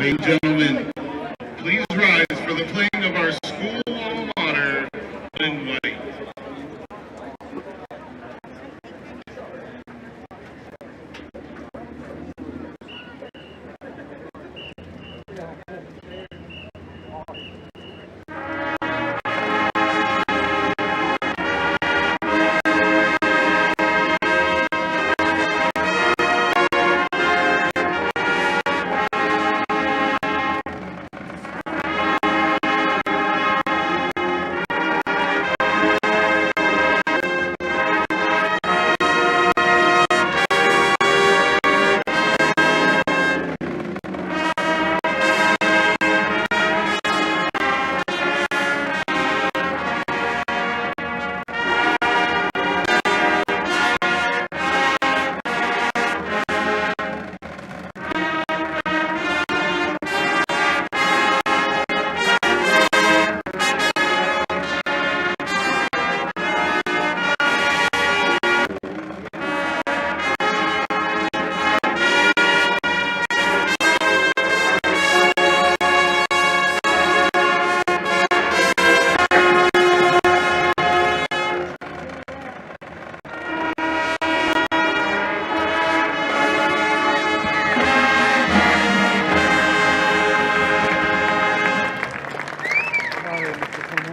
Ladies and gentlemen, please rise for the playing of our school alma mater in white.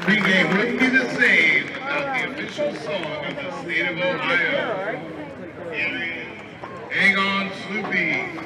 Pregame wouldn't be the same without the official song of the state of Ohio. Hang on, Sloopy.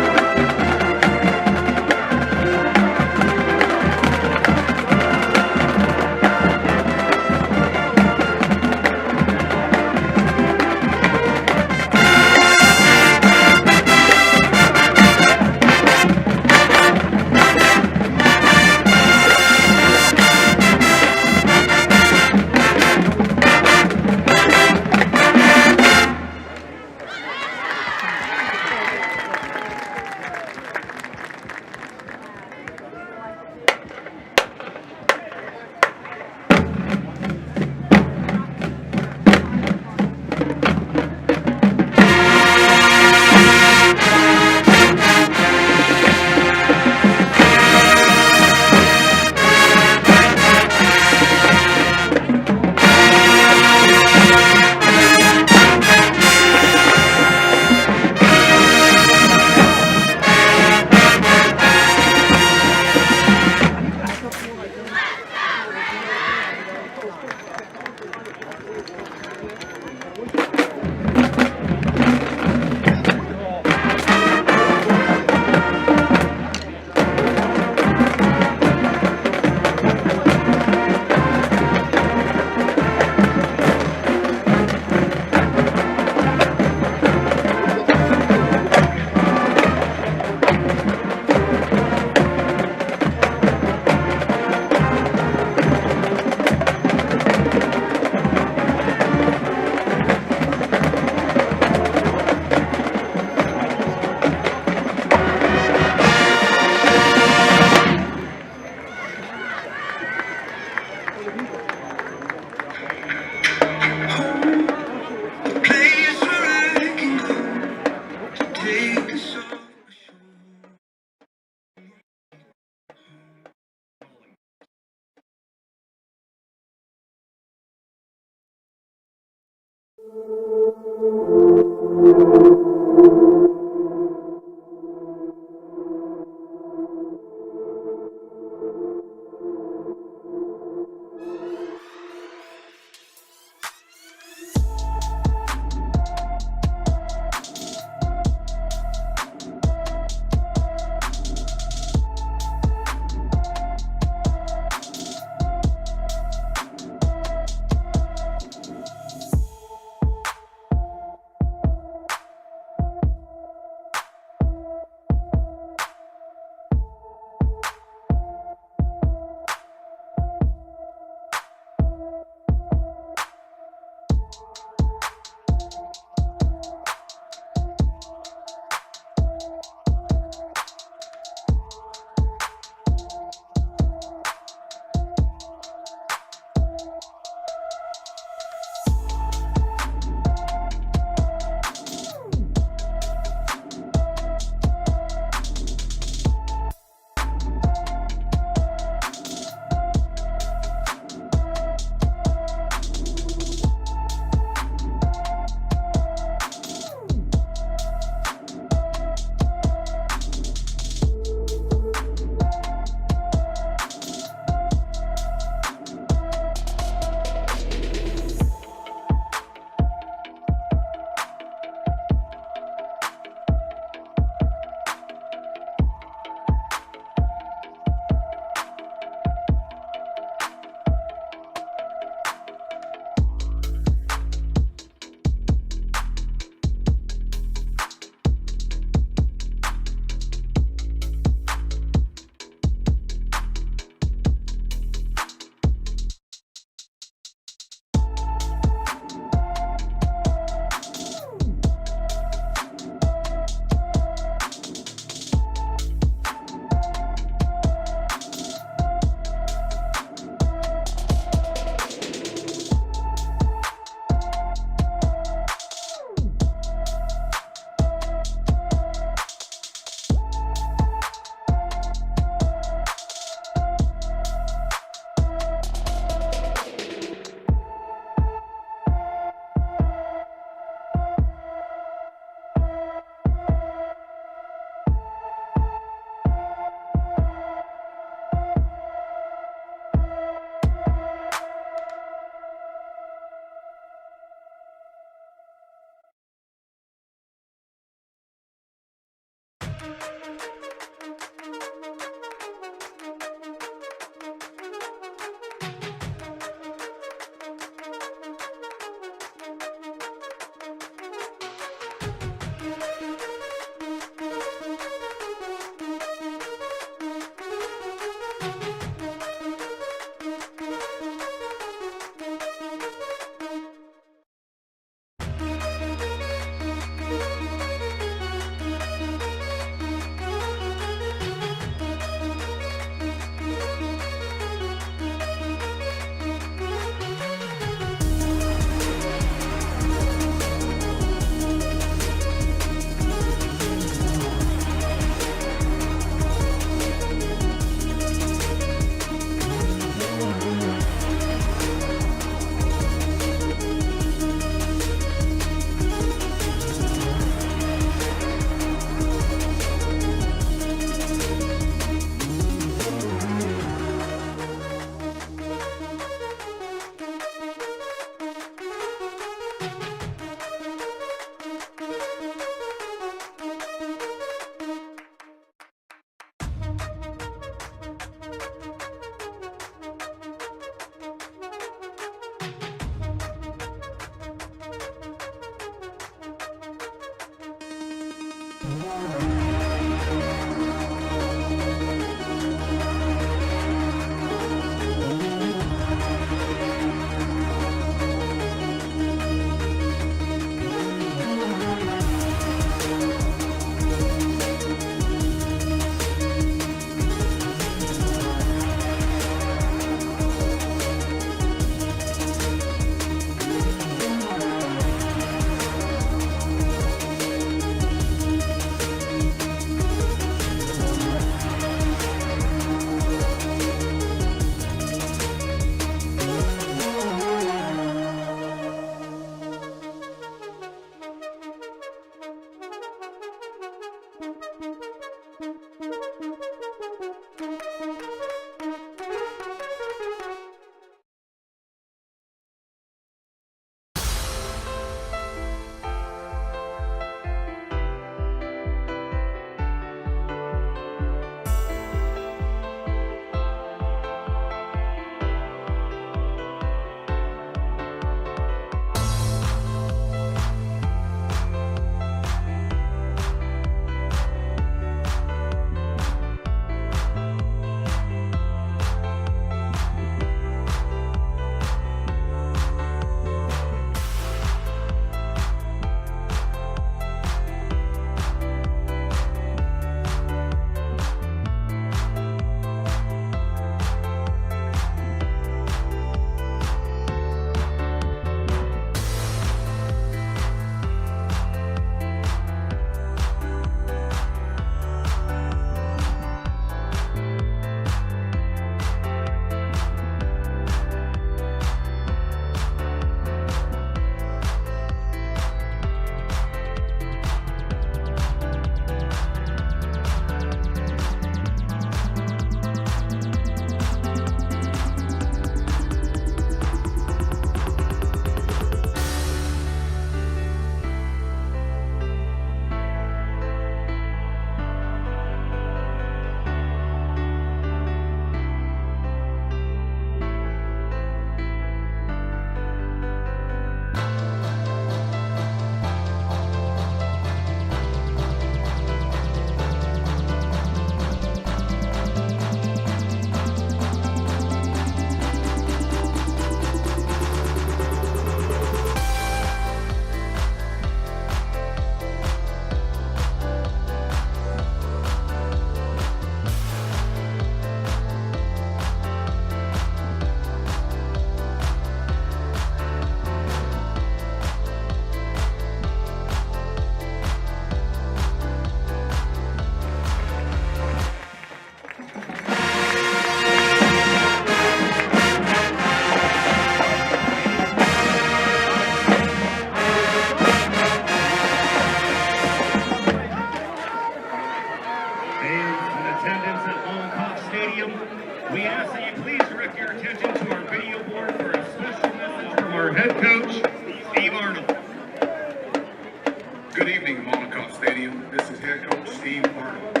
Good evening, Molotov Stadium. This is head coach Steve Arnold.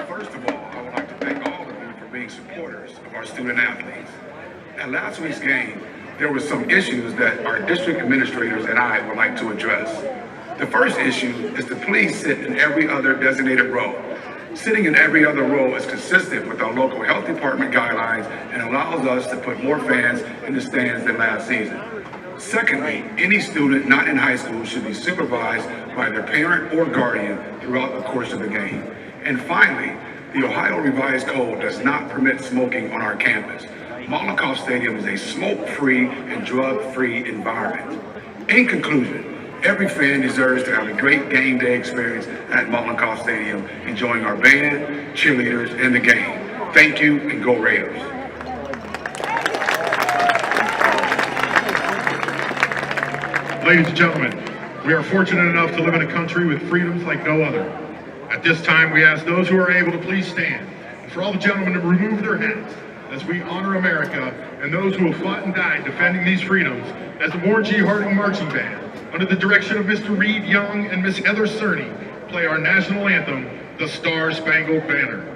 First of all, I would like to thank all of you for being supporters of our student athletes. At last week's game, there were some issues that our district administrators and I would like to address. The first issue is to please sit in every other designated row. Sitting in every other row is consistent with our local health department guidelines and allows us to put more fans in the stands than last season. Secondly, any student not in high school should be supervised by their parent or guardian throughout the course of the game. And finally, the Ohio Revised Code does not permit smoking on our campus. Molotov Stadium is a smoke-free and drug-free environment. In conclusion, every fan deserves to have a great game day experience at Molotov Stadium, enjoying our band, cheerleaders, and the game. Thank you, and go Raiders. Ladies and gentlemen, we are fortunate enough to live in a country with freedoms like no other. At this time, we ask those who are able to please stand, and for all the gentlemen to remove their hats as we honor America and those who have fought and died defending these freedoms as the Warren G. Harding Marching Band, under the direction of Mr. Reed Young and Miss Heather Cerny, play our national anthem, the Star-Spangled Banner.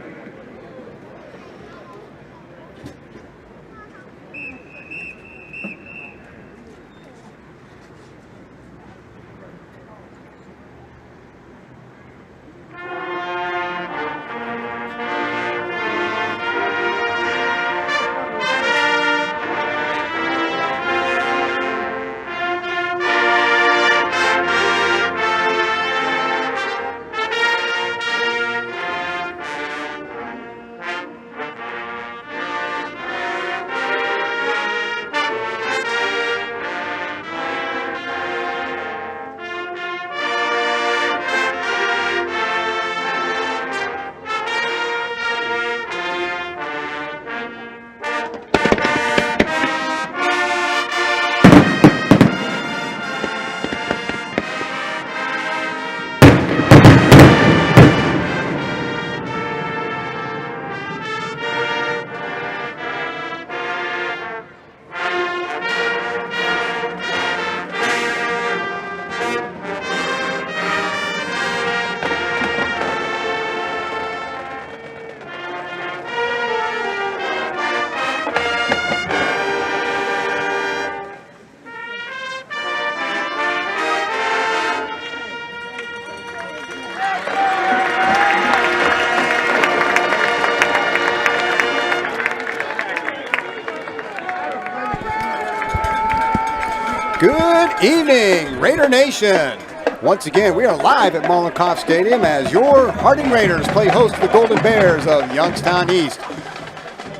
Good evening, Raider Nation. Once again, we are live at Molotov Stadium as your Harding Raiders play host to the Golden Bears of Youngstown East.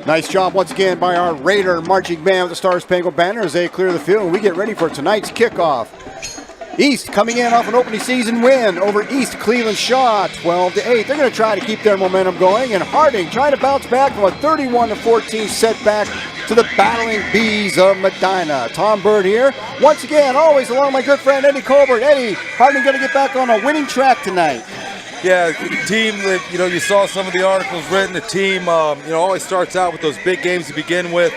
Nice job once again by our Raider marching band with the Star-Spangled Banner as they clear the field and we get ready for tonight's kickoff. East coming in off an opening season win over East Cleveland Shaw, 12-8. They're going to try to keep their momentum going, and Harding trying to bounce back from a 31-14 setback to the battling Bees of Medina. Tom Bird here, once again, always along with my good friend Eddie Colbert. Eddie, Harding going to get back on a winning track tonight. Yeah, the team, you saw some of the articles written. The team, always starts out with those big games to begin with.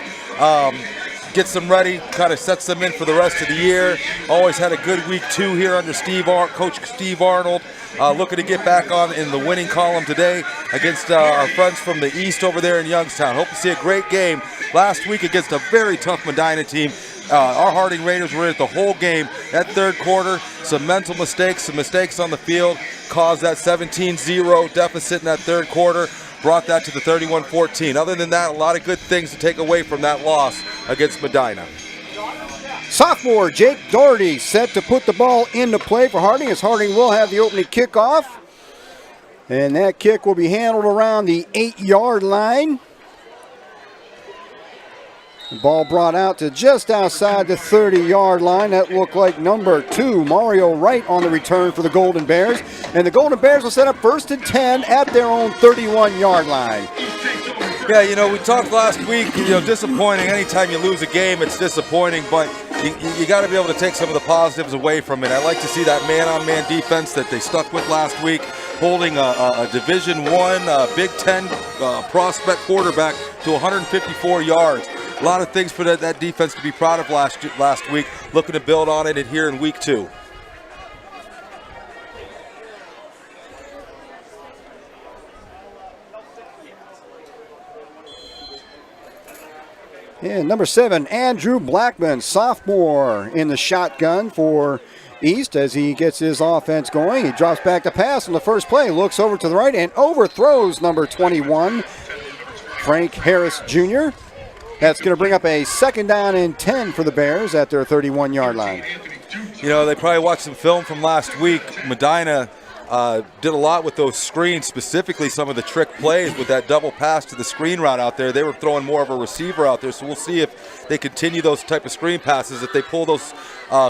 Gets them ready, kind of sets them in for the rest of the year. Always had a good week 2 here under Coach Steve Arnold. Looking to get back on in the winning column today against our friends from the East over there in Youngstown. Hope to see a great game. Last week against a very tough Medina team. Our Harding Raiders were in it the whole game. That third quarter, some mental mistakes, some mistakes on the field caused that 17-0 deficit in that third quarter. Brought that to the 31-14. Other than that, a lot of good things to take away from that loss against Medina. Sophomore Jake Doherty set to put the ball into play for Harding as Harding will have the opening kickoff. And that kick will be handled around the 8-yard line. The ball brought out to just outside the 30-yard line. That looked like number 2, Mario Wright, on the return for the Golden Bears. And the Golden Bears will set up 1st and 10 at their own 31-yard line. Yeah, we talked last week, disappointing. Anytime you lose a game, it's disappointing, but you got to be able to take some of the positives away from it. I like to see that man-on-man defense that they stuck with last week, holding a Division I Big Ten prospect quarterback to 154 yards. A lot of things for that defense to be proud of last week. Looking to build on it here in week 2. And number 7, Andrew Blackman, sophomore, in the shotgun for East as he gets his offense going. He drops back to pass on the first play, looks over to the right and overthrows number 21, Frank Harris Jr. That's going to bring up a 2nd down and 10 for the Bears at their 31-yard line. You know, they probably watched some film from last week. Medina did a lot with those screens, specifically some of the trick plays with that double pass to the screen route out there. They were throwing more of a receiver out there, so we'll see if they continue those type of screen passes, if they pull those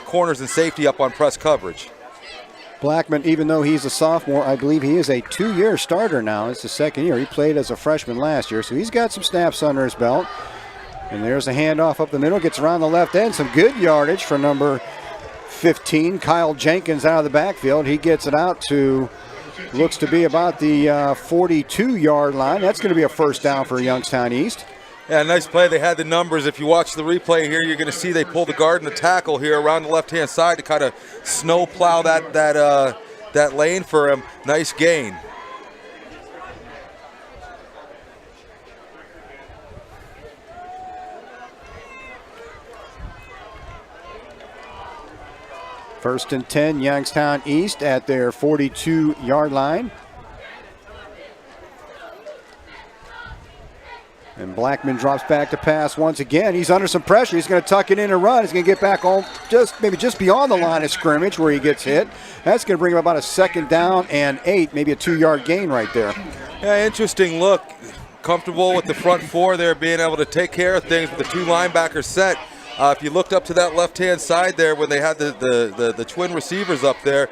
corners and safety up on press coverage. Blackman, even though he's a sophomore, I believe he is a 2-year starter now. It's the 2nd year. He played as a freshman last year, so he's got some snaps under his belt. And there's a handoff up the middle, gets around the left end. Some good yardage for number 15, Kyle Jenkins, out of the backfield. He gets it out to, looks to be about the 42-yard line. That's going to be a 1st down for Youngstown East. Yeah, nice play. They had the numbers. If you watch the replay here, you're going to see they pull the guard and the tackle here around the left-hand side to kind of snow plow that lane for him. Nice gain. First and 10, Youngstown East at their 42-yard line. And Blackman drops back to pass once again. He's under some pressure. He's going to tuck it in and run. He's going to get back home maybe just beyond the line of scrimmage where he gets hit. That's going to bring him about a 2nd down and 8, maybe a 2-yard gain right there. Yeah, interesting look. Comfortable with the front 4 there, being able to take care of things with the 2 linebackers set. If you looked up to that left-hand side there when they had the twin receivers up there,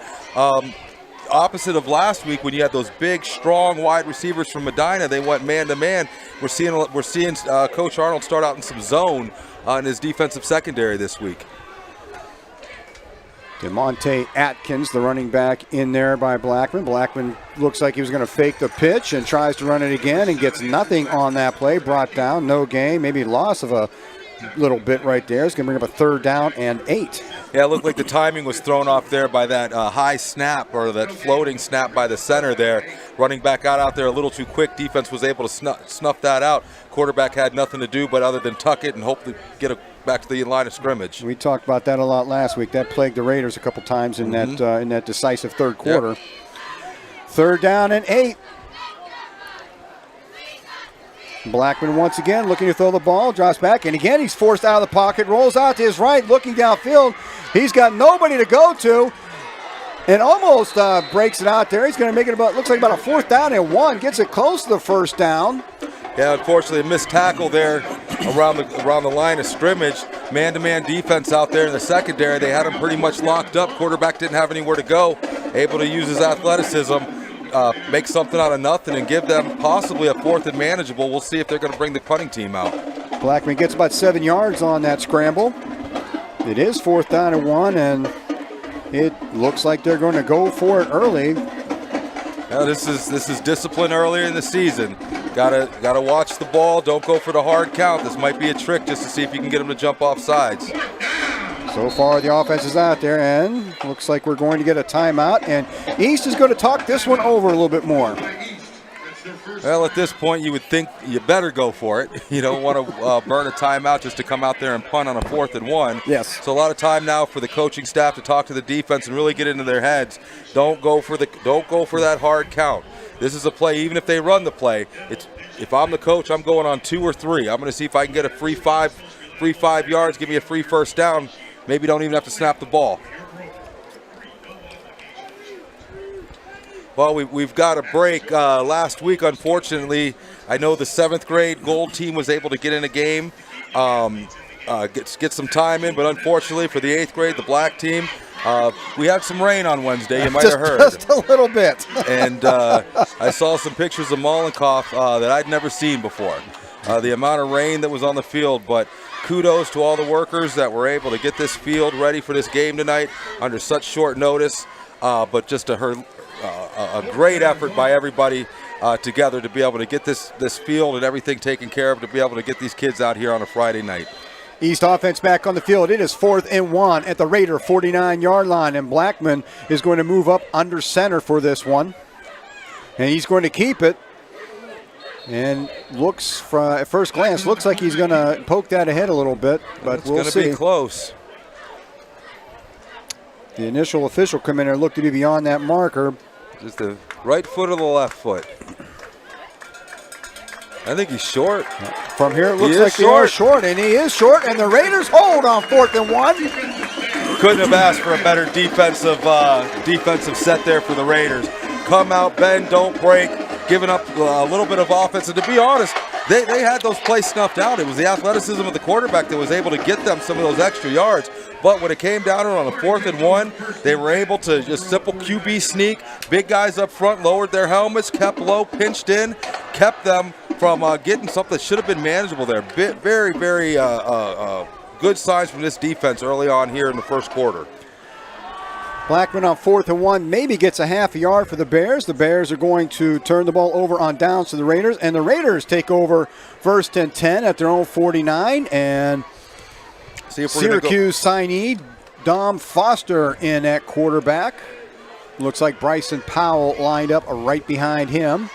opposite of last week when you had those big, strong wide receivers from Medina, they went man-to-man. We're seeing Coach Arnold start out in some zone in his defensive secondary this week. DeMonte Atkins, the running back, in there by Blackman. Blackman looks like he was going to fake the pitch and tries to run it again and gets nothing on that play. Brought down, no gain, maybe loss of a little bit right there. It's going to bring up a 3rd down and 8. Yeah, it looked like the timing was thrown off there by that high snap or that floating snap by the center there. Running back out there a little too quick. Defense was able to snuff that out. Quarterback had nothing to do but other than tuck it and hopefully get it back to the line of scrimmage. We talked about that a lot last week. That plagued the Raiders a couple times in that decisive 3rd quarter. Yep. 3rd down and 8. Blackman once again looking to throw the ball, drops back, and again he's forced out of the pocket, rolls out to his right, looking downfield. He's got nobody to go to, and almost breaks it out there. He's going to make it looks like about a 4th down and 1, gets it close to the 1st down. Yeah, unfortunately a missed tackle there around the line of scrimmage. Man-to-man defense out there in the secondary. They had him pretty much locked up. Quarterback didn't have anywhere to go. Able to use his athleticism. Make something out of nothing and give them possibly a 4th and manageable. We'll see if they're going to bring the punting team out. Blackman gets about 7 yards on that scramble. It is 4th down and 1, and it looks like they're going to go for it early. Yeah, this is discipline earlier in the season. Gotta watch the ball. Don't go for the hard count. This might be a trick just to see if you can get them to jump off sides. So far, the offense is out there, and looks like we're going to get a timeout, and East is going to talk this one over a little bit more. Well, at this point, you would think you better go for it. You don't want to burn a timeout just to come out there and punt on a 4th and 1. Yes. So a lot of time now for the coaching staff to talk to the defense and really get into their heads. Don't go for that hard count. This is a play, even if they run the play. If I'm the coach, I'm going on 2 or 3. I'm going to see if I can get a free 5 yards, give me a free 1st down. Maybe don't even have to snap the ball. Well, we've got a break. Last week, unfortunately, I know the 7th grade Gold team was able to get in a game, get some time in, but unfortunately for the 8th grade, the Black team, we had some rain on Wednesday. You might have heard. Just a little bit. And I saw some pictures of Mollenkoff that I'd never seen before. The amount of rain that was on the field, but kudos to all the workers that were able to get this field ready for this game tonight under such short notice. But just a great effort by everybody together to be able to get this field and everything taken care of, to be able to get these kids out here on a Friday night. East offense back on the field. It is 4th and 1 at the Raider 49-yard line, and Blackman is going to move up under center for this one. And he's going to keep it. And looks, at first glance, looks like he's going to poke that ahead a little bit, but we'll see. It's going to be close. The initial official come in there looked to be beyond that marker. Just the right foot or the left foot. I think he's short. From here, it looks like they are short, and he is short, and the Raiders hold on 4th and 1. Couldn't have asked for a better defensive set there for the Raiders. Come out, bend, don't break, giving up a little bit of offense. And to be honest, they had those plays snuffed out. It was the athleticism of the quarterback that was able to get them some of those extra yards. But when it came down to it on the 4th and 1, they were able to just simple QB sneak. Big guys up front lowered their helmets, kept low, pinched in, kept them from getting something that should have been manageable there. Very, very good signs from this defense early on here in the first quarter. Blackman on 4th and 1 maybe gets a half a yard for the Bears. The Bears are going to turn the ball over on downs to the Raiders, and the Raiders take over 1st and 10 at their own 49. And Syracuse signee Dom Foster in at quarterback. Looks like Bryson Powell lined up right behind him.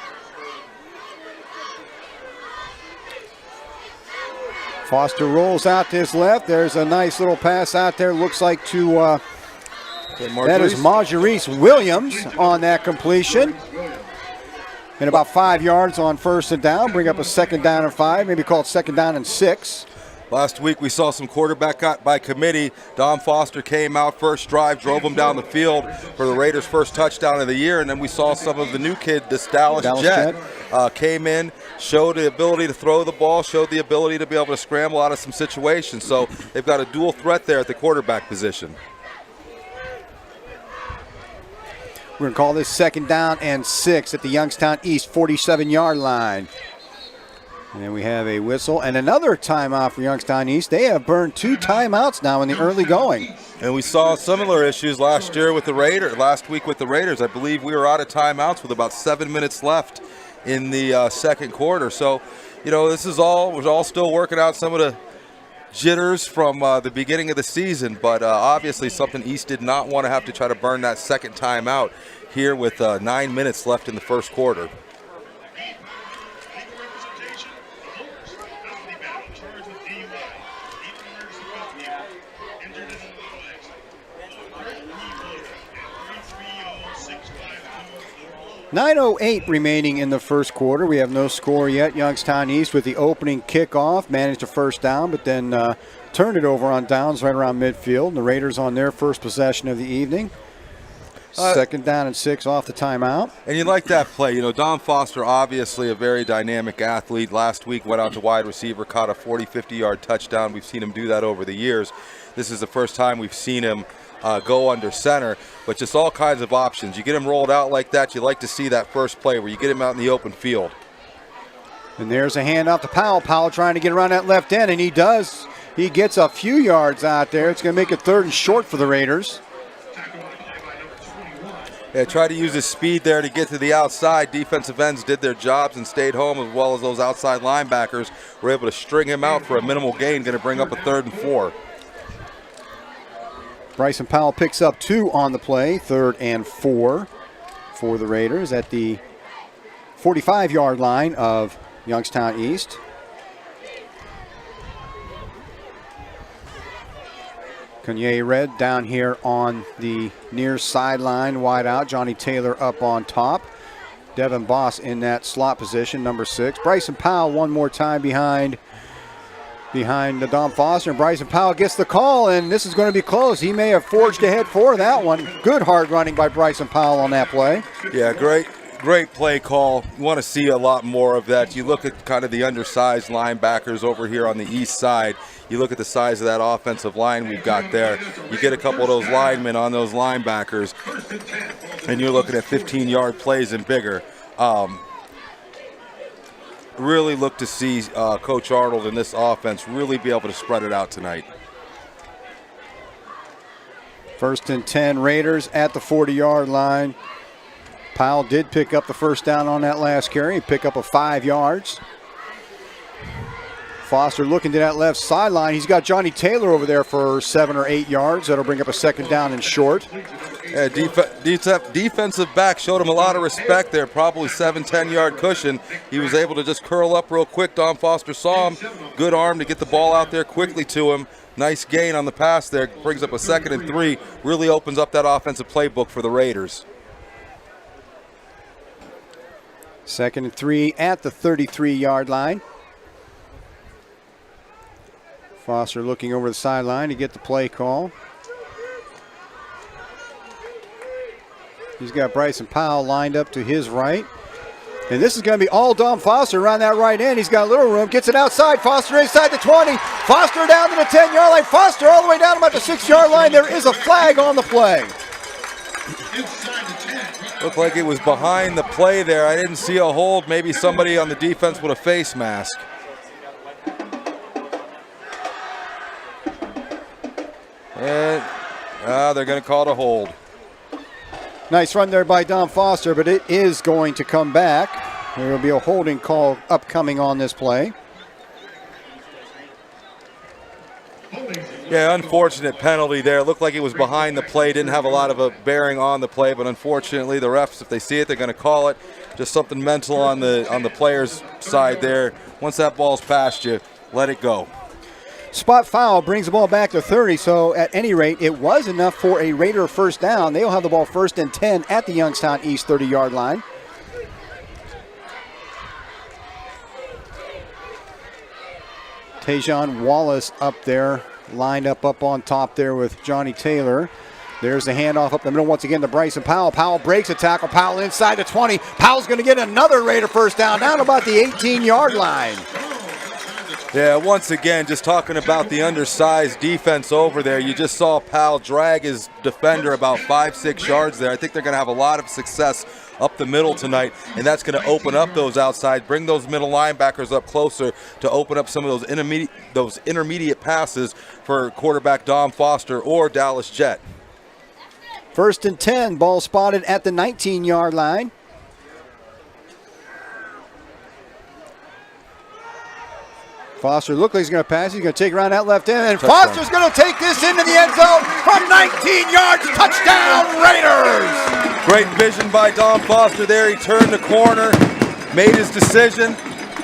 Foster rolls out to his left. There's a nice little pass out there. Looks like to that is Maurice Williams on that completion. And about 5 yards on 1st and down. Bring up a 2nd down and 5. Maybe call it 2nd down and 6. Last week we saw some quarterback by committee. Dom Foster came out first drive, drove him down the field for the Raiders' first touchdown of the year. And then we saw some of the new kid, this Dallas Jet. Came in, showed the ability to throw the ball, showed the ability to be able to scramble out of some situations. So they've got a dual threat there at the quarterback position. We're going to call this 2nd down and 6 at the Youngstown East 47-yard line. And we have a whistle and another timeout for Youngstown East. They have burned 2 timeouts now in the early going. And we saw similar issues last week with the Raiders. I believe we were out of timeouts with about 7 minutes left in the second quarter. So, we're all still working out some of the jitters from the beginning of the season, but obviously something East did not want to have to try to burn that second timeout here with 9 minutes left in the first quarter. 9:08 remaining in the first quarter. We have no score yet. Youngstown East with the opening kickoff managed a first down, but then turned it over on downs right around midfield. And the Raiders on their first possession of the evening. 2nd down and 6 off the timeout. And you like that play. Dom Foster, obviously a very dynamic athlete. Last week went out to wide receiver, caught a 40, 50-yard touchdown. We've seen him do that over the years. This is the first time we've seen him go under center, but just all kinds of options. You get him rolled out like that, you like to see that first play where you get him out in the open field. And there's a handoff to Powell. Powell trying to get around that left end, and he does. He gets a few yards out there. It's going to make it 3rd and short for the Raiders. Yeah, tried to use his speed there to get to the outside. Defensive ends did their jobs and stayed home, as well as those outside linebackers were able to string him out for a minimal gain, going to bring up a 3rd and 4. Bryson Powell picks up 2 on the play, 3rd and 4 for the Raiders at the 45-yard line of Youngstown East. Kanye Red down here on the near sideline, wide out. Johnny Taylor up on top. Devin Boss in that slot position, number 6. Bryson Powell one more time behind Dom Foster, and Bryson Powell gets the call, and this is going to be close. He may have forged ahead for that one. Good hard running by Bryson Powell on that play. Yeah, great play call. You want to see a lot more of that. You look at kind of the undersized linebackers over here on the east side. You look at the size of that offensive line we've got there. You get a couple of those linemen on those linebackers, and you're looking at 15-yard plays and bigger. Really look to see Coach Arnold in this offense really be able to spread it out tonight. 1st and 10 Raiders at the 40-yard line. Powell did pick up the first down on that last carry. Pick up 5 yards. Foster looking to that left sideline. He's got Johnny Taylor over there for 7 or 8 yards. That'll bring up a 2nd down and short. Yeah, defensive back showed him a lot of respect there, probably 7-10 yard cushion. He was able to just curl up real quick. Don Foster saw him. Good arm to get the ball out there quickly to him. Nice gain on the pass there. Brings up a 2nd and 3. Really opens up that offensive playbook for the Raiders. 2nd and 3 at the 33-yard line. Foster looking over the sideline to get the play call. He's got Bryson Powell lined up to his right. And this is going to be all Don Foster around that right end. He's got a little room, gets it outside. Foster inside the 20. Foster down to the 10-yard line. Foster all the way down about the 6-yard line. There is a flag on the play. Looked like it was behind the play there. I didn't see a hold. Maybe somebody on the defense with a face mask. And they're going to call it a hold. Nice run there by Don Foster, but it is going to come back. There will be a holding call upcoming on this play. Yeah, unfortunate penalty there. Looked like it was behind the play. Didn't have a lot of a bearing on the play, but unfortunately the refs, if they see it, they're going to call it. Just something mental on the player's side there. Once that ball's past you, let it go. Spot foul brings the ball back to 30, so at any rate, it was enough for a Raider first down. They'll have the ball 1st and 10 at the Youngstown East 30-yard line. Tajon Wallace up there, lined up on top there with Johnny Taylor. There's the handoff up the middle once again to Bryson Powell. Powell breaks a tackle. Powell inside the 20. Powell's going to get another Raider first down about the 18-yard line. Yeah, once again, just talking about the undersized defense over there. You just saw Powell drag his defender about 5-6 yards there. I think they're going to have a lot of success up the middle tonight, and that's going to open up those outside, bring those middle linebackers up closer to open up some of those intermediate passes for quarterback Don Foster or Dallas Jett. 1st and 10, ball spotted at the 19-yard line. Foster looks like he's going to pass. He's going to take around that left end. And Touchdown. Foster's going to take this into the end zone from 19 yards. Touchdown, Raiders! Great vision by Don Foster there. He turned the corner, made his decision,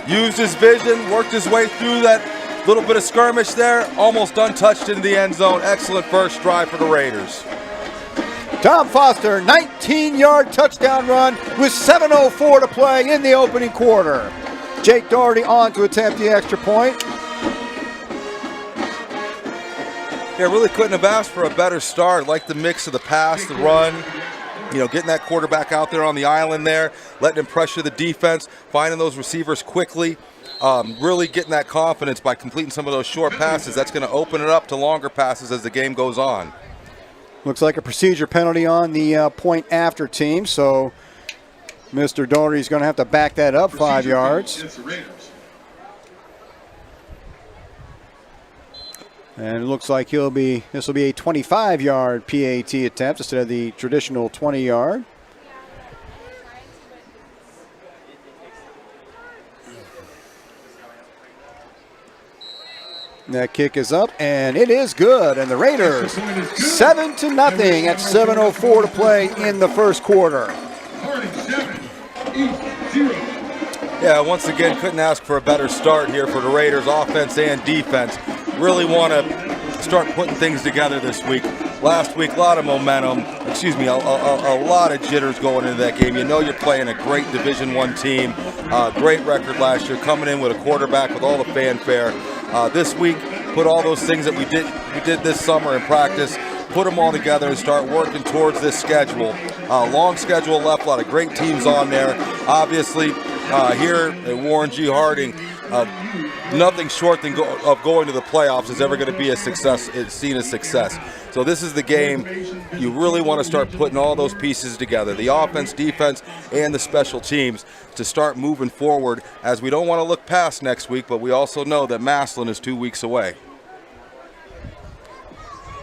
used his vision, worked his way through that little bit of skirmish there. Almost untouched into the end zone. Excellent first drive for the Raiders. Tom Foster, 19-yard touchdown run with 7:04 to play in the opening quarter. Jake Doherty on to attempt the extra point. Yeah, really couldn't have asked for a better start. Like the mix of the pass, the run, getting that quarterback out there on the island there, letting him pressure the defense, finding those receivers quickly, really getting that confidence by completing some of those short passes. That's going to open it up to longer passes as the game goes on. Looks like a procedure penalty on the point after team, so Mr. Doherty is going to have to back that up 5 yards. And it looks like this will be a 25-yard PAT attempt instead of the traditional 20-yard. That kick is up, and it is good. And the Raiders 7-0 at 7:04 to play in the first quarter. Yeah, once again, couldn't ask for a better start here for the Raiders, offense and defense. Really want to start putting things together this week. Last week, a lot of momentum, a lot of jitters going into that game. You're playing a great Division I team, great record last year, coming in with a quarterback with all the fanfare. This week, put all those things that we did this summer in practice, put them all together and start working towards this schedule. Long schedule left, a lot of great teams on there. Obviously, here at Warren G. Harding, nothing short of going to the playoffs is ever going to be a success. It's seen as success. So this is the game you really want to start putting all those pieces together, the offense, defense, and the special teams, to start moving forward, as we don't want to look past next week, but we also know that Massillon is 2 weeks away.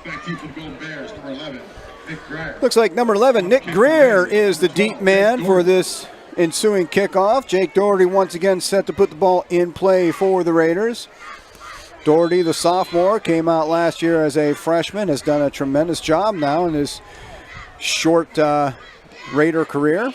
Back to you for the Golden Bears, number 11, Nick Greer. Looks like number 11, Nick Greer, is the deep man for this ensuing kickoff. Jake Doherty once again set to put the ball in play for the Raiders. Doherty, the sophomore, came out last year as a freshman, has done a tremendous job now and is short Raider career.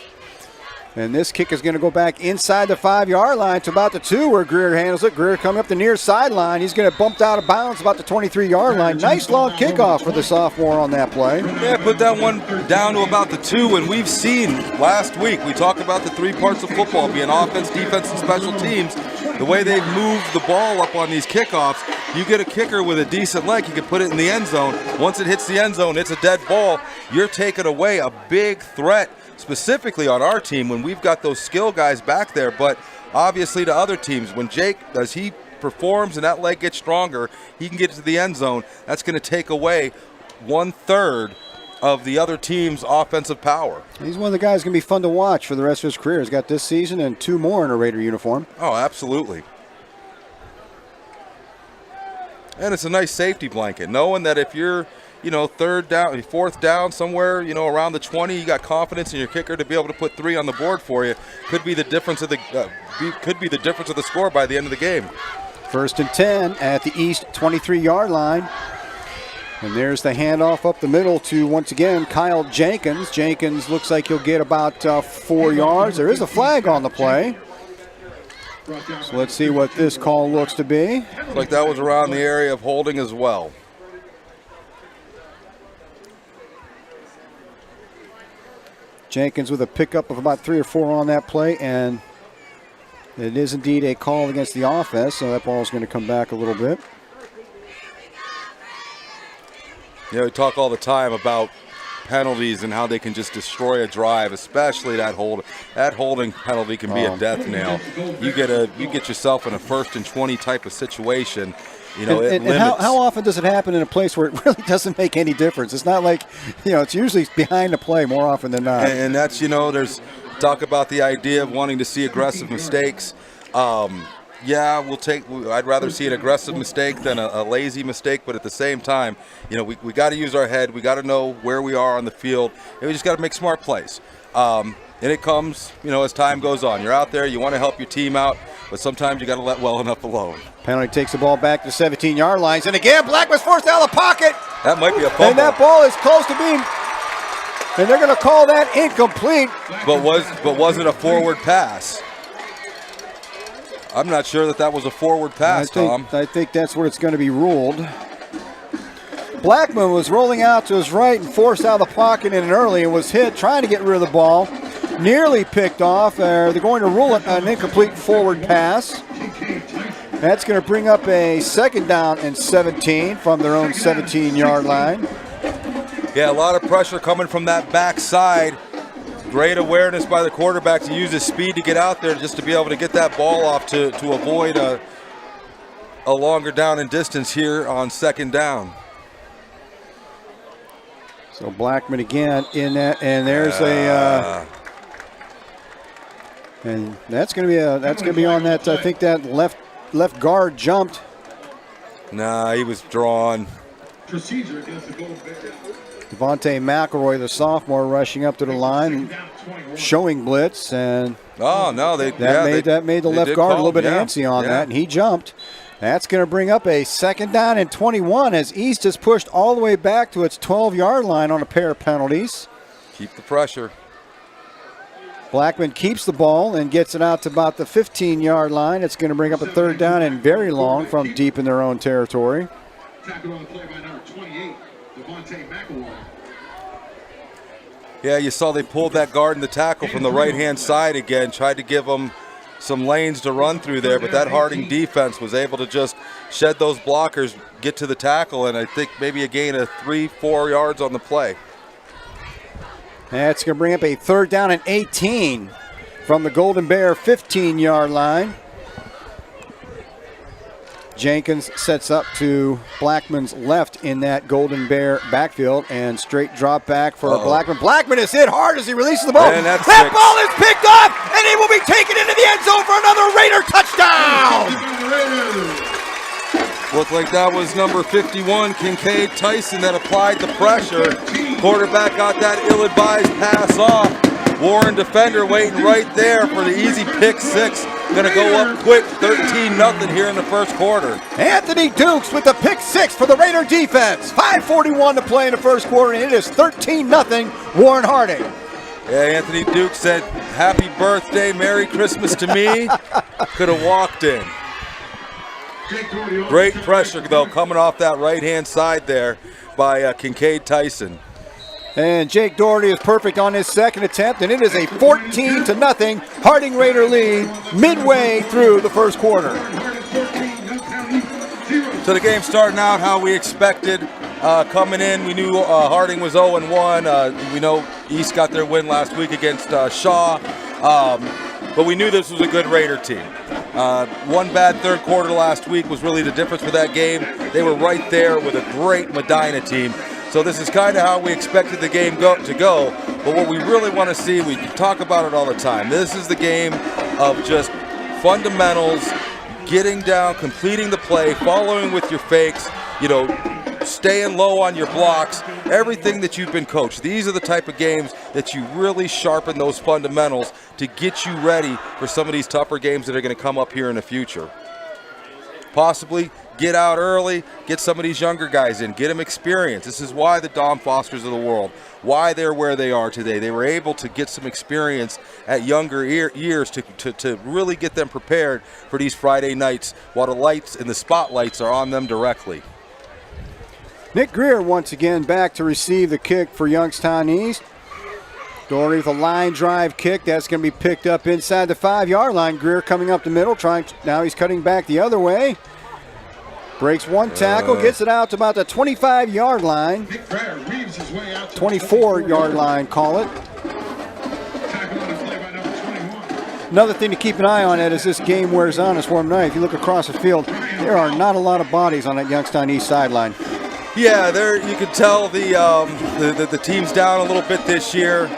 And this kick is going to go back inside the 5-yard line to about the 2 where Greer handles it. Greer coming up the near sideline. He's going to bump out of bounds about the 23-yard line. Nice long kickoff for the sophomore on that play. Yeah, put that one down to about the 2, and we've seen last week, we talked about the 3 parts of football being offense, defense, and special teams. The way they've moved the ball up on these kickoffs, you get a kicker with a decent leg, he can put it in the end zone. Once it hits the end zone, it's a dead ball. You're taking away a big threat, specifically on our team when we've got those skill guys back there, but obviously to other teams, when Jake, as he performs and that leg gets stronger, he can get to the end zone. That's going to take away 1/3 of the other team's offensive power. He's one of the guys going to be fun to watch for the rest of his career. He's got this season and 2 more in a Raider uniform. Oh, absolutely. And it's a nice safety blanket, knowing that if you're, you know, 3rd down, 4th down somewhere, you know, around the 20, you got confidence in your kicker to be able to put 3 on the board for you. Could be the difference of the score by the end of the game. 1st and 10 at the East 23-yard line. And there's the handoff up the middle to, once again, Kyle Jenkins. Jenkins looks like he'll get about 4 yards. There is a flag on the play. So let's see what this call looks to be. Looks like that was around the area of holding as well. Jenkins with a pickup of about 3 or 4 on that play, and it is indeed a call against the offense, so that ball is going to come back a little bit. Yeah, we talk all the time about penalties and how they can just destroy a drive, especially that holding penalty can be a death nail. You get yourself in a 1st and 20 type of situation. You know, it limits. How often does it happen in a place where it really doesn't make any difference? It's not like, you know, it's usually behind the play more often than not. And that's, you know, there's talk about the idea of wanting to see aggressive mistakes. Yeah, I'd rather see an aggressive mistake than a lazy mistake, but at the same time, you know, we got to use our head. We got to know where we are on the field, and we just got to make smart plays. And it comes, you know, as time goes on. You're out there, you want to help your team out, but sometimes you got to let well enough alone. Penalty takes the ball back to 17-yard lines, and again, Blackman's forced out of the pocket. That might be a fumble. And that ball is close to being, and they're going to call that incomplete. But was it a forward pass? I'm not sure that was a forward pass, Tom. I think that's what it's going to be ruled. Blackman was rolling out to his right and forced out of the pocket in an early and was hit trying to get rid of the ball. Nearly picked off. They're going to rule it an incomplete forward pass. That's going to bring up a 2nd down and 17 from their own 17-yard line. Yeah, a lot of pressure coming from that backside. Great awareness by the quarterback to use his speed to get out there just to be able to get that ball off to avoid a longer down and distance here on 2nd down. So Blackman again in that, and there's and that's going to be on that. I think that left guard jumped. Nah, he was drawn. Procedure against the Golden Bears. Devontae McElroy, the sophomore, rushing up to the line, showing blitz, and that made the left guard a little bit antsy on that, and he jumped. That's going to bring up a 2nd down and 21 as East is pushed all the way back to its 12-yard line on a pair of penalties. Keep the pressure. Blackman keeps the ball and gets it out to about the 15-yard line. It's going to bring up a 3rd down and very long from deep in their own territory. Tackled on the play by number 28, Devontae McElroy. Yeah, you saw they pulled that guard in the tackle from the right-hand side again, tried to give them some lanes to run through there, but that Harding defense was able to just shed those blockers, get to the tackle, and I think maybe a gain of 3-4 yards on the play. That's going to bring up a 3rd down and 18 from the Golden Bear 15-yard line. Jenkins sets up to Blackman's left in that Golden Bear backfield, and straight drop back for Blackman. Blackman is hit hard as he releases the ball. That ball is picked up, and he will be taken into the end zone for another Raider touchdown. Looked like that was number 51, Kincaid Tyson, that applied the pressure. Quarterback got that ill-advised pass off. Warren defender waiting right there for the easy pick 6. going to go up quick, 13-0 here in the first quarter. Anthony Dukes with the pick six for the Raider defense. 5:41 to play in the first quarter, and it is 13-0 Warren Harding. Yeah, Anthony Dukes said, "Happy birthday, Merry Christmas" to me. Could have walked in. Great pressure, though, coming off that right-hand side there by Kincaid Tyson. And Jake Doherty is perfect on his second attempt, and it is a 14-0 Harding Raider lead midway through the first quarter. So the game starting out how we expected. Coming in, we knew Harding was 0-1. We know East got their win last week against Shaw. But we knew this was a good Raider team. One bad third quarter last week was really the difference for that game. They were right there with a great Medina team. So this is kind of how we expected the game to go. But what we really want to see, we talk about it all the time, this is the game of just fundamentals, getting down, completing the play, following with your fakes, staying low on your blocks, everything that you've been coached. These are the type of games that you really sharpen those fundamentals to get you ready for some of these tougher games that are going to come up here in the future. Possibly get out early, get some of these younger guys in, get them experience. This is why the Dom Fosters of the world, why they're where they are today. They were able to get some experience at younger years to really get them prepared for these Friday nights while the lights and the spotlights are on them directly. Nick Greer once again back to receive the kick for Youngstown East. Doherty with a line drive kick. That's going to be picked up inside the 5-yard line. Greer coming up the middle. Now he's cutting back the other way. Breaks one tackle, gets it out to about the 25-yard line. 24-yard line, call it. Another thing to keep an eye on, Ed, as this game wears on this warm night. If you look across the field, there are not a lot of bodies on that Youngstown East sideline. Yeah, there you can tell the team's down a little bit this year.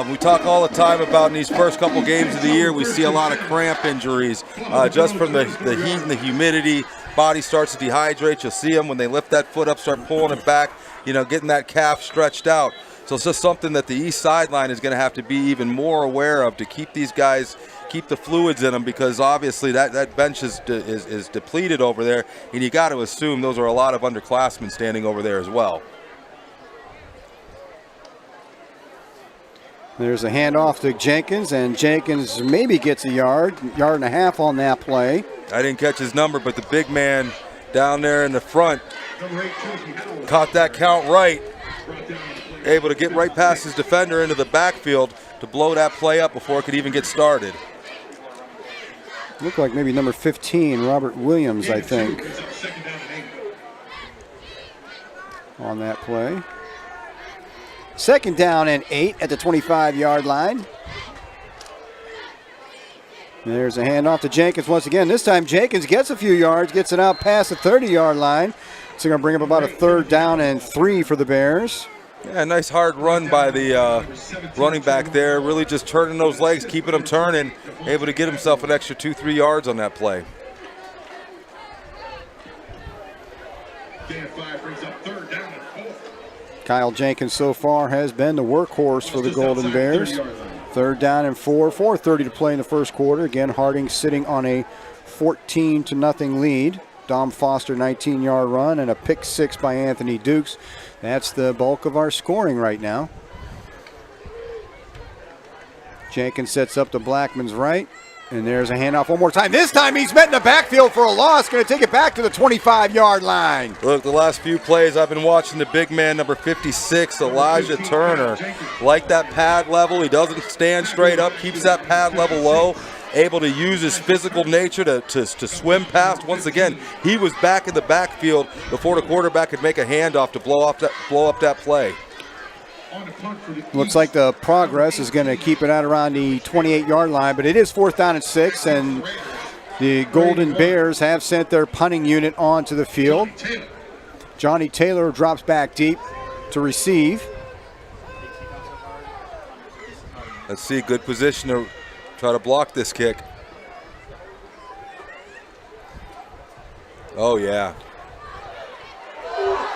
We talk all the time about in these first couple games of the year, we see a lot of cramp injuries just from the heat and the humidity. Body starts to dehydrate. You'll see them when they lift that foot up, start pulling it back, getting that calf stretched out. So it's just something that the east sideline is going to have to be even more aware of to keep these guys, keep the fluids in them, because obviously that bench is depleted over there, and you got to assume those are a lot of underclassmen standing over there as well. There's a handoff to Jenkins, and Jenkins maybe gets a yard and a half on that play. I didn't catch his number, but the big man down there in the front caught that count right. Able to get right past his defender into the backfield to blow that play up before it could even get started. Looked like maybe number 15, Robert Williams, I think, on that play. Second down and 8 at the 25-yard line. There's a handoff to Jenkins once again. This time Jenkins gets a few yards, gets it out past the 30-yard line. So going to bring up about a 3rd down and 3 for the Bears. Yeah, nice hard run by the running back there. Really just turning those legs, keeping them turning. Able to get himself an extra 2-3 yards on that play. Kyle Jenkins so far has been the workhorse for the Golden Bears. 3rd down and 4. 4:30 to play in the first quarter. Again, Harding sitting on a 14-0 lead. Dom Foster 19-yard run and a pick 6 by Anthony Dukes. That's the bulk of our scoring right now. Jenkins sets up to Blackman's right. And there's a handoff one more time. This time he's met in the backfield for a loss. Going to take it back to the 25-yard line. Look, the last few plays I've been watching the big man, number 56, Elijah Turner. Like that pad level. He doesn't stand straight up, keeps that pad level low. Able to use his physical nature to swim past. Once again, he was back in the backfield before the quarterback could make a handoff to blow up that play. Looks like the progress is going to keep it out around the 28-yard line, but it is 4th down and 6, and the Golden Bears have sent their punting unit onto the field. Johnny Taylor drops back deep to receive. Let's see, good position to try to block this kick. Oh, yeah.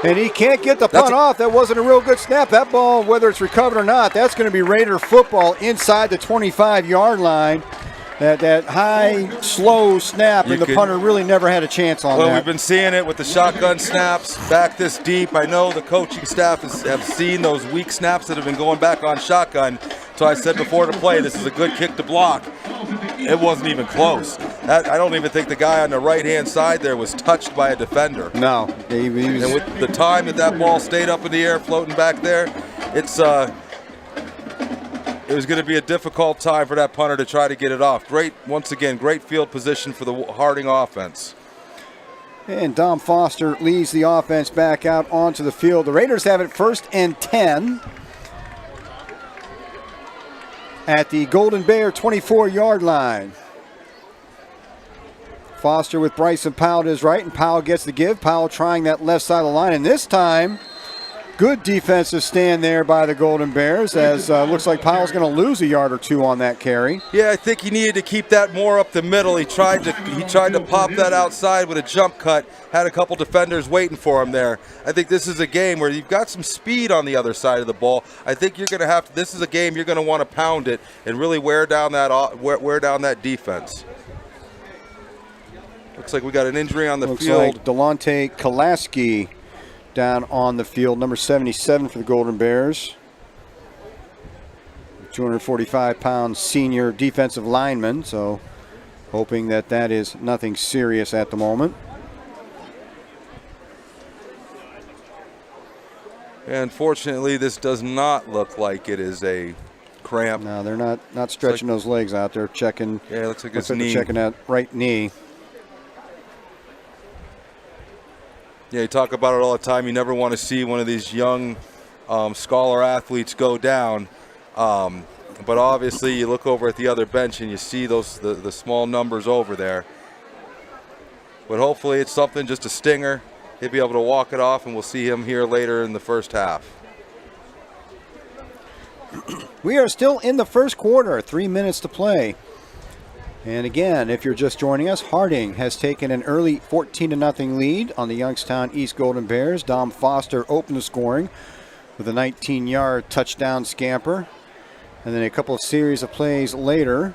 And he can't get the punt off. That wasn't a real good snap. That ball, whether it's recovered or not, that's going to be Raider football inside the 25-yard line. That high, slow snap, and the punter really never had a chance on that. Well, we've been seeing it with the shotgun snaps back this deep. I know the coaching staff have seen those weak snaps that have been going back on shotgun. So I said before the play, this is a good kick to block. It wasn't even close. I don't even think the guy on the right-hand side there was touched by a defender. No. He was... And with the time that ball stayed up in the air, floating back there, it was going to be a difficult time for that punter to try to get it off. Once again, great field position for the Harding offense. And Dom Foster leads the offense back out onto the field. The Raiders have it 1st and 10 at the Golden Bear 24-yard line. Foster with Bryson Powell to his right, and Powell gets the give. Powell trying that left side of the line, and this time, good defensive stand there by the Golden Bears, as looks like Powell's going to lose a yard or two on that carry. Yeah, I think he needed to keep that more up the middle. He tried to pop that outside with a jump cut. Had a couple defenders waiting for him there. I think this is a game where you've got some speed on the other side of the ball. I think you're going to have to. This is a game you're going to want to pound it and really wear down that defense. Looks like we got an injury on the field. Looks like Delonte Kolaski down on the field, number 77 for the Golden Bears. 245-pound senior defensive lineman, so hoping that is nothing serious at the moment. And fortunately, this does not look like it is a cramp. No, they're not stretching those legs out. They're checking. Yeah, it looks like his knee. They're checking that right knee. Yeah, you talk about it all the time. You never want to see one of these young scholar athletes go down. But obviously, you look over at the other bench and you see the small numbers over there. But hopefully, it's something, just a stinger. He'll be able to walk it off, and we'll see him here later in the first half. We are still in the first quarter, 3 minutes to play. And again, if you're just joining us, Harding has taken an early 14-0 lead on the Youngstown East Golden Bears. Dom Foster opened the scoring with a 19-yard touchdown scamper. And then a couple of series of plays later,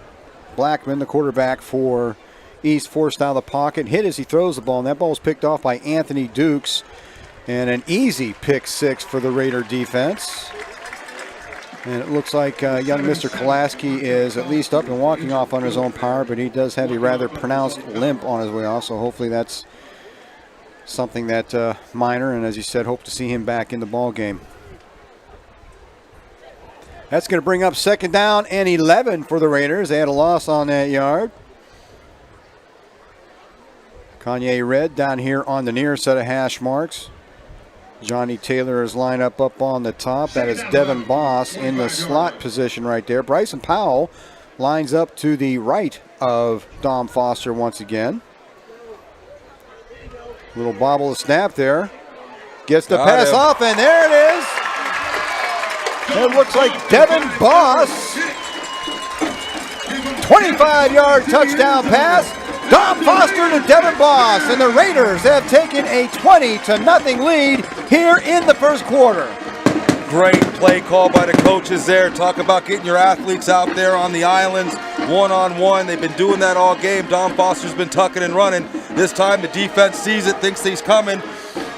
Blackman, the quarterback for East, forced out of the pocket, hit as he throws the ball, and that ball was picked off by Anthony Dukes. And an easy pick six for the Raider defense. And it looks like young Mr. Kolaski is at least up and walking off on his own power, but he does have a rather pronounced limp on his way off, so hopefully that's something that minor, and as you said, hope to see him back in the ball game. That's going to bring up 2nd down and 11 for the Raiders. They had a loss on that yard. Kanye Red down here on the near set of hash marks. Johnny Taylor is lined up on the top. That is Devin Boss in the slot position right there. Bryson Powell lines up to the right of Dom Foster once again. Little bobble of snap there. Gets the pass off, and there it is. It looks like Devin Boss. 25-yard touchdown pass. Dom Foster to Devin Boss, and the Raiders have taken a 20-0 lead here in the first quarter. Great play call by the coaches there. Talk about getting your athletes out there on the islands, one-on-one. They've been doing that all game. Dom Foster's been tucking and running. This time the defense sees it, thinks he's coming.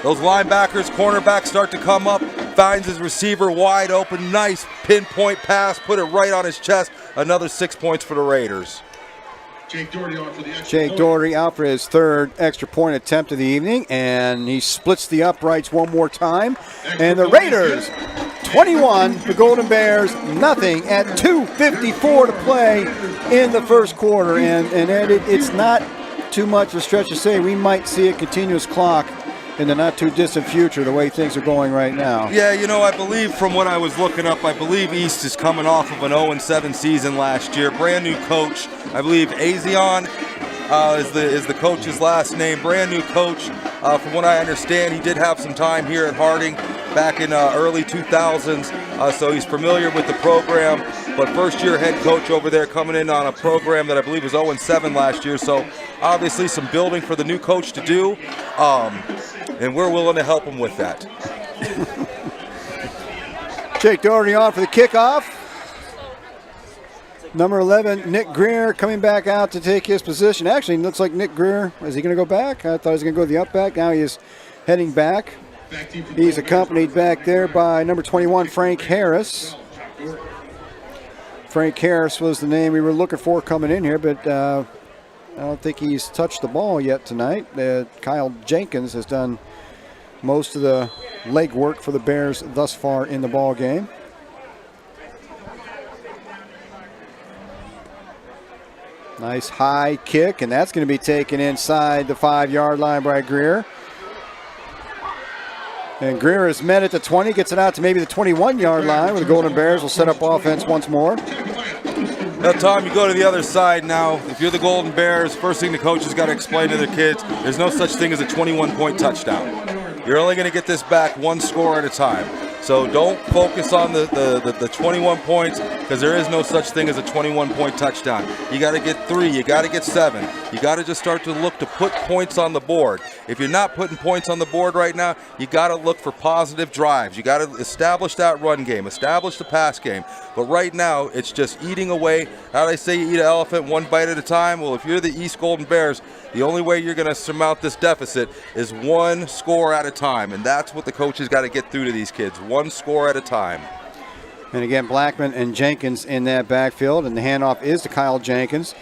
Those linebackers, cornerbacks start to come up, finds his receiver wide open. Nice pinpoint pass, put it right on his chest. Another 6 points for the Raiders. Jake Doherty out for his 3rd extra point attempt of the evening, and he splits the uprights one more time. And the Raiders 21, the Golden Bears nothing at 2:54 to play in the first quarter. And Ed, it's not too much of a stretch to say we might see a continuous clock in the not too distant future, the way things are going right now. Yeah, you know, I believe from what I was looking up, I believe East is coming off of an 0-7 season last year. Brand new coach, I believe Azion is the coach's last name. Brand new coach. From what I understand, he did have some time here at Harding back in early 2000s, so he's familiar with the program. But first-year head coach over there coming in on a program that I believe was 0-7 last year. So obviously some building for the new coach to do. And we're willing to help him with that. Jake Doherty on for the kickoff. Number 11, Nick Greer, coming back out to take his position. Actually, it looks like Nick Greer, is he going to go back? I thought he was going to go the up back. Now he is heading back. He's accompanied back there by number 21, Frank Harris. Frank Harris was the name we were looking for coming in here, but I don't think he's touched the ball yet tonight. Kyle Jenkins has done most of the leg work for the Bears thus far in the ball game. Nice high kick, and that's going to be taken inside the 5-yard line by Greer. And Greer is met at the 20, gets it out to maybe the 21-yard line, where the Golden Bears will set up offense once more. Now, Tom, you go to the other side now. If you're the Golden Bears, first thing the coach has got to explain to their kids, there's no such thing as a 21-point touchdown. You're only going to get this back one score at a time. So don't focus on the 21 points, because there is no such thing as a 21-point touchdown. You got to get 3, you got to get 7. You got to just start to look to put points on the board. If you're not putting points on the board right now, you got to look for positive drives. You got to establish that run game, establish the pass game. But right now, it's just eating away. How do they say you eat an elephant one bite at a time? Well, if you're the East Golden Bears, the only way you're going to surmount this deficit is one score at a time, and that's what the coaches got to get through to these kids, one score at a time. And again, Blackman and Jenkins in that backfield, and the handoff is to Kyle Jenkins.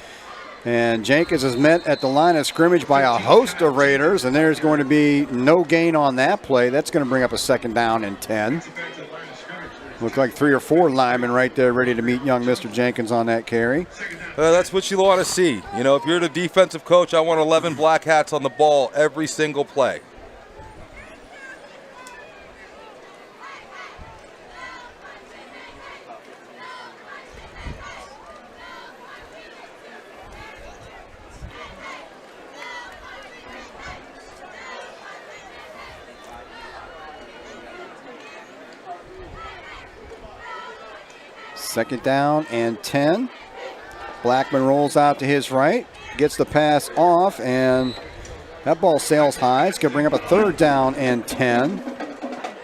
And Jenkins is met at the line of scrimmage by a host of Raiders, and there's going to be no gain on that play. That's going to bring up a second down and 10. Look like 3 or 4 linemen right there ready to meet young Mr. Jenkins on that carry. That's what you want to see. You know, if you're the defensive coach, I want 11 black hats on the ball every single play. Second down and 10. Blackman rolls out to his right, gets the pass off, and that ball sails high. It's going to bring up a 3rd down and 10.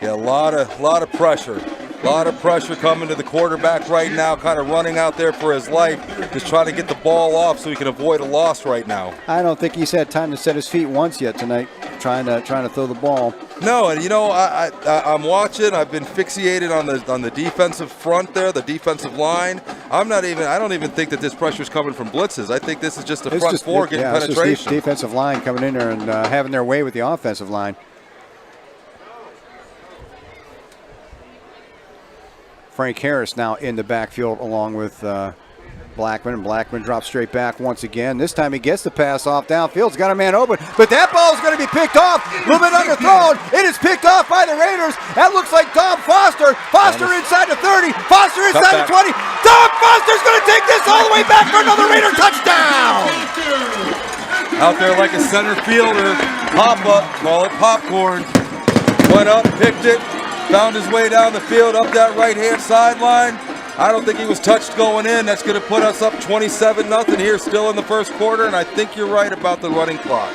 Yeah, a lot of pressure. A lot of pressure coming to the quarterback right now, kind of running out there for his life, just trying to get the ball off so he can avoid a loss right now. I don't think he's had time to set his feet once yet tonight, trying to throw the ball. No, and you know, I'm watching. I've been fixated on the defensive front there, the defensive line. I don't even think that this pressure is coming from blitzes. I think this is just the front four getting penetration. It's just the defensive line coming in there and having their way with the offensive line. Frank Harris now in the backfield along with Blackman, and Blackman drops straight back once again. This time he gets the pass off downfield. He's got a man open, but that ball is going to be picked off. A little bit underthrown. It is picked off by the Raiders. That looks like Dom Foster. Foster inside the 30. Foster inside the 20. Dom Foster's going to take this all the way back for another Raider touchdown. Out there like a center fielder. Pop up, call it popcorn. Went up, picked it. Found his way down the field, up that right-hand sideline. I don't think he was touched going in. That's going to put us up 27-0 here still in the first quarter, and I think you're right about the running clock.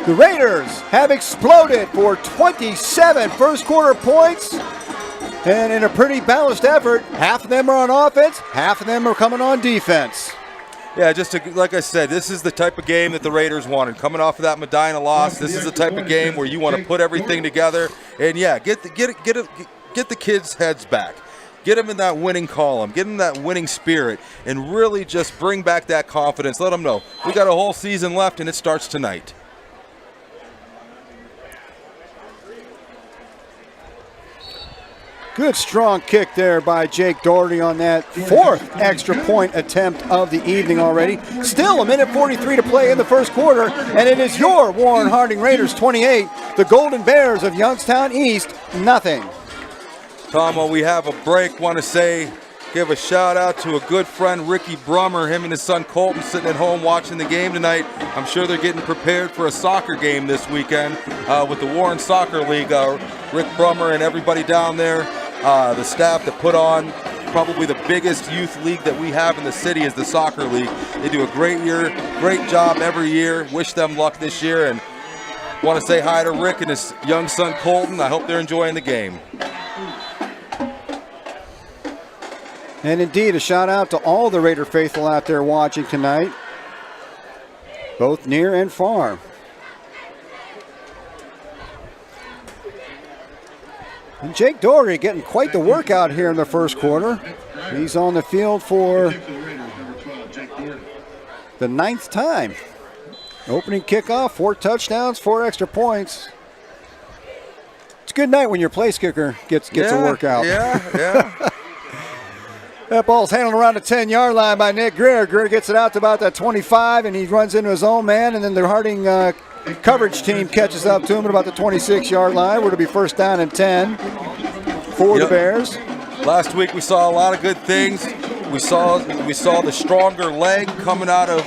The Raiders have exploded for 27 first-quarter points, and in a pretty balanced effort, half of them are on offense, half of them are coming on defense. Yeah, like I said, this is the type of game that the Raiders wanted. Coming off of that Medina loss, this is the type of game where you want to put everything together and, yeah, get the kids' heads back. Get them in that winning column. Get them that winning spirit and really just bring back that confidence. Let them know we got a whole season left and it starts tonight. Good strong kick there by Jake Doherty on that 4th extra point attempt of the evening already. Still a minute 43 to play in the first quarter, and it is your Warren Harding Raiders 28, the Golden Bears of Youngstown East, nothing. Tom, while we have a break, want to give a shout out to a good friend, Ricky Brummer. Him and his son Colton sitting at home watching the game tonight. I'm sure they're getting prepared for a soccer game this weekend with the Warren Soccer League. Rick Brummer and everybody down there, the staff that put on probably the biggest youth league that we have in the city is the soccer league. They do a great job every year. Wish them luck this year, and want to say hi to Rick and his young son Colton. I hope they're enjoying the game. And indeed, a shout out to all the Raider faithful out there watching tonight, both near and far. And Jake Doherty getting quite the workout here in the first quarter. He's on the field for the 9th time. Opening kickoff, 4 touchdowns, 4 extra points. It's a good night when your place kicker gets a workout. Yeah. That ball's handled around the 10-yard line by Nick Greer. Greer gets it out to about that 25, and he runs into his own man, and then the Harding coverage team catches up to him at about the 26-yard line, where it'll be first down and 10 for the Bears. Last week we saw a lot of good things. We saw the stronger leg coming out of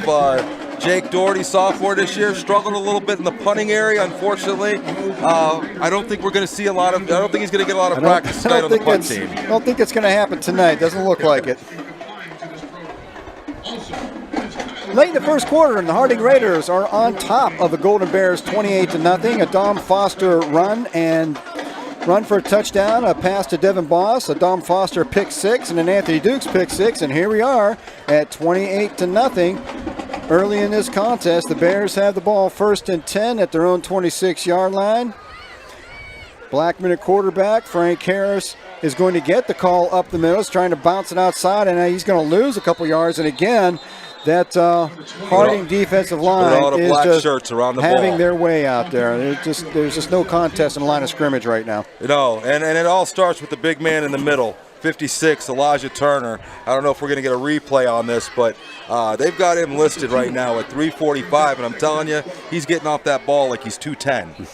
Jake Doherty, sophomore this year. Struggled a little bit in the punting area, unfortunately. I don't think we're going to see a lot of. I don't think he's going to get a lot of practice tonight on the punt team. I don't think it's going to happen tonight. Doesn't look like it. Late in the first quarter, and the Harding Raiders are on top of the Golden Bears 28-0. A Dom Foster run for a touchdown, a pass to Devin Boss, a Dom Foster pick 6, and an Anthony Dukes pick 6. And here we are at 28-0. Early in this contest, the Bears have the ball first and 10 at their own 26-yard line. Blackman at quarterback. Frank Harris is going to get the call up the middle. He's trying to bounce it outside, and he's going to lose a couple yards. And again, that Harding defensive line is just having their way out there. There's just no contest in the line of scrimmage right now. No, and it all starts with the big man in the middle, 56, Elijah Turner. I don't know if we're going to get a replay on this, but they've got him listed right now at 345, and I'm telling you, he's getting off that ball like he's 210.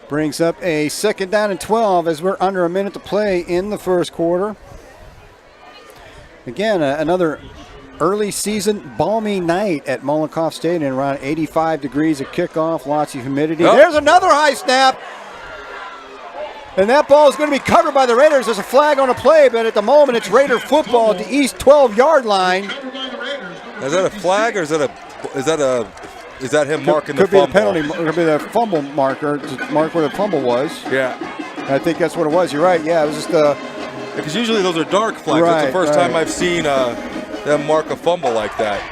Brings up a 2nd down and 12 as we're under a minute to play in the first quarter. Again, another early season balmy night at Mollenkoff Stadium, around 85 degrees at kickoff, lots of humidity. Yep. There's another high snap. And that ball is going to be covered by the Raiders. There's a flag on a play, but at the moment it's Raider football at the east 12-yard line. Is that a flag or is that him marking the fumble? Could be the penalty. Could be the fumble marker to mark where the fumble was. Yeah. I think that's what it was. You're right. Yeah, it was just because usually those are dark flags. Right, that's the first time I've seen them mark a fumble like that.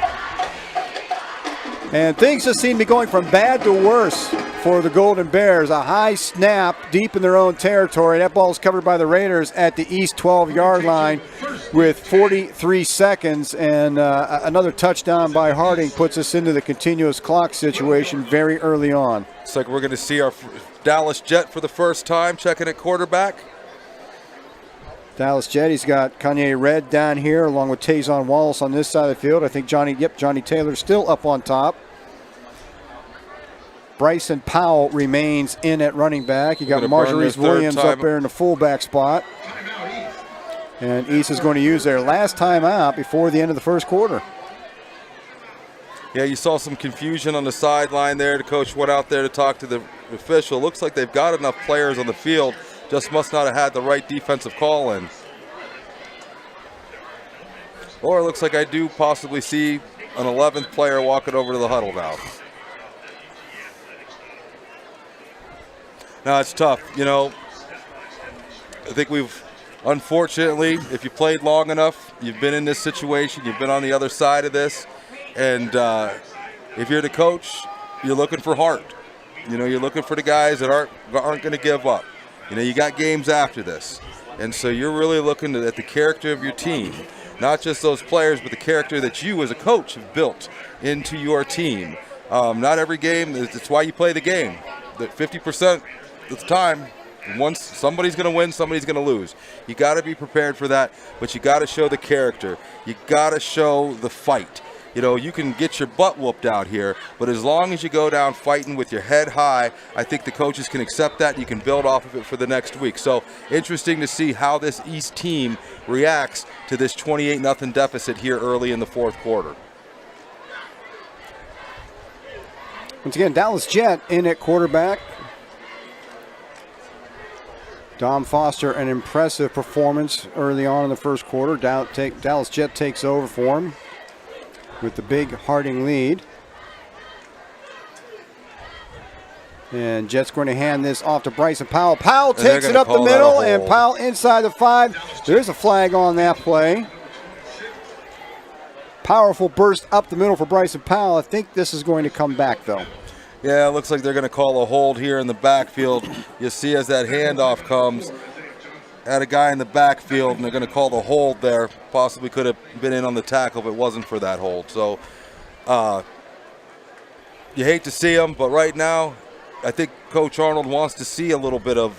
And things just seem to be going from bad to worse for the Golden Bears. A high snap deep in their own territory. That ball is covered by the Raiders at the east 12-yard line with 43 seconds. And another touchdown by Harding puts us into the continuous clock situation very early on. Looks like we're going to see our Dallas Jet for the first time checking at quarterback. Dallas Jet, he's got Kanye Red down here along with Tayson Wallace on this side of the field. I think Johnny Taylor still up on top. Bryson Powell remains in at running back. You got Marjorie Williams up there in the fullback spot. And East is going to use their last timeout before the end of the first quarter. Yeah, you saw some confusion on the sideline there. The coach went out there to talk to the official. Looks like they've got enough players on the field. Just must not have had the right defensive call in. Or it looks like I do possibly see an 11th player walking over to the huddle now. No, it's tough. You know, I think unfortunately, if you played long enough, you've been in this situation, you've been on the other side of this, and if you're the coach, you're looking for heart. You know, you're looking for the guys that aren't going to give up. You know, you got games after this, and so you're really looking at the character of your team, not just those players, but the character that you as a coach have built into your team. Not every game, it's why you play the game. That 50% of the time, once somebody's going to win, somebody's going to lose. You got to be prepared for that, but you got to show the character. You got to show the fight. You know, you can get your butt whooped out here, but as long as you go down fighting with your head high, I think the coaches can accept that and you can build off of it for the next week. So interesting to see how this East team reacts to this 28-0 deficit here early in the fourth quarter. Once again, Dallas Jet in at quarterback. Dom Foster, an impressive performance early on in the first quarter. Dallas Jet takes over for him with the big Harding lead. And Jet's going to hand this off to Bryson Powell. Powell takes it up the call that a middle, and hold. Powell inside the 5. There's a flag on that play. Powerful burst up the middle for Bryson Powell. I think this is going to come back, though. Yeah, it looks like they're going to call a hold here in the backfield. You see as that handoff comes, had a guy in the backfield, and they're going to call the hold there. Possibly could have been in on the tackle if it wasn't for that hold. So you hate to see him, but right now I think Coach Arnold wants to see a little bit of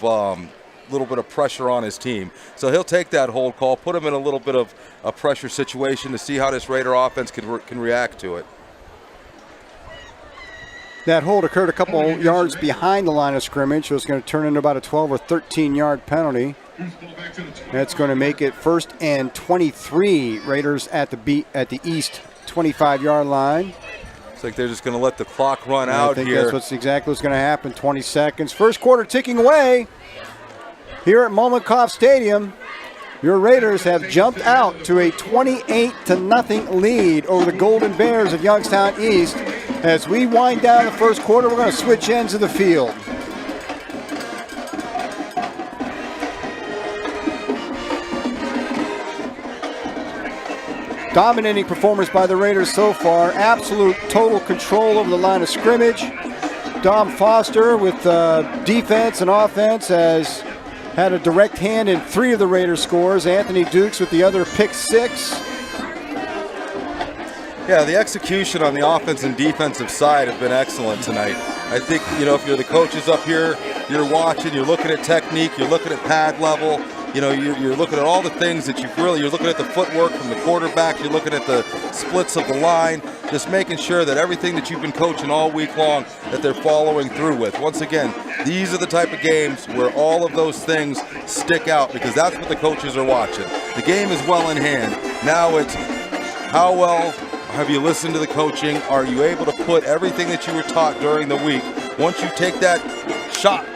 pressure on his team. So he'll take that hold call, put him in a little bit of a pressure situation to see how this Raider offense can react to it. That hold occurred a couple yards behind the line of scrimmage, so it's going to turn into about a 12 or 13-yard penalty. That's going to make it 1st and 23. Raiders at the east 25-yard line. It's like they're just going to let the clock run out I think here. that's exactly what's going to happen. 20 seconds. First quarter ticking away here at Molotov Stadium. Your Raiders have jumped out to a 28-0 lead over the Golden Bears of Youngstown East. As we wind down the first quarter, we're going to switch ends of the field. Dominating performance by the Raiders so far. Absolute total control over the line of scrimmage. Dom Foster with defense and offense has had a direct hand in 3 of the Raiders' scores. Anthony Dukes with the other pick 6. Yeah, the execution on the offense and defensive side have been excellent tonight. I think, if you're the coaches up here, you're watching, you're looking at technique, you're looking at pad level, you're looking at all the things that you're looking at the footwork from the quarterback, you're looking at the splits of the line, just making sure that everything that you've been coaching all week long, that they're following through with. Once again, these are the type of games where all of those things stick out because that's what the coaches are watching. The game is well in hand. Now it's how well have you listened to the coaching? Are you able to put everything that you were taught during the week? Once you take that shot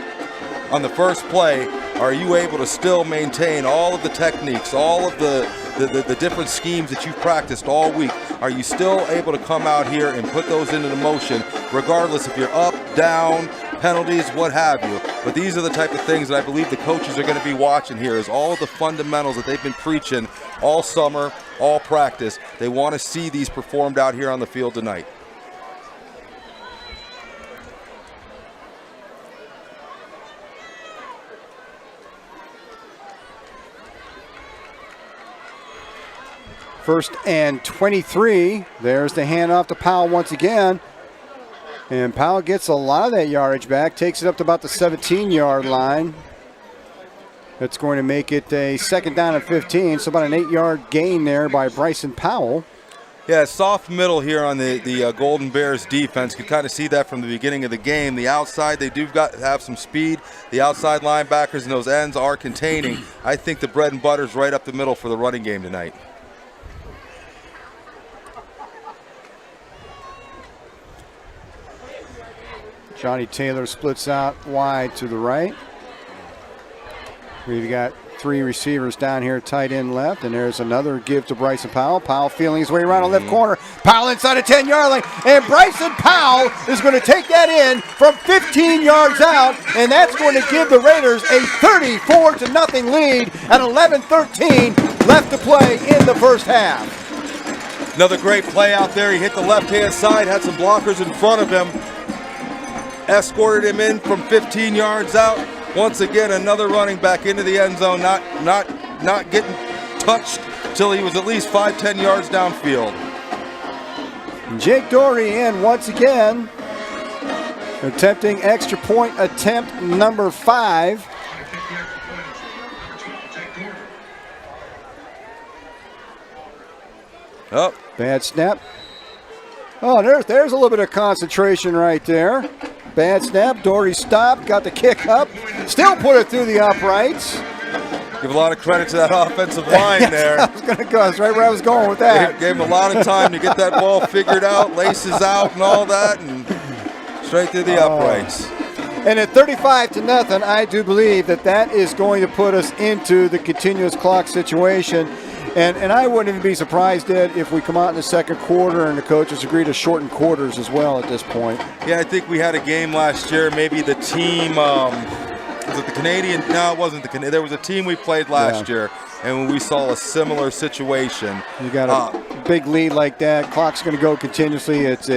on the first play, are you able to still maintain all of the techniques, all of the different schemes that you've practiced all week? Are you still able to come out here and put those into motion, regardless if you're up, down, penalties, what have you? But these are the type of things that I believe the coaches are going to be watching here, is all of the fundamentals that they've been preaching all summer, all practice. They want to see these performed out here on the field tonight. First and 23. There's the handoff to Powell once again. And Powell gets a lot of that yardage back, takes it up to about the 17-yard line. That's going to make it a 2nd down and 15, so about an 8-yard gain there by Bryson Powell. Yeah, soft middle here on the Golden Bears defense. You can kind of see that from the beginning of the game. The outside, they do have some speed. The outside linebackers and those ends are containing. I think the bread and butter is right up the middle for the running game tonight. Johnny Taylor splits out wide to the right. We've got 3 receivers down here, tight end left, and there's another give to Bryson Powell. Powell feeling his way around on left corner. Powell inside a 10-yard line, and Bryson Powell is going to take that in from 15 yards out, and that's going to give the Raiders a 34-0 lead at 11:13 left to play in the first half. Another great play out there. He hit the left-hand side, had some blockers in front of him, escorted him in from 15 yards out. Once again, another running back into the end zone, not getting touched till he was at least 5-10 yards downfield. Jake Dory in once again, attempting extra point attempt number 5. Oh, Bad snap. Oh, there's a little bit of concentration right there. Bad snap. Dory stopped, got the kick up, still put it through the uprights. give a lot of credit to that offensive line there. I was going to go. That's right where I was going with that. Gave him a lot of time to get that ball figured out, laces out and all that, and straight through the uprights. And at 35-0, I do believe that is going to put us into the continuous clock situation. And I wouldn't even be surprised, Ed, if we come out in the second quarter and the coaches agree to shorten quarters as well at this point. Yeah, I think we had a game last year. Maybe the team, was it the Canadian? No, it wasn't the Canadian. There was a team we played last year, and we saw a similar situation. You got a big lead like that. Clock's going to go continuously. It's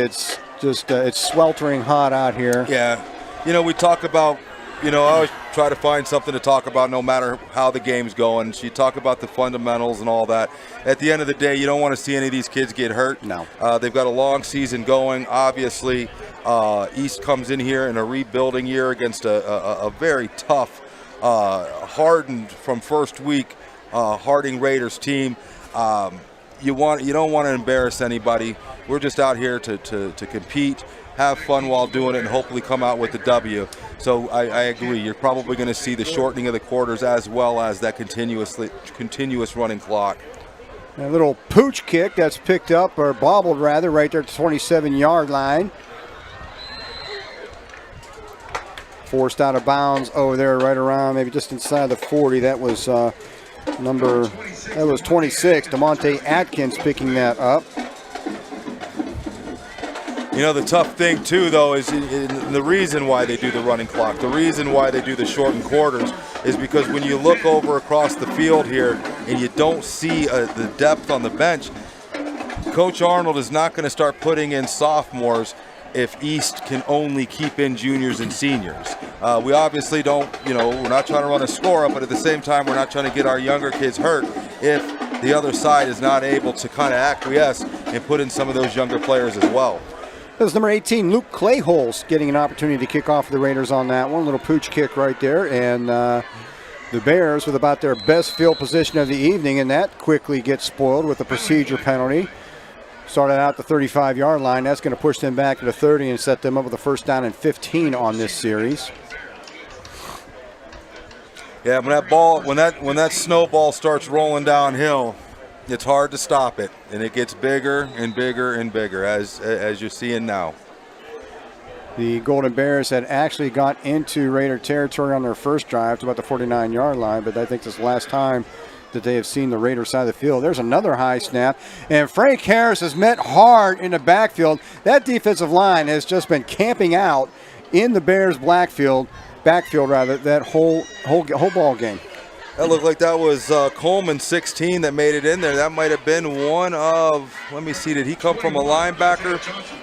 just it's sweltering hot out here. Yeah. You know, we talk about, I always try to find something to talk about no matter how the game's going. So you talk about the fundamentals and all that. At the end of the day, you don't want to see any of these kids get hurt. No. They've got a long season going. Obviously, East comes in here in a rebuilding year against a very tough, hardened from first week Harding Raiders team. You don't want to embarrass anybody. We're just out here to compete, have fun while doing it, and hopefully come out with the W. So I agree. You're probably going to see the shortening of the quarters as well as that continuous running clock. A little pooch kick that's picked up, or bobbled rather, right there at the 27-yard line. Forced out of bounds over there, right around maybe just inside the 40. That was 26. DeMonte Atkins picking that up. You know, the tough thing, too, though, is the reason why they do the running clock, the reason why they do the shortened quarters is because when you look over across the field here and you don't see the depth on the bench, Coach Arnold is not going to start putting in sophomores if East can only keep in juniors and seniors. We obviously don't, we're not trying to run a score up, but at the same time, we're not trying to get our younger kids hurt if the other side is not able to kind of acquiesce and put in some of those younger players as well. That was number 18, Luke Clayholes, getting an opportunity to kick off for the Raiders on that one. Little pooch kick right there. And the Bears with about their best field position of the evening, and that quickly gets spoiled with a procedure penalty. Started out the 35-yard line. That's going to push them back to the 30 and set them up with a first down and 15 on this series. Yeah, when that snowball starts rolling downhill, it's hard to stop it, and it gets bigger and bigger and bigger, as you're seeing now. The Golden Bears had actually got into Raider territory on their first drive to about the 49-yard line, but I think this is the last time that they have seen the Raider side of the field. There's another high snap, and Frank Harris has met hard in the backfield. That line has just been camping out in the Bears' backfield that whole ball game. That looked like that was Coleman, 16, that made it in there. That might have been one of, let me see, did he come from a linebacker?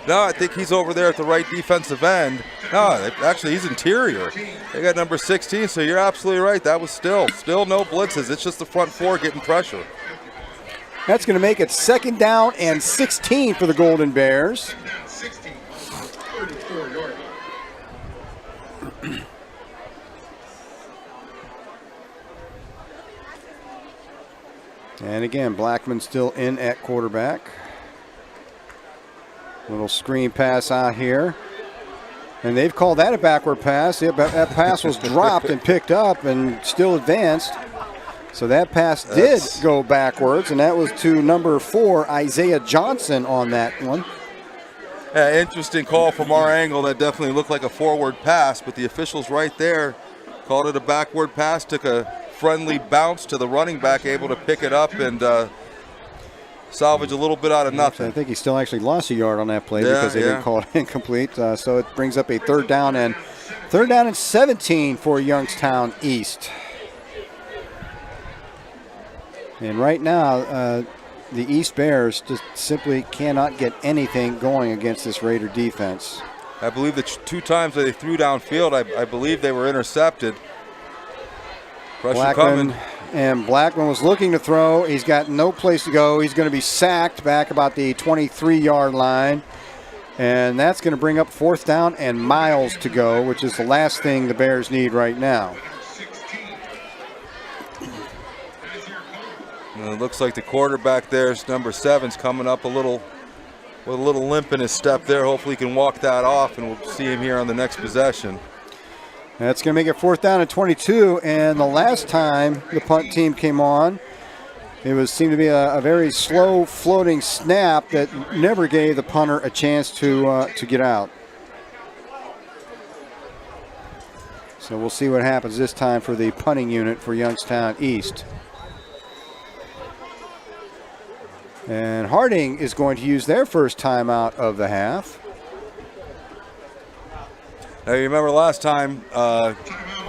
No, I think he's over there at the right defensive end. No, actually, he's interior. They got number 16, so you're absolutely right. That was still no blitzes. It's just the front four getting pressure. That's going to make it second down and 16 for the Golden Bears. And again, Blackman still in at quarterback. Little screen pass out here. And they've called that a backward pass. Yeah, that pass was dropped and picked up and still advanced. So that pass did go backwards, and that was to number 4, Isaiah Johnson on that one. Interesting call from our angle. That definitely looked like a forward pass, but the officials right there called it a backward pass, took a friendly bounce to the running back, able to pick it up and salvage a little bit out of nothing. I think he still actually lost a yard on that play because they didn't call it incomplete. So it brings up a third down and 17 for Youngstown East. And right now, the East Bears just simply cannot get anything going against this Raider defense. I believe the 2 times that they threw downfield, I believe they were intercepted. Blackman was looking to throw. He's got no place to go. He's going to be sacked back about the 23-yard line. And that's going to bring up fourth down and miles to go, which is the last thing the Bears need right now. And it looks like the quarterback there's number 7's coming up with a little limp in his step there. Hopefully he can walk that off, and we'll see him here on the next possession. That's going to make it fourth down and 22, and the last time the punt team came on, it seemed to be a very slow floating snap that never gave the punter a chance to get out. So we'll see what happens this time for the punting unit for Youngstown East. And Harding is going to use their first timeout of the half. Now, you remember last time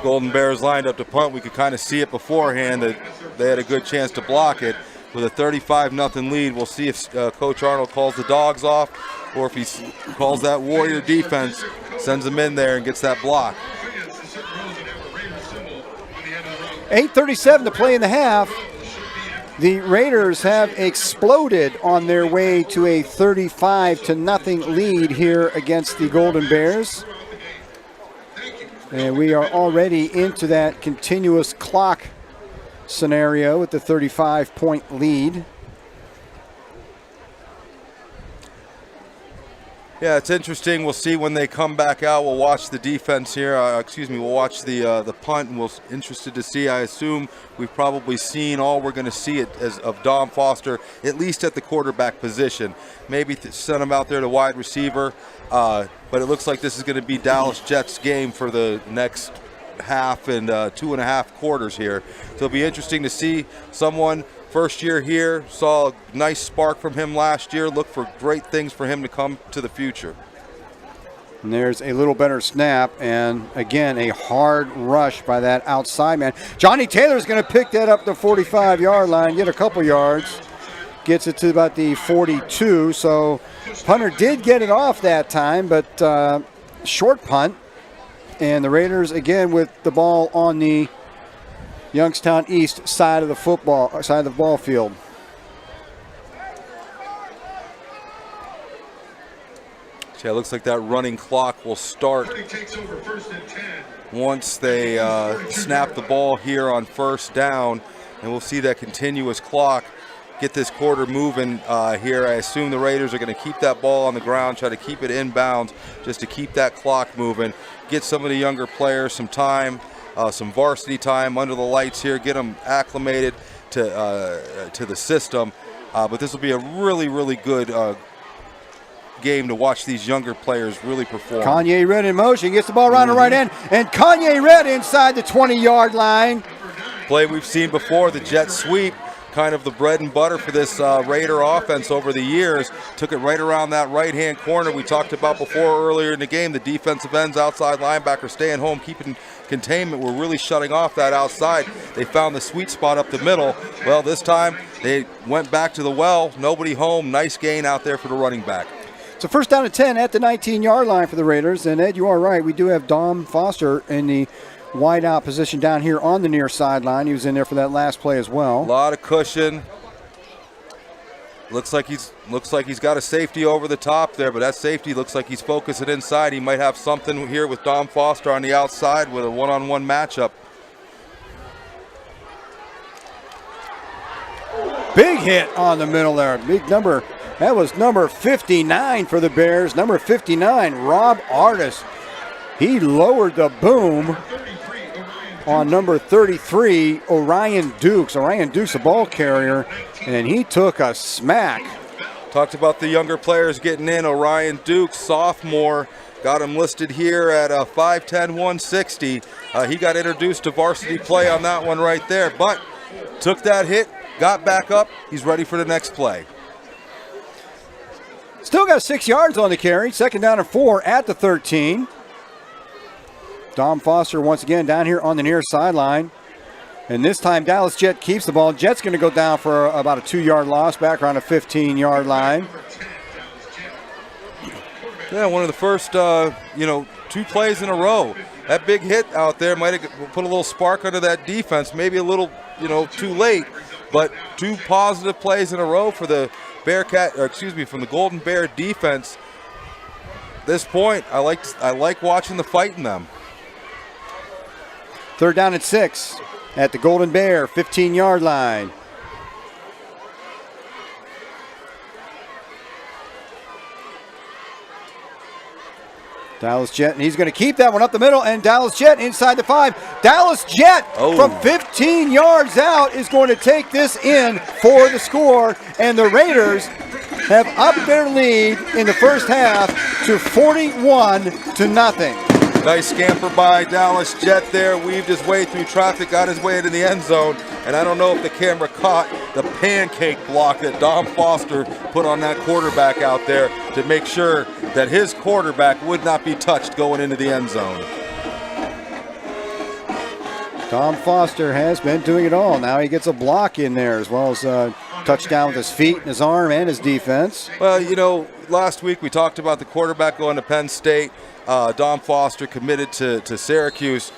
Golden Bears lined up to punt, we could kind of see it beforehand that they had a good chance to block it. With a 35-0 lead, we'll see if Coach Arnold calls the dogs off or if he calls that Warrior defense, sends them in there and gets that block. 8:37 to play in the half. The Raiders have exploded on their way to a 35-0 lead here against the Golden Bears. And we are already into that continuous clock scenario with the 35-point lead. Yeah, it's interesting. We'll see when they come back out. We'll watch the defense here. We'll watch the punt, and we're interested to see. I assume we've probably seen all we're going to see of Dom Foster, at least at the quarterback position. Maybe send him out there to wide receiver, but it looks like this is going to be Dallas Jets' game for the next half and 2.5 quarters here. So it'll be interesting to see someone. First year here, saw a nice spark from him last year. Look for great things for him to come to the future. And there's a little better snap, and again, a hard rush by that outside man. Johnny Taylor's going to pick that up the 45-yard line, get a couple yards, gets it to about the 42. So punter did get it off that time, but short punt. And the Raiders again with the ball on the Youngstown East side of the ball field. Yeah, it looks like that running clock will start once they snap the ball here on first down, and we'll see that continuous clock get this quarter moving here. I assume the Raiders are going to keep that ball on the ground, try to keep it inbounds just to keep that clock moving, get some of the younger players some time. Some varsity time under the lights here, get them acclimated to the system. But this will be a really, really good game to watch these younger players really perform. Kanye Red in motion, gets the ball around the right end, and Kanye Red inside the 20-yard line. Play we've seen before, the jet sweep, kind of the bread and butter for this Raider offense over the years. Took it right around that right-hand corner we talked about before earlier in the game. The defensive ends, outside linebacker staying home, keeping containment. We're really shutting off that outside. They found the sweet spot up the middle. Well, this time they went back to the well. Nobody home. Nice gain out there for the running back. So first down and 10 at the 19-yard line for the Raiders. And Ed, you are right. We do have Dom Foster in the wide out position down here on the near sideline. He was in there for that last play as well. A lot of cushion. Looks like he's got a safety over the top there, but that safety looks like he's focusing inside. He might have something here with Dom Foster on the outside with a one-on-one matchup. Big hit on the middle there. Big number. That was number 59 for the Bears. Number 59, Rob Artis. He lowered the boom on number 33, Orion Dukes. Orion Dukes, a ball carrier, and he took a smack. Talked about the younger players getting in. Orion Dukes, sophomore, got him listed here at 5'10", 160. He got introduced to varsity play on that one right there, but took that hit, got back up. He's ready for the next play. Still got 6 yards on the carry. Second down and 4 at the 13. Dom Foster once again down here on the near sideline. And this time Dallas Jet keeps the ball. Jet's going to go down for about a 2-yard loss back around a 15-yard line. Yeah, one of the first, 2 plays in a row. That big hit out there might have put a little spark under that defense. Maybe a little, too late. But 2 positive plays in a row for the from the Golden Bear defense. At this point, I like watching the fight in them. Third down and 6 at the Golden Bear 15-yard line. Dallas Jet, and he's going to keep that one up the middle, and Dallas Jet inside the 5. Dallas Jet from 15 yards out is going to take this in for the score, and the Raiders have upped their lead in the first half to 41-0. Nice scamper by Dallas Jet there, weaved his way through traffic, got his way into the end zone, and I don't know if the camera caught the pancake block that Dom Foster put on that quarterback out there to make sure that his quarterback would not be touched going into the end zone. Tom Foster has been doing it all. Now he gets a block in there as well as a touchdown with his feet and his arm and his defense. Well, you know, last week we talked about the quarterback going to Penn State. Dom Foster committed to Syracuse.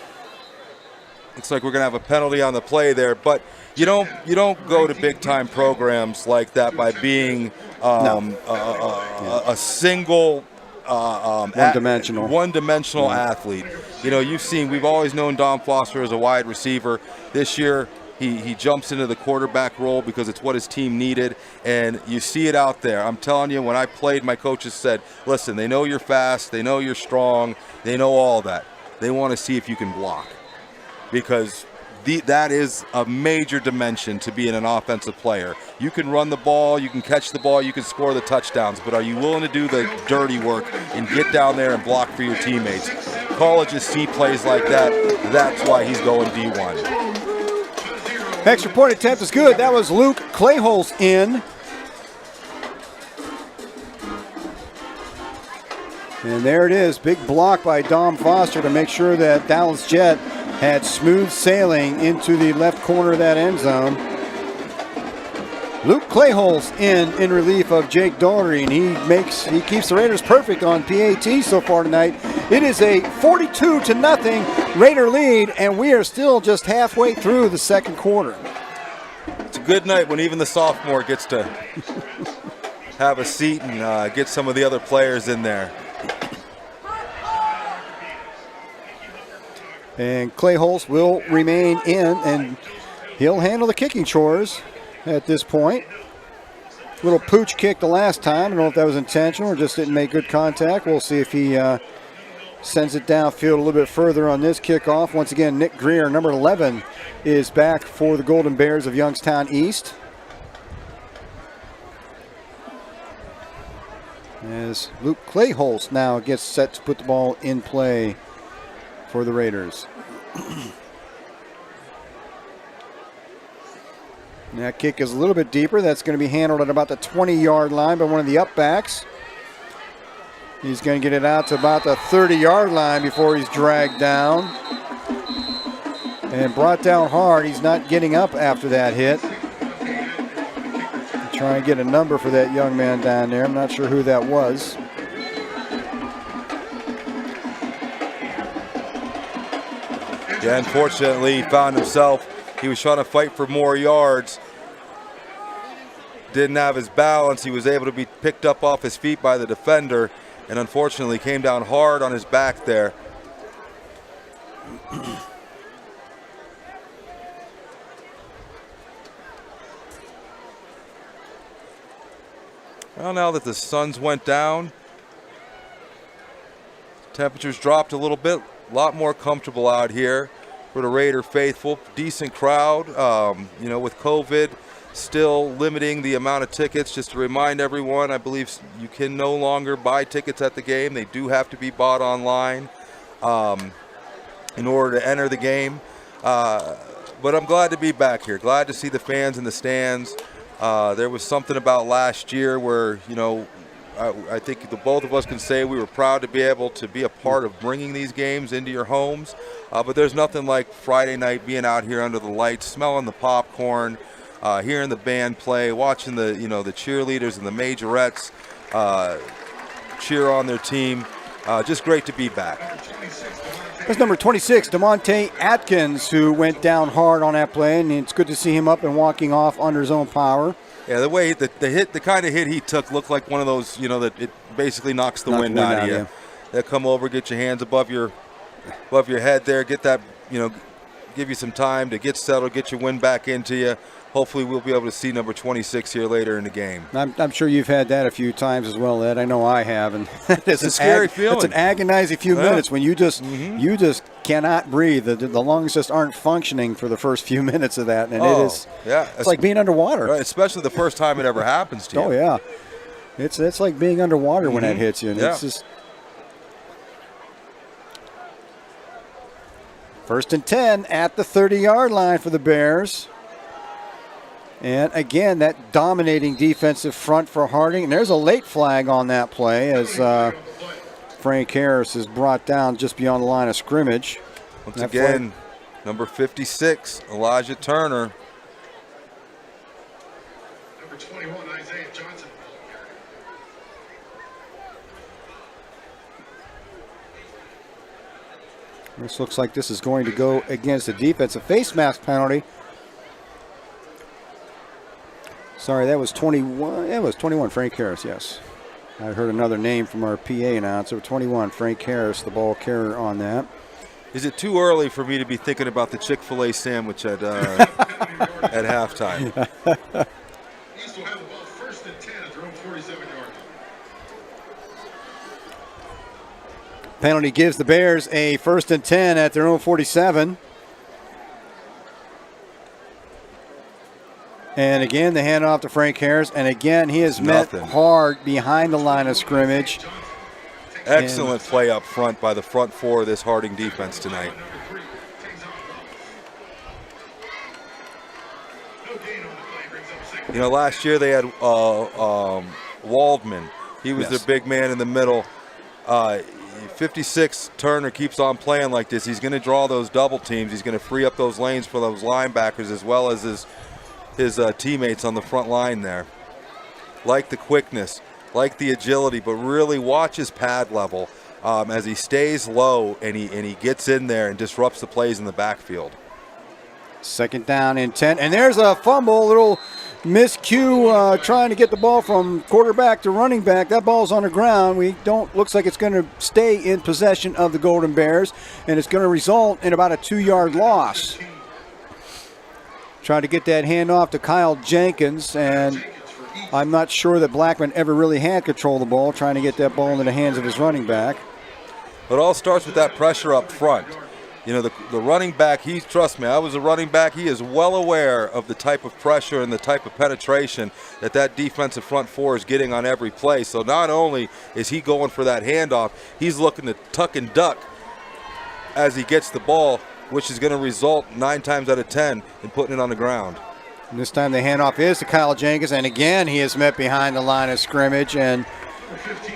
Looks like we're going to have a penalty on the play there, but you don't go to big time programs like that by being a single one-dimensional athlete. You know, we've always known Dom Foster as a wide receiver. This year, he jumps into the quarterback role because it's what his team needed, and you see it out there. I'm telling you, when I played, my coaches said, listen, they know you're fast, they know you're strong, they know all that. They want to see if you can block, because that is a major dimension to being an offensive player. You can run the ball, you can catch the ball, you can score the touchdowns, but are you willing to do the dirty work and get down there and block for your teammates? Colleges see plays like that. That's why he's going D1. Extra point attempt is good. That was Luke Clayholz in. And there it is. Big block by Dom Foster to make sure that Dallas Jet had smooth sailing into the left corner of that end zone. Luke Clayholz in relief of Jake Daugherty, and he keeps the Raiders perfect on PAT so far tonight. It is a 42-0 Raider lead, and we are still just halfway through the second quarter. It's a good night when even the sophomore gets to have a seat and get some of the other players in there. And Clayholz will remain in, and he'll handle the kicking chores at this point. Little pooch kick the last time. I don't know if that was intentional or just didn't make good contact. We'll see if he sends it downfield a little bit further on this kickoff. Once again, Nick Greer, number 11, is back for the Golden Bears of Youngstown East. As Luke Clayholz now gets set to put the ball in play for the Raiders. And that kick is a little bit deeper. That's going to be handled at about the 20-yard line by one of the upbacks. He's going to get it out to about the 30-yard line before he's dragged down. And brought down hard. He's not getting up after that hit. Try and get a number for that young man down there. I'm not sure who that was. Yeah, unfortunately, he found himself. He was trying to fight for more yards. Didn't have his balance. He was able to be picked up off his feet by the defender, and unfortunately came down hard on his back there. Well, now that the suns went down, temperatures dropped a little bit. A lot more comfortable out here for the Raider faithful. Decent crowd, you know, with COVID still limiting the amount of tickets. Just to remind everyone, I believe you can no longer buy tickets at the game. They do have to be bought online in order to enter the game. But I'm glad to be back here. Glad to see the fans in the stands. There was something about last year where, you know, I think the both of us can say we were proud to be able to be a part of bringing these games into your homes. But there's nothing like Friday night being out here under the lights, smelling the popcorn, hearing the band play, watching the cheerleaders and the majorettes cheer on their team. Just great to be back. That's number 26, DeMonte Atkins, who went down hard on that play, and it's good to see him up and walking off under his own power. Yeah, the way the kind of hit he took looked like one of those, you know, that it basically knocks the wind out of you. They'll come over, get your hands above your head there, get that, you know, give you some time to get settled, get your wind back into you. Hopefully we'll be able to see number 26 here later in the game. I'm sure you've had that a few times as well, Ed. I know I have, and it's a scary feeling. It's an agonizing few minutes when you just cannot breathe. The lungs just aren't functioning for the first few minutes of that, and it's like being underwater. Right, especially the first time it ever happens to you. Oh yeah, it's like being underwater when that hits you, and it's just. First and 10 at the 30-yard line for the Bears. And again, that dominating defensive front for Harding. And there's a late flag on that play as Frank Harris is brought down just beyond the line of scrimmage. Once again, number 56, Elijah Turner. Number 21, Isaiah Johnson. This looks like this is going to go against the defensive face mask penalty. Sorry, that was 21. That was 21, Frank Harris, yes. I heard another name from our PA announcer. 21, Frank Harris, the ball carrier on that. Is it too early for me to be thinking about the Chick-fil-A sandwich at at halftime? East will have the ball first and 10 at their own 47-yard line. Penalty gives the Bears a first and 10 at their own 47. And again, the handoff to Frank Harris. And again, he is met hard behind the line of scrimmage. Excellent play up front by the front four of this Harding defense tonight. You know, last year they had Waldman. He was their big man in the middle. 56, Turner keeps on playing like this. He's going to draw those double teams. He's going to free up those lanes for those linebackers as well as his teammates on the front line there. Like the quickness, like the agility, but really watch his pad level as he stays low and he gets in there and disrupts the plays in the backfield. Second down and 10. And there's a fumble, little miscue trying to get the ball from quarterback to running back. That ball's on the ground. Looks like it's going to stay in possession of the Golden Bears, and it's going to result in about a 2-yard loss. Trying to get that handoff to Kyle Jenkins, and I'm not sure that Blackman ever really had control of the ball, trying to get that ball into the hands of his running back. It all starts with that pressure up front. You know, the running back, trust me, I was a running back. He is well aware of the type of pressure and the type of penetration that defensive front four is getting on every play. So not only is he going for that handoff, he's looking to tuck and duck as he gets the ball, which is going to result 9 times out of 10 in putting it on the ground. And this time the handoff is to Kyle Jenkins, and again he is met behind the line of scrimmage, and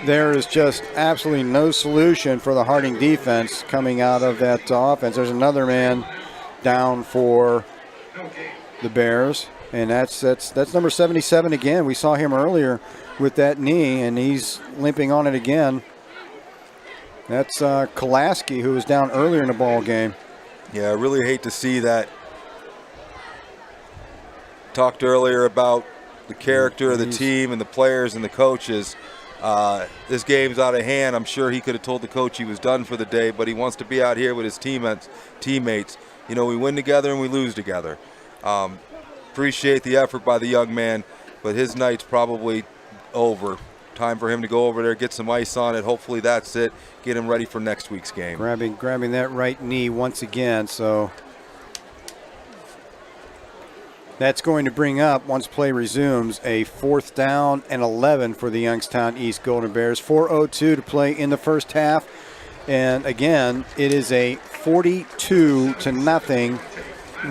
there is just absolutely no solution for the Harding defense coming out of that offense. There's another man down for the Bears, and that's number 77 again. We saw him earlier with that knee, and he's limping on it again. That's Kolaski, who was down earlier in the ball game. Yeah, I really hate to see that. Talked earlier about the character of the team and the players and the coaches. This game's out of hand. I'm sure he could have told the coach he was done for the day, but he wants to be out here with his teammates. You know, we win together and we lose together. Appreciate the effort by the young man, but his night's probably over. Time for him to go over there, get some ice on it. Hopefully that's it. Get him ready for next week's game. Grabbing that right knee once again, so that's going to bring up, once play resumes, a 4th down and 11 for the Youngstown East Golden Bears. 4:02 to play in the first half. And again, it is a 42-0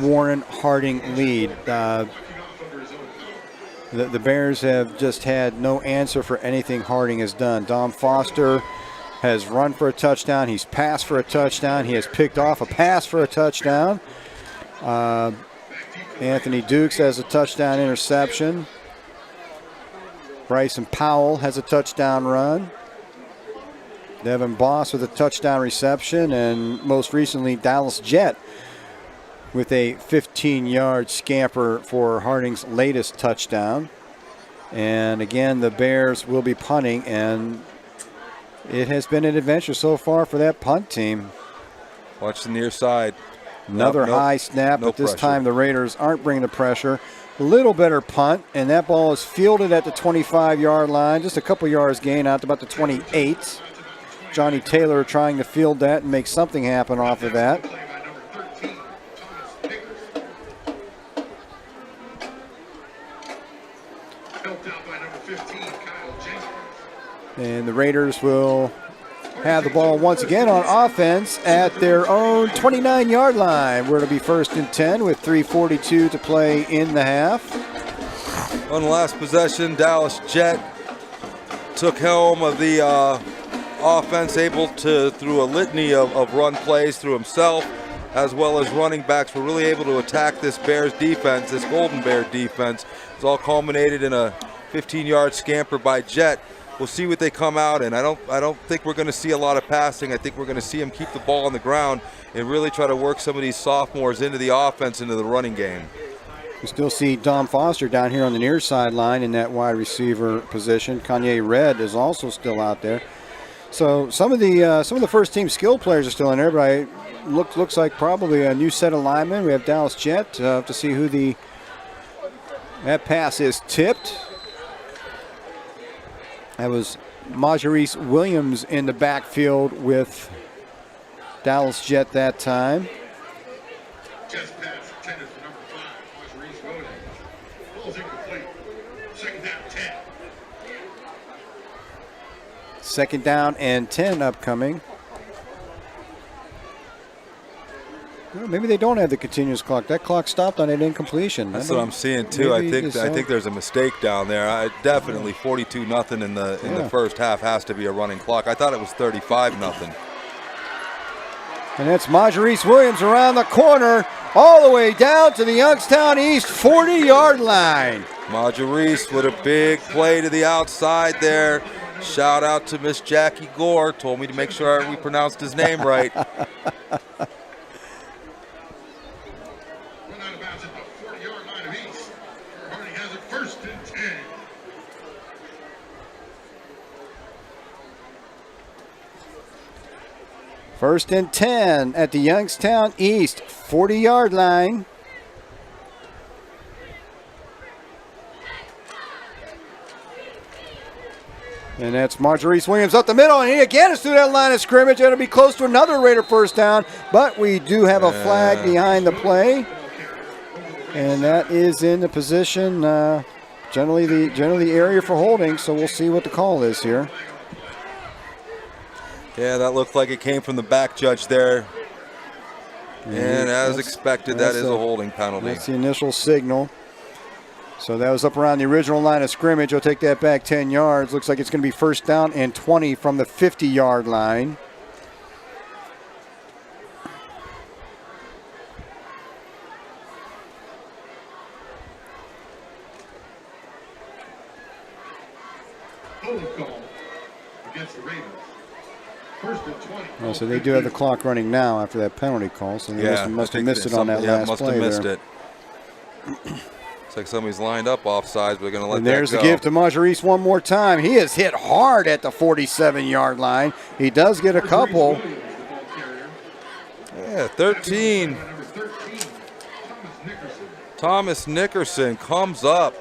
Warren Harding lead. The Bears have just had no answer for anything Harding has done. Dom Foster has run for a touchdown. He's passed for a touchdown. He has picked off a pass for a touchdown. Anthony Dukes has a touchdown interception. Bryson Powell has a touchdown run. Devin Boss with a touchdown reception. And most recently, Dallas Jett with a 15-yard scamper for Harding's latest touchdown. And again, the Bears will be punting, and it has been an adventure so far for that punt team. Watch the near side. Another high snap, but this time the Raiders aren't bringing the pressure. A little better punt, and that ball is fielded at the 25-yard line, just a couple yards gain out to about the 28. Johnny Taylor trying to field that and make something happen off of that. And the Raiders will have the ball once again on offense at their own 29-yard line, where it'll be 1st and 10 with 3:42 to play in the half. On the last possession, Dallas Jet took helm of the offense, able to, through a litany of run plays through himself, as well as running backs, were really able to attack this Bears defense, this Golden Bear defense. It's all culminated in a 15-yard scamper by Jet. We'll see what they come out in. I don't think we're going to see a lot of passing. I think we're going to see them keep the ball on the ground and really try to work some of these sophomores into the offense, into the running game. We still see Dom Foster down here on the near sideline in that wide receiver position. Kanye Red is also still out there. So some of the first team skill players are still in there, but looks like probably a new set of linemen. We have Dallas Jet to see who that pass is tipped. That was Maurice Williams in the backfield with Dallas Jet that time. Just pass intended for number 5, Maurice Williams. Ball's incomplete. 2nd down, 10. 2nd down and 10 upcoming. Well, maybe they don't have the continuous clock. That clock stopped on an incompletion. That's what I'm seeing too. I think there's a mistake down there. Definitely 42-0 in the first half has to be a running clock. I thought it was 35-0. And that's Maurice Williams around the corner, all the way down to the Youngstown East 40-yard line. Maurice with a big play to the outside there. Shout out to Miss Jackie Gore. Told me to make sure we pronounced his name right. First and 10 at the Youngstown East 40-yard line. And that's Maurice Williams up the middle, and he again is through that line of scrimmage. That'll be close to another Raider first down, but we do have a flag behind the play, and that is in the position, generally the area for holding. So we'll see what the call is here. Yeah, that looked like it came from the back judge there. And as expected, that is a holding penalty. That's the initial signal. So that was up around the original line of scrimmage. He'll take that back 10 yards. Looks like it's going to be 1st down and 20 from the 50-yard line. Holding call against the Ravens. 1st and 20. Oh, so they do have the clock running now after that penalty call. So they must have missed it on that last play there. It's like somebody's lined up offsides, but they're going to let that go. And there's the give to Maurice one more time. He is hit hard at the 47-yard line. He does get a couple. Yeah, 13. Thomas Nickerson comes up,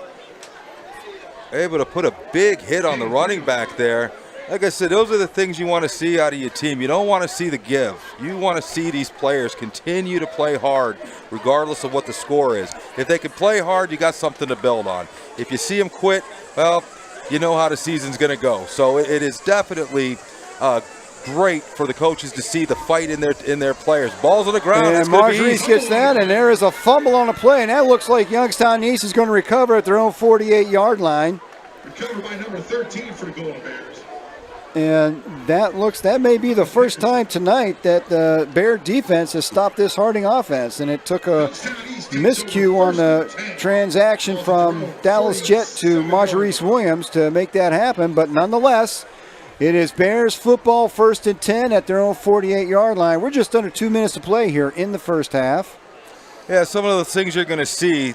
able to put a big hit on the running back there. Like I said, those are the things you want to see out of your team. You don't want to see the give. You want to see these players continue to play hard, regardless of what the score is. If they can play hard, you got something to build on. If you see them quit, well, you know how the season's going to go. So it is definitely great for the coaches to see the fight in their players. Balls on the ground. And Maurice gets that, and there is a fumble on the play, and that looks like Youngstown East is going to recover at their own 48-yard line. Recovered by number 13 for the Golden Bears. And that may be the first time tonight that the Bear defense has stopped this Harding offense. And it took a miscue on the transaction from Dallas Jet to Maurice Williams to make that happen. But nonetheless, it is Bears football 1st and 10 at their own 48-yard line. We're just under 2 minutes to play here in the first half. Yeah, some of the things you're going to see,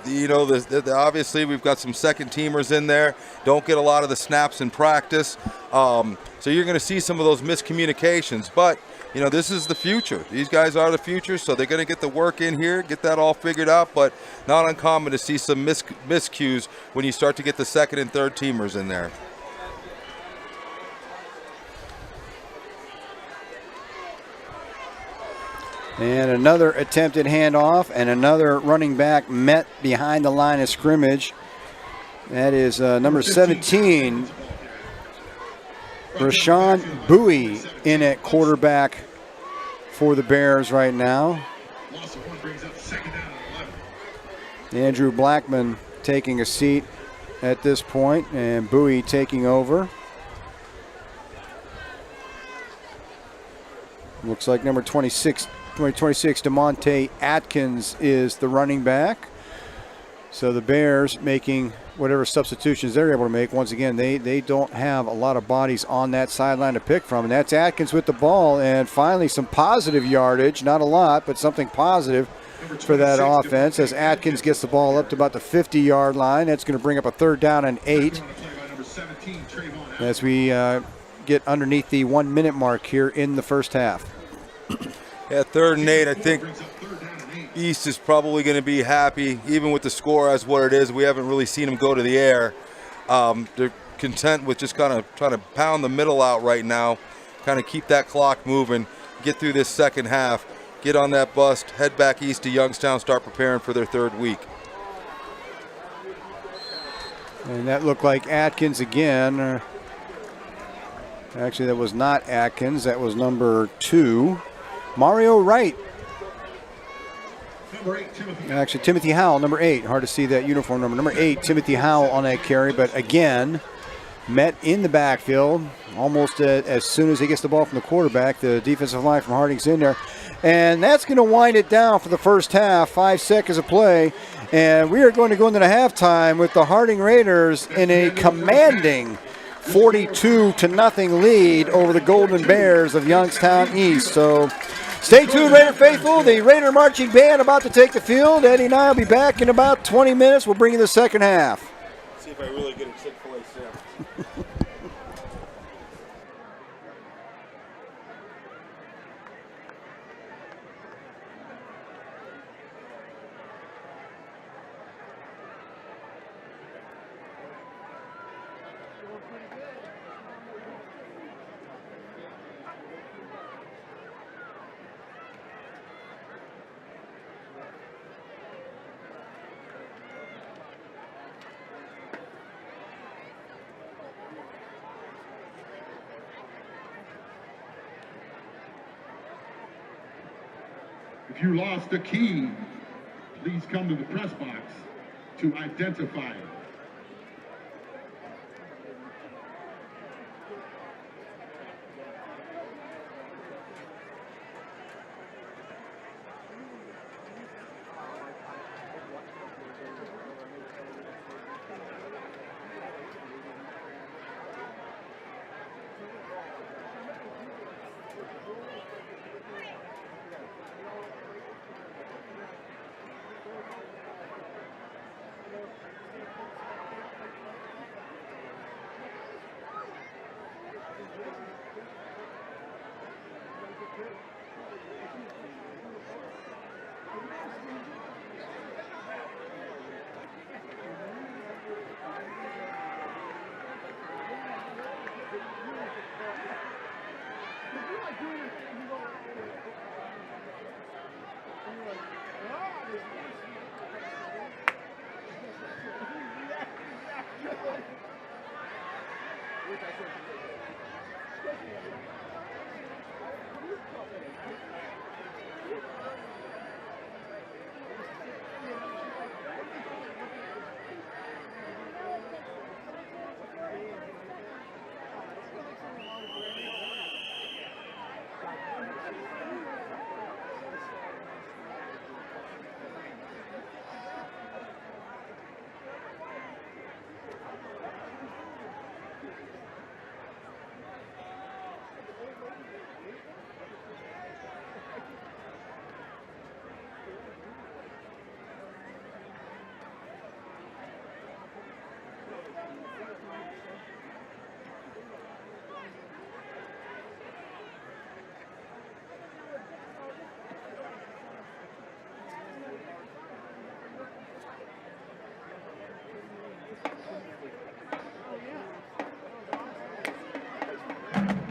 obviously we've got some second teamers in there. Don't get a lot of the snaps in practice. So you're going to see some of those miscommunications. But, this is the future. These guys are the future, so they're going to get the work in here, get that all figured out. But not uncommon to see some miscues when you start to get the second and third teamers in there. And another attempted handoff, and another running back met behind the line of scrimmage. That is number 17. Rashawn Bowie in at quarterback for the Bears right now. Loss of 1 brings up 2nd down and 11. Andrew Blackman taking a seat at this point, and Bowie taking over. Looks like number 26, DeMonte Atkins is the running back. So the Bears making whatever substitutions they're able to make. Once again, they don't have a lot of bodies on that sideline to pick from. And that's Atkins with the ball. And finally some positive yardage. Not a lot, but something positive for that offense as Atkins gets the ball up to about the 50-yard line. That's going to bring up a 3rd down and 8 as we get underneath the 1-minute mark here in the first half. Yeah, 3rd and 8. I think East is probably going to be happy, even with the score as what it is. We haven't really seen them go to the air. They're content with just kind of trying to pound the middle out right now, kind of keep that clock moving, get through this second half, get on that bus, head back east to Youngstown, start preparing for their 3rd week. And that looked like Atkins again. Actually, that was not Atkins. That was number 2, Mario Wright. Actually, Timothy Howell, number 8. Hard to see that uniform number. Number 8, Timothy Howell on that carry, but again, met in the backfield almost as soon as he gets the ball from the quarterback. The defensive line from Harding's in there. And that's going to wind it down for the first half. 5 seconds of play. And we are going to go into the halftime with the Harding Raiders in a commanding 42-0 lead over the Golden Bears of Youngstown East. So stay tuned, Raider faithful. The Raider marching band about to take the field. Eddie and I will be back in about 20 minutes. We'll bring you the second half. See if I really get a Chick-fil-A sandwich. If you lost a key, please come to the press box to identify it.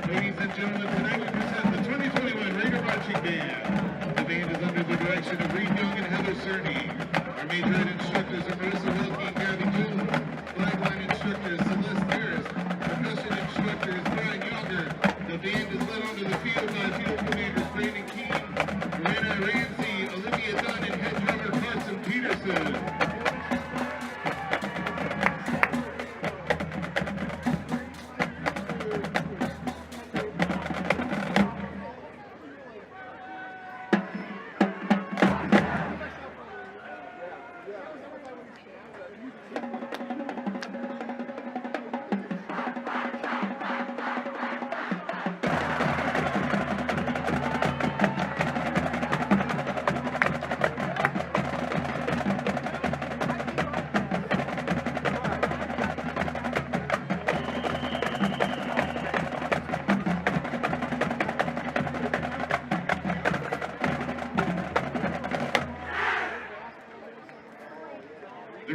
Ladies and gentlemen, tonight we present the 2021 Raider Marching Band. The band is under the direction of Reed Young and Heather Cerny. Our major head instructors are Marissa Wilkie and Gabby Doolin. Flagline instructor is Celeste Harris. Percussion instructor is Brian Young.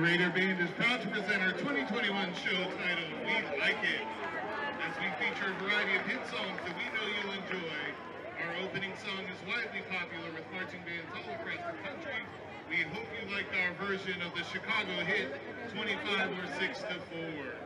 The Raider Band is proud to present our 2021 show titled We Like It, as we feature a variety of hit songs that we know you'll enjoy. Our opening song is widely popular with marching bands all across the country. We hope you like our version of the Chicago hit 25 or 6 to 4.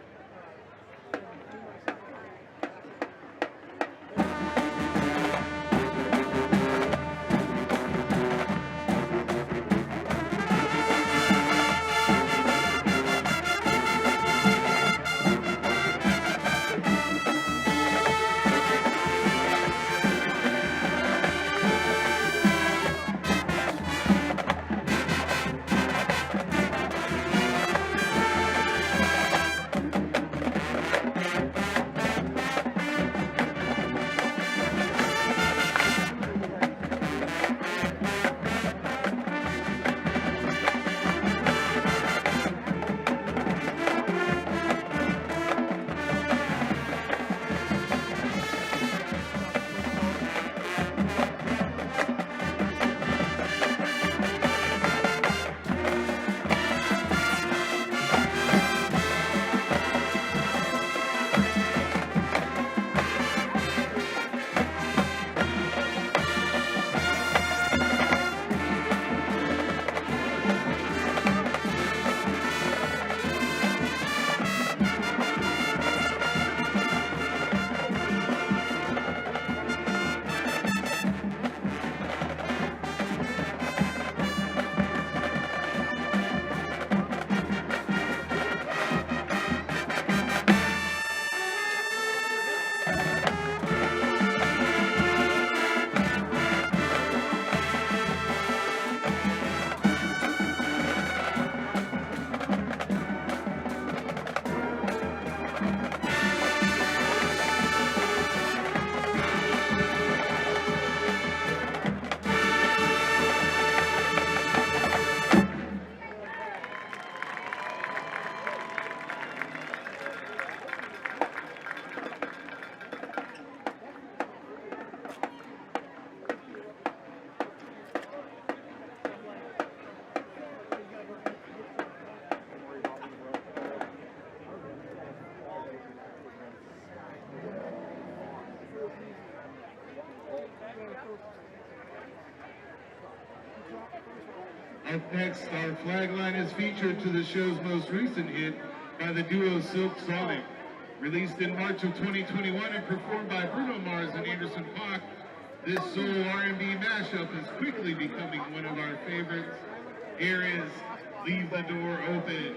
Up next, our flag line is featured to the show's most recent hit by the duo Silk Sonic. Released in March of 2021 and performed by Bruno Mars and Anderson .Paak, this soul R&B mashup is quickly becoming one of our favorites. Here is Leave the Door Open.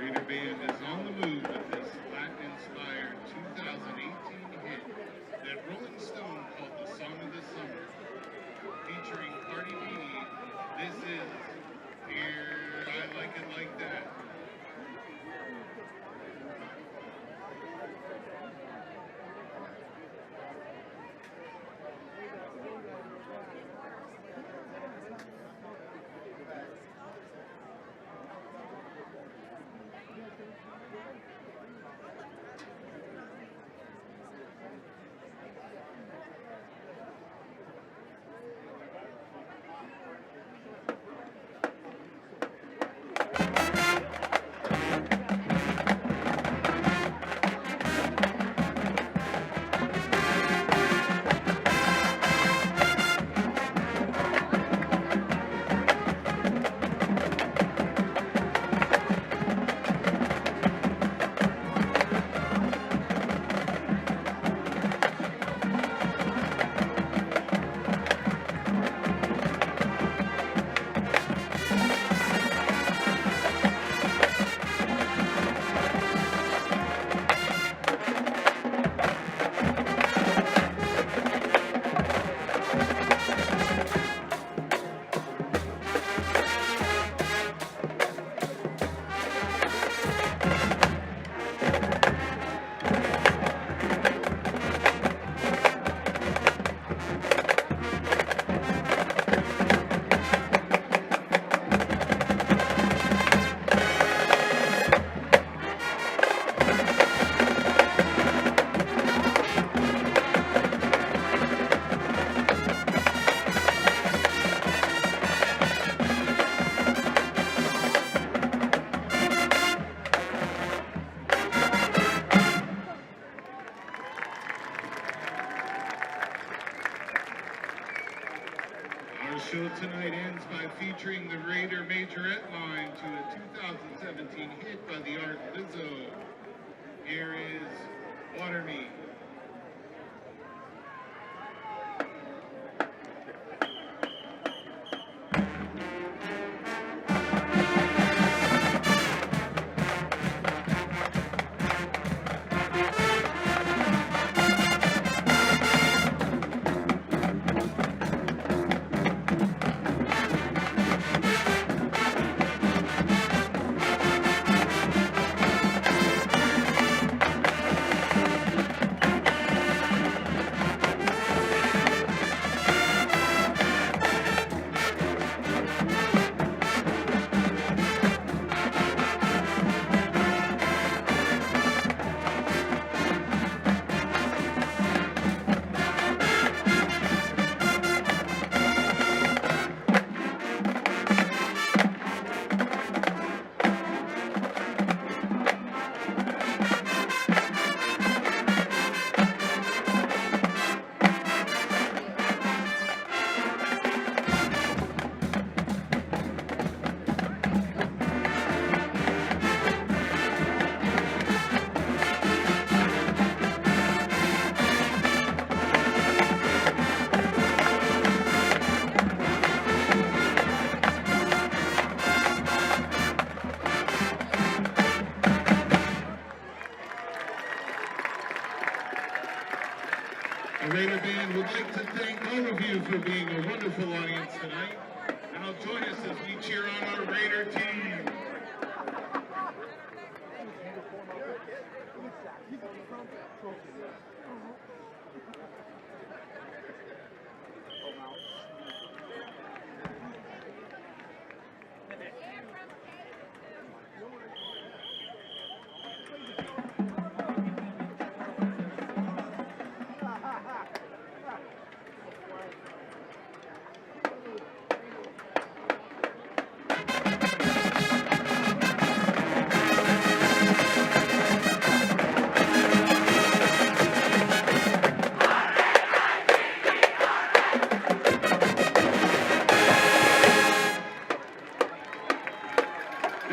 Raider Band is on the move with this Latin-inspired 2018 hit that Rolling Stone called the Song of the Summer. Featuring Cardi B, this is Here I Like It Like That. Our show tonight ends by featuring the Raider Majorette line to a 2017 hit by the Art Lizzo. Here is Water Me. The Raider Band would like to thank all of you for being a wonderful audience tonight. Now join us as we cheer on our Raider team.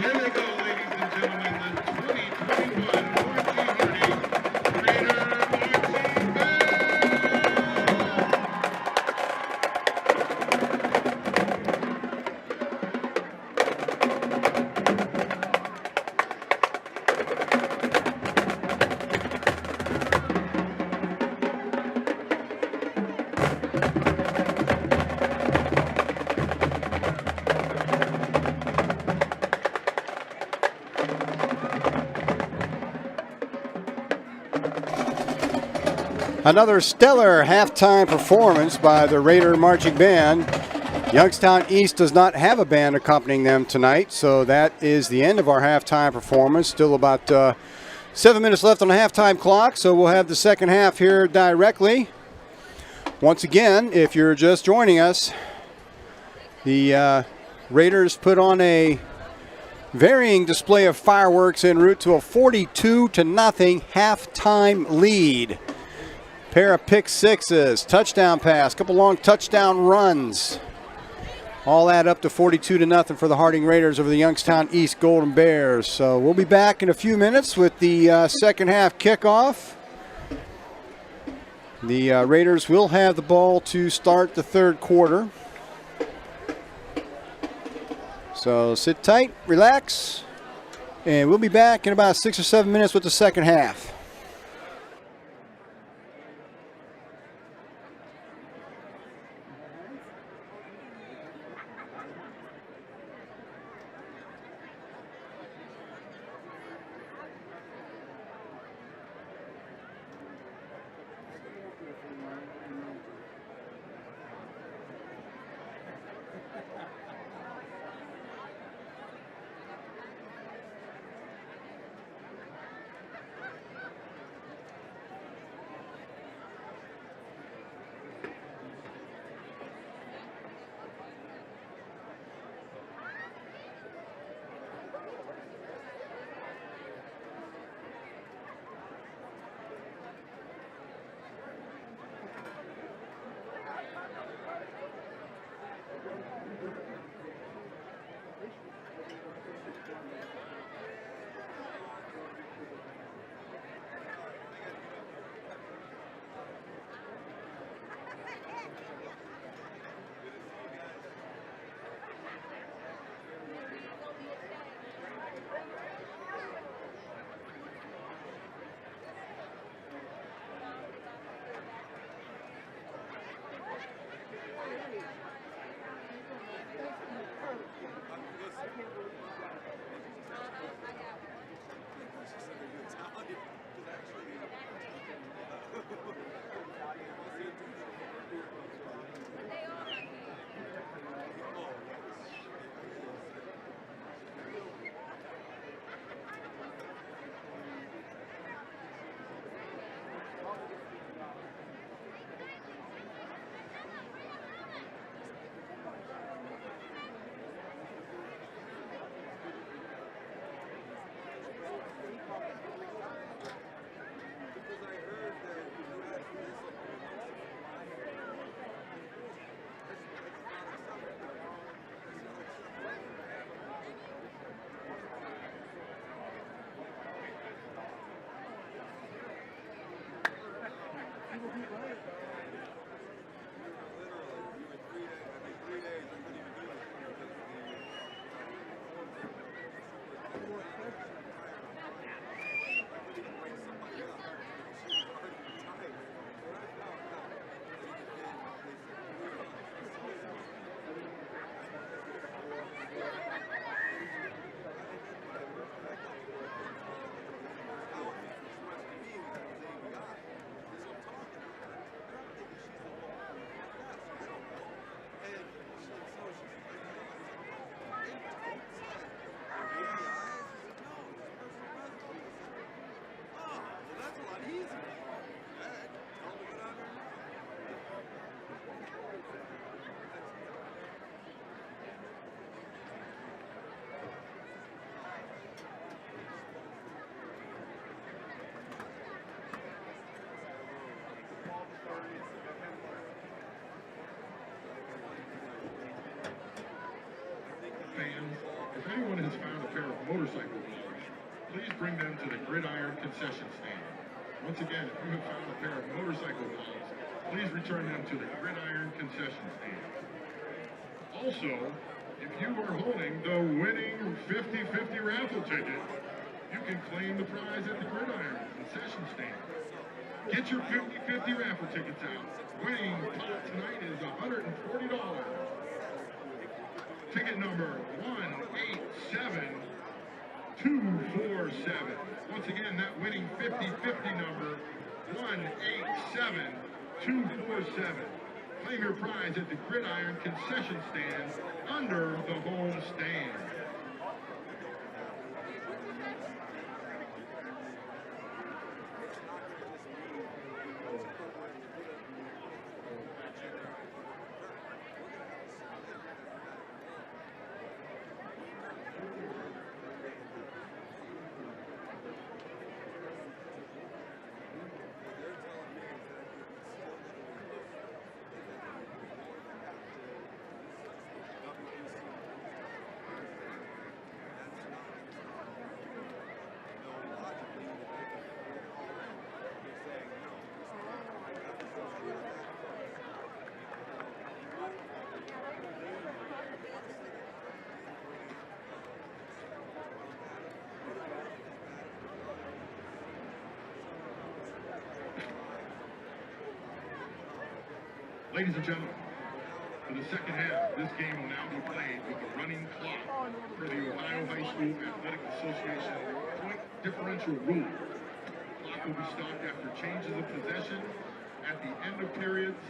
There we go, ladies and gentlemen, the 2021 Varsity Raider Marching Band. Another stellar halftime performance by the Raider Marching Band. Youngstown East does not have a band accompanying them tonight, so that is the end of our halftime performance. Still about 7 minutes left on the halftime clock, so we'll have the second half here directly. Once again, if you're just joining us, the Raiders put on a varying display of fireworks en route to a 42-0 halftime lead. Pair of pick sixes, touchdown pass, couple long touchdown runs. All add up to 42-0 for the Harding Raiders over the Youngstown East Golden Bears. So we'll be back in a few minutes with the second half kickoff. The Raiders will have the ball to start the third quarter. So sit tight, relax, and we'll be back in about 6 or 7 minutes with the second half. anyone has found a pair of motorcycle gloves, please bring them to the Gridiron concession stand. Once again, if you have found a pair of motorcycle gloves, please return them to the Gridiron concession stand. Also, if you are holding the winning 50-50 raffle ticket, you can claim the prize at the Gridiron concession stand. Get your 50-50 raffle tickets out. Winning pot tonight is $140. Ticket number 187 247. Once again, that winning 50-50 number, 187247. Claim your prize at the Gridiron concession stand under the home stand. Ladies and gentlemen, for the second half, this game will now be played with a running clock per the Ohio High School Athletic Association point differential rule. The clock will be stopped after changes of possession, at the end of periods,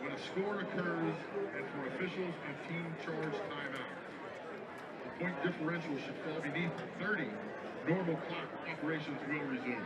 when a score occurs, and for officials and team charge timeouts. The point differential should fall beneath 30. Normal clock operations will resume.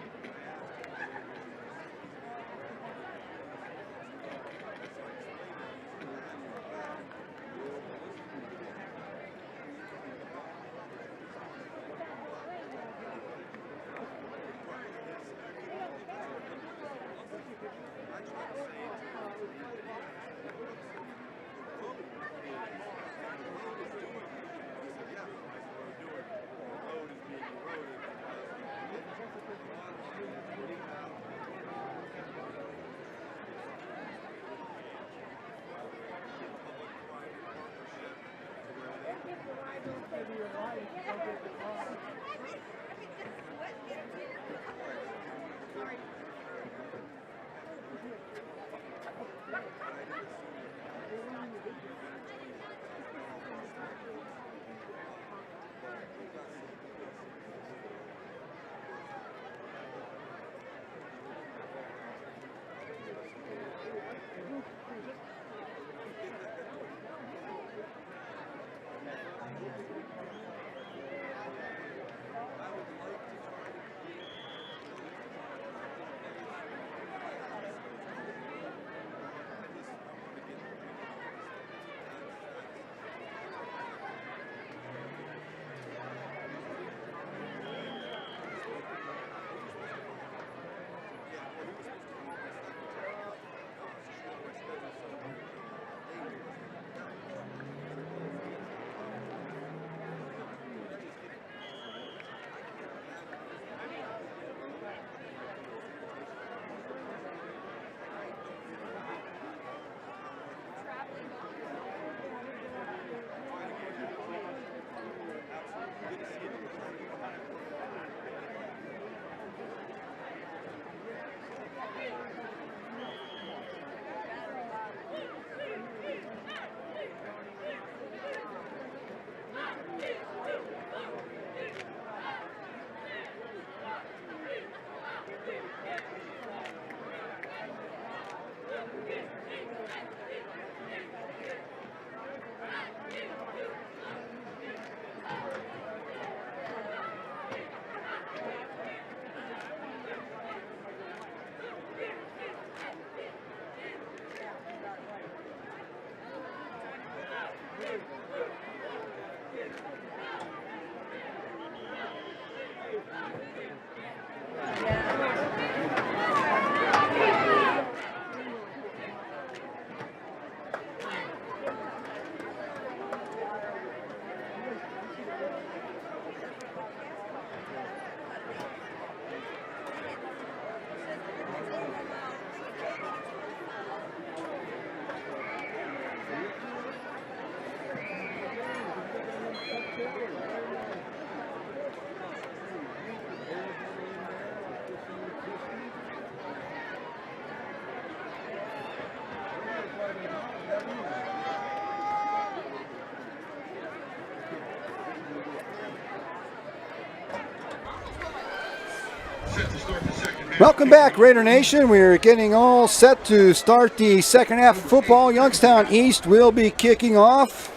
Welcome back, Raider Nation. We're getting all set to start the second half of football. Youngstown East will be kicking off.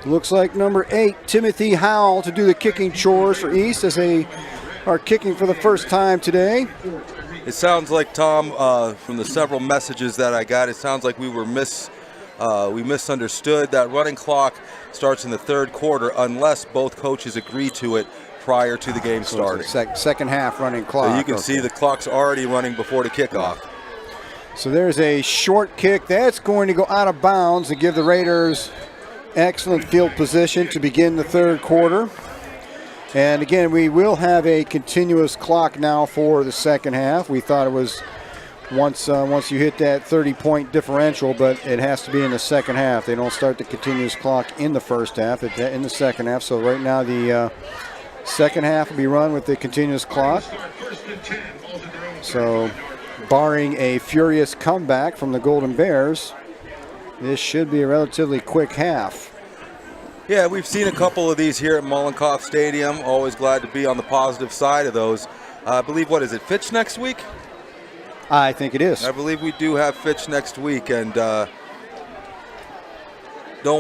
Looks like number 8, Timothy Howell, to do the kicking chores for East as they are kicking for the first time today. It sounds like, Tom, from the several messages that I got, it sounds like we misunderstood. That running clock starts in the third quarter unless both coaches agree to it prior to the game starting. Second half running clock. So you can see the clock's already running before the kickoff. So there's a short kick that's going to go out of bounds and give the Raiders excellent field position to begin the third quarter. And again, we will have a continuous clock now for the second half. We thought it was once you hit that 30-point differential, but it has to be in the second half. They don't start the continuous clock in the first half, it's in the second half. So right now the second half will be run with the continuous clock. So barring a furious comeback from the Golden Bears, this should be a relatively quick half. Yeah, we've seen a couple of these here at Mollenkopf Stadium. Always glad to be on the positive side of those. I believe, what is it, Fitch next week? I think it is. I believe we do have Fitch next week, and don't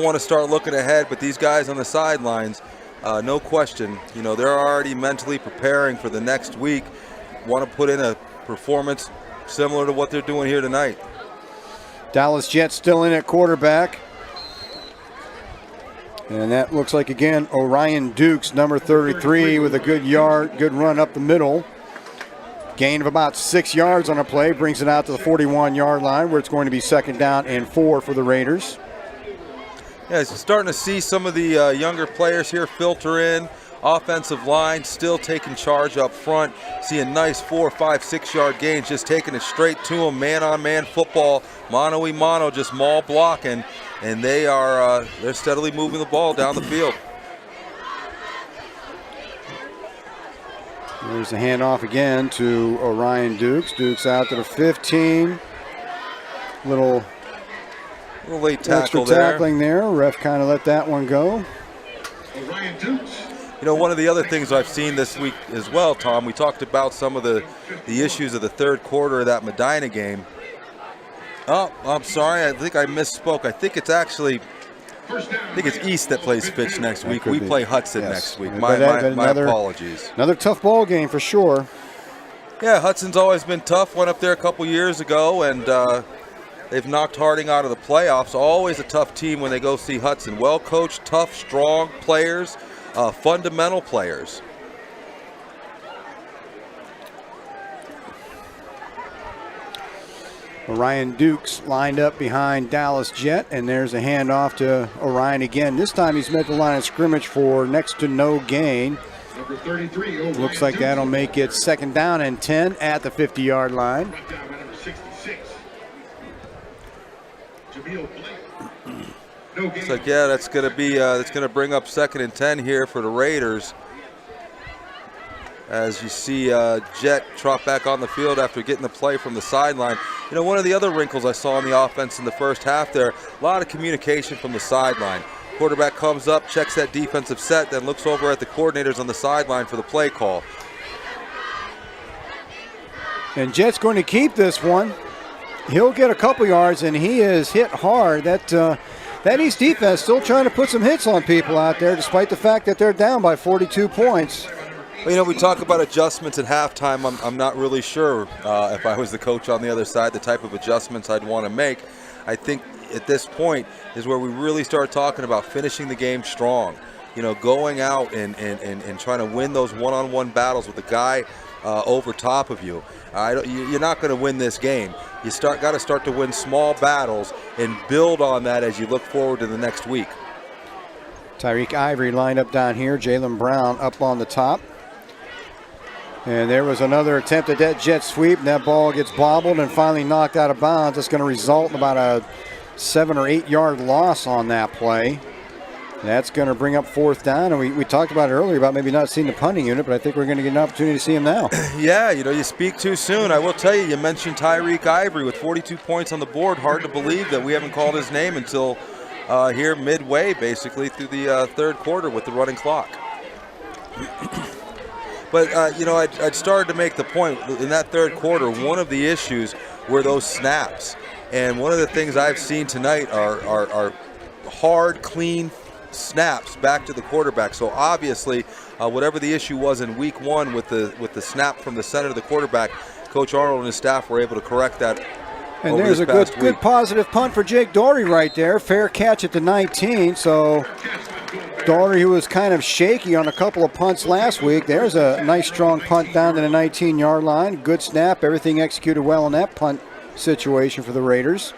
want to start looking ahead, but these guys on the sidelines, no question, they're already mentally preparing for the next week, want to put in a performance similar to what they're doing here tonight. Dallas Jets still in at quarterback. And that looks like, again, Orion Dukes, number 33, with a good run up the middle. Gain of about 6 yards on a play, brings it out to the 41-yard line, where it's going to be second down and 4 for the Raiders. Yeah, so starting to see some of the younger players here filter in. Offensive line still taking charge up front. See a nice 4, 5, 6 yard gain, just taking it straight to them. Man-on-man football, mano-y-mano, just maul blocking. And they're steadily moving the ball down the field. There's a handoff again to Orion Dukes. Dukes out to the 15. Little late tackle extra tackling there. Ref kind of let that one go. Orion Dukes. One of the other things I've seen this week as well, Tom, we talked about some of the issues of the third quarter of that Medina game. Oh, I'm sorry. I think I misspoke. I think it's East that plays Fitch next week. We play Hudson next week. My apologies. Another tough ball game for sure. Yeah, Hudson's always been tough. Went up there a couple years ago, and they've knocked Harding out of the playoffs. Always a tough team when they go see Hudson. Well coached, tough, strong players, fundamental players. Orion Dukes lined up behind Dallas Jet, and there's a handoff to Orion again. This time he's met the line of scrimmage for next to no gain. Number 33, looks like that'll make it second down and 10 at the 50-yard line. Number 66. Jameel Blake. No gain. It's like, yeah, that's going to bring up second and 10 here for the Raiders. As you see Jet trot back on the field after getting the play from the sideline. One of the other wrinkles I saw in the offense in the first half there, a lot of communication from the sideline. Quarterback comes up, checks that defensive set, then looks over at the coordinators on the sideline for the play call. And Jet's going to keep this one. He'll get a couple yards, and he is hit hard. That East defense still trying to put some hits on people out there, despite the fact that they're down by 42 points. Well, we talk about adjustments at halftime. I'm not really sure if I was the coach on the other side, the type of adjustments I'd want to make. I think at this point is where we really start talking about finishing the game strong. Going out and trying to win those one-on-one battles with the guy over top of you. You're not going to win this game. You got to start to win small battles and build on that as you look forward to the next week. Tyreek Ivory lined up down here. Jalen Brown up on the top. And there was another attempt at that jet sweep, and that ball gets bobbled and finally knocked out of bounds. It's going to result in about a 7 or 8 yard loss on that play. That's going to bring up fourth down, and we talked about it earlier about maybe not seeing the punting unit, but I think we're going to get an opportunity to see him now. Yeah, you speak too soon. I will tell you, you mentioned Tyreek Ivory with 42 points on the board. Hard to believe that we haven't called his name until here midway, basically, through the third quarter with the running clock. But, you know, I'd started to make the point in that third quarter, one of the issues were those snaps. And one of the things I've seen tonight are hard, clean snaps back to the quarterback. So obviously, whatever the issue was in week one with the snap from the center to the quarterback, Coach Arnold and his staff were able to correct that. And there's a good positive punt for Jake Doherty right there. Fair catch at the 19. So Doherty, who was kind of shaky on a couple of punts last week, there's a nice strong punt down to the 19-yard line. Good snap. Everything executed well in that punt situation for the Raiders.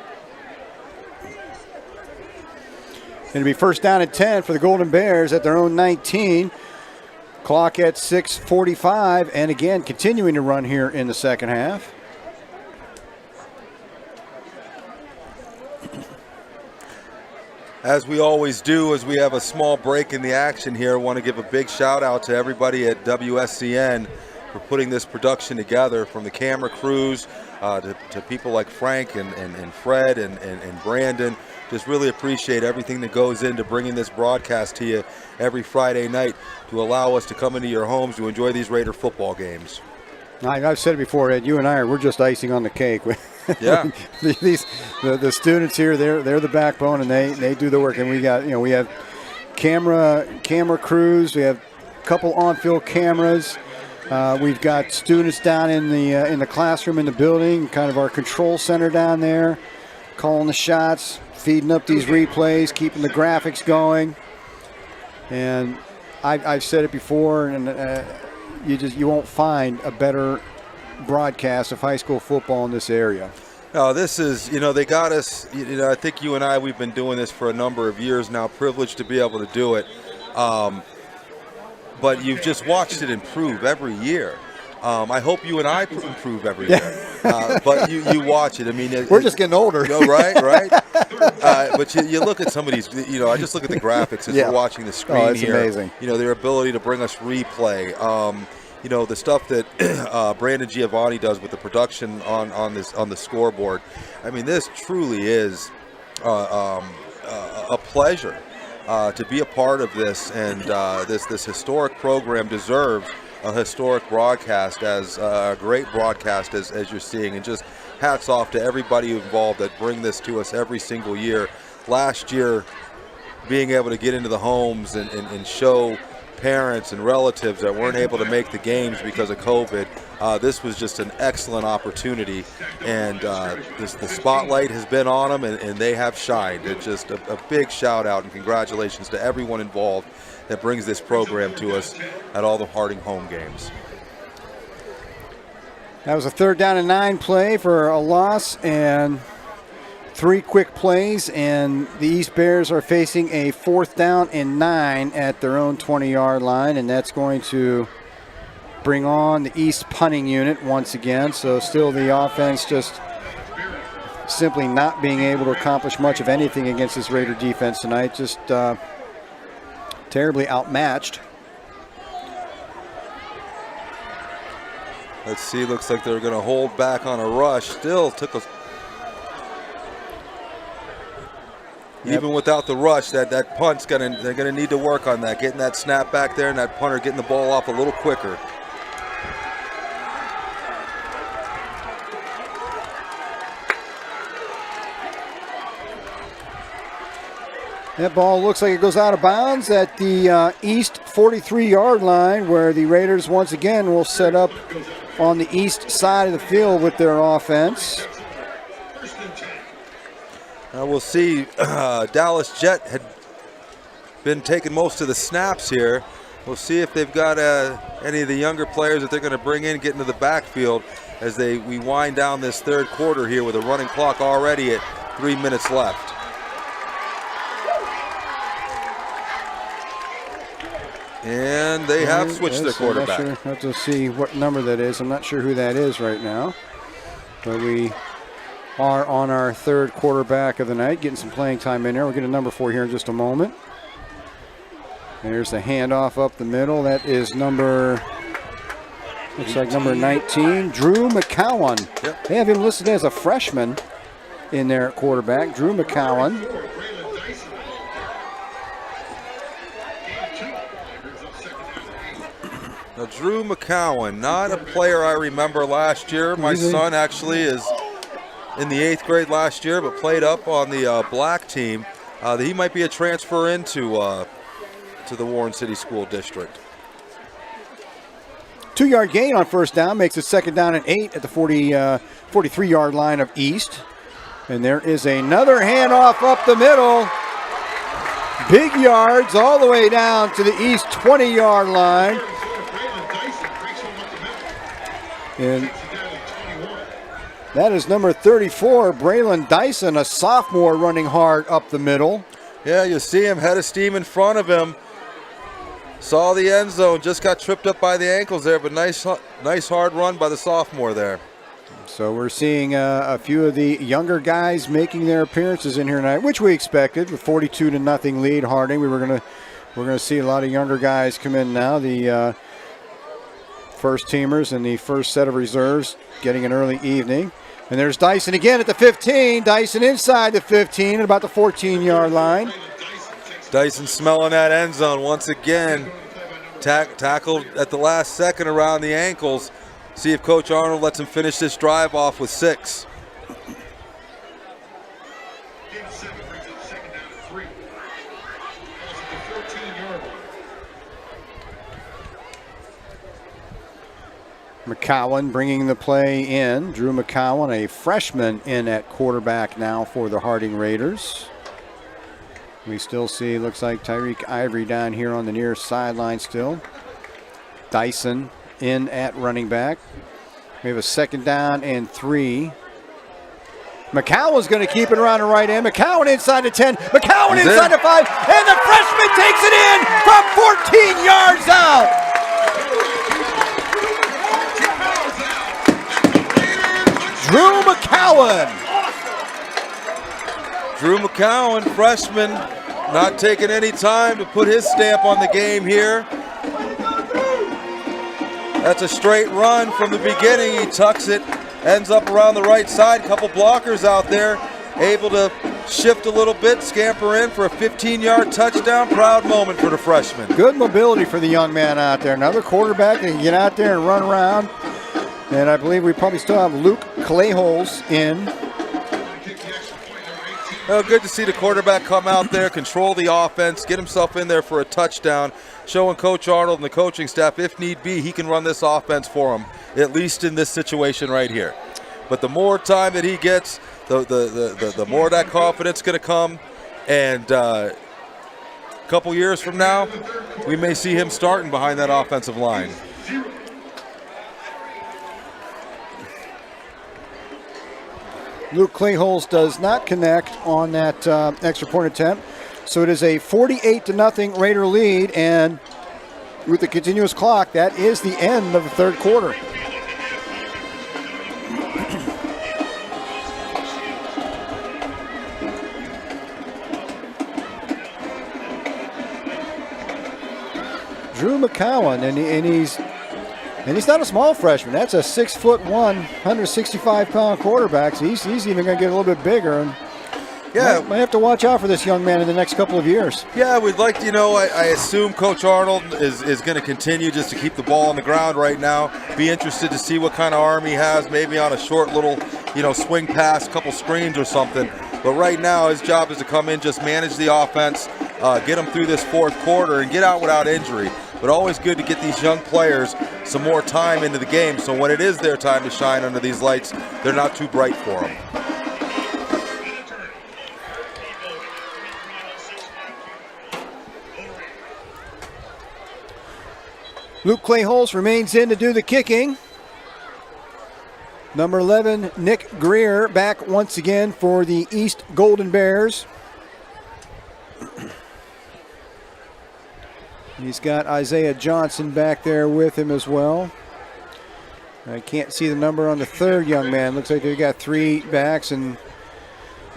It'll be first down at 10 for the Golden Bears at their own 19. Clock at 6:45, and again continuing to run here in the second half. As we always do, as we have a small break in the action here, I want to give a big shout out to everybody at WSCN for putting this production together, from the camera crews to people like Frank and Fred and Brandon. Just really appreciate everything that goes into bringing this broadcast to you every Friday night to allow us to come into your homes to enjoy these Raider football games. I've said it before, Ed, you and we're just icing on the cake. Yeah. the students here, they're the backbone, and they do the work. And we have camera crews, we have a couple on-field cameras. We've got students down in the classroom in the building, kind of our control center down there, calling the shots, feeding up these replays, keeping the graphics going. And I've said it before, and you won't find a better broadcast of high school football in this area. No, this is, they got us, I think you and we've been doing this for a number of years now, privileged to be able to do it. But you've just watched it improve every year. I hope you and I improve every year. But you watch it. I mean, we're just getting older. Right. But you look at some of these, I just look at the graphics as we're watching the screen it's here. Amazing. Their ability to bring us replay. The stuff that Brandon Giovanni does with the production on the scoreboard. I mean, this truly is a pleasure to be a part of this, and this historic program deserves a historic broadcast, as a great broadcast as you're seeing, and just hats off to everybody involved that bring this to us every single year. Last year, being able to get into the homes and show parents and relatives that weren't able to make the games because of COVID, this was just an excellent opportunity, and the spotlight has been on them, and they have shined. It's just a big shout out and congratulations to everyone involved that brings this program to us at all the Harding home games. That was a 3rd down and 9 play for a loss and 3 quick plays, and the East Bears are facing a 4th down and 9 at their own 20-yard line, and that's going to bring on the East punting unit once again. So still the offense just simply not being able to accomplish much of anything against this Raider defense tonight. Just terribly outmatched. Let's see, looks like they're going to hold back on a rush. Still took us. Even without the rush, that punt's they're gonna need to work on that, getting that snap back there, and that punter getting the ball off a little quicker. That ball looks like it goes out of bounds at the east 43-yard line, where the Raiders once again will set up on the east side of the field with their offense. We'll see. Dallas Jet had been taking most of the snaps here. We'll see if they've got any of the younger players that they're going to bring in, get into the backfield as we wind down this third quarter here with a running clock already at 3 minutes left. And they have switched their quarterback. I'm not sure. I have to see what number that is. I'm not sure who that is right now. But we are on our 3rd quarterback of the night, getting some playing time in there. We'll get a number 4 here in just a moment. There's the handoff up the middle. That is looks like number 19, Drew McCowan. Yep. They have him listed as a freshman in there at quarterback, Drew McCowan. Drew McCowan, not a player I remember last year. My son actually is in the 8th grade last year, but played up on the black team. He might be a transfer into to the Warren City School District. 2-yard gain on first down makes it 2nd down and 8 at the 43-yard line of East. And there is another handoff up the middle. Big yards all the way down to the East 20-yard line. And that is number 34, Braylon Dyson, a sophomore running hard up the middle. Yeah, you see him, head of steam in front of him. Saw the end zone, just got tripped up by the ankles there, but nice hard run by the sophomore there. So we're seeing a few of the younger guys making their appearances in here tonight, which we expected with 42-0 lead. Harding, we're gonna see a lot of younger guys come in now. The first teamers and the first set of reserves getting an early evening. And there's Dyson again at the 15. Dyson inside the 15 at about the 14-yard line. Dyson smelling that end zone once again. Tackled at the last second around the ankles. See if Coach Arnold lets him finish this drive off with 6. McCowan bringing the play in. Drew McCowan, a freshman, in at quarterback now for the Harding Raiders. We still see, looks like Tyreek Ivory down here on the near sideline still. Dyson in at running back. We have a 2nd down and 3. McCowan's going to keep it around the right end. McCowan inside the 10. McCowan inside the 5. And the freshman takes it in from 14 yards out. Drew McCowan. Drew McCowan, freshman, not taking any time to put his stamp on the game here. That's a straight run from the beginning. He tucks it, ends up around the right side. Couple blockers out there, able to shift a little bit, scamper in for a 15-yard touchdown. Proud moment for the freshman. Good mobility for the young man out there. Another quarterback that can get out there and run around. And I believe we probably still have Luke Clayholes in. Well, good to see the quarterback come out there, control the offense, get himself in there for a touchdown, showing Coach Arnold and the coaching staff, if need be, he can run this offense for him, at least in this situation right here. But the more time that he gets, the more that confidence is going to come. And a couple years from now, we may see him starting behind that offensive line. Luke Clayholes does not connect on that extra point attempt. So it is a 48-0 Raider lead, and with the continuous clock, that is the end of the 3rd quarter. Drew McCowan, and he's not a small freshman. That's a 6'1", 165-pound quarterback. So he's even going to get a little bit bigger. And yeah, might have to watch out for this young man in the next couple of years. Yeah, we'd like to, I assume Coach Arnold is going to continue just to keep the ball on the ground right now. Be interested to see what kind of arm he has, maybe on a short little, swing pass, couple screens or something. But right now, his job is to come in, just manage the offense, get them through this 4th quarter, and get out without injury. But always good to get these young players some more time into the game, so when it is their time to shine under these lights, they're not too bright for them. Luke Clayholes remains in to do the kicking. Number 11, Nick Greer, back once again for the East Golden Bears. He's got Isaiah Johnson back there with him as well. I can't see the number on the 3rd young man. Looks like they've got 3 backs, and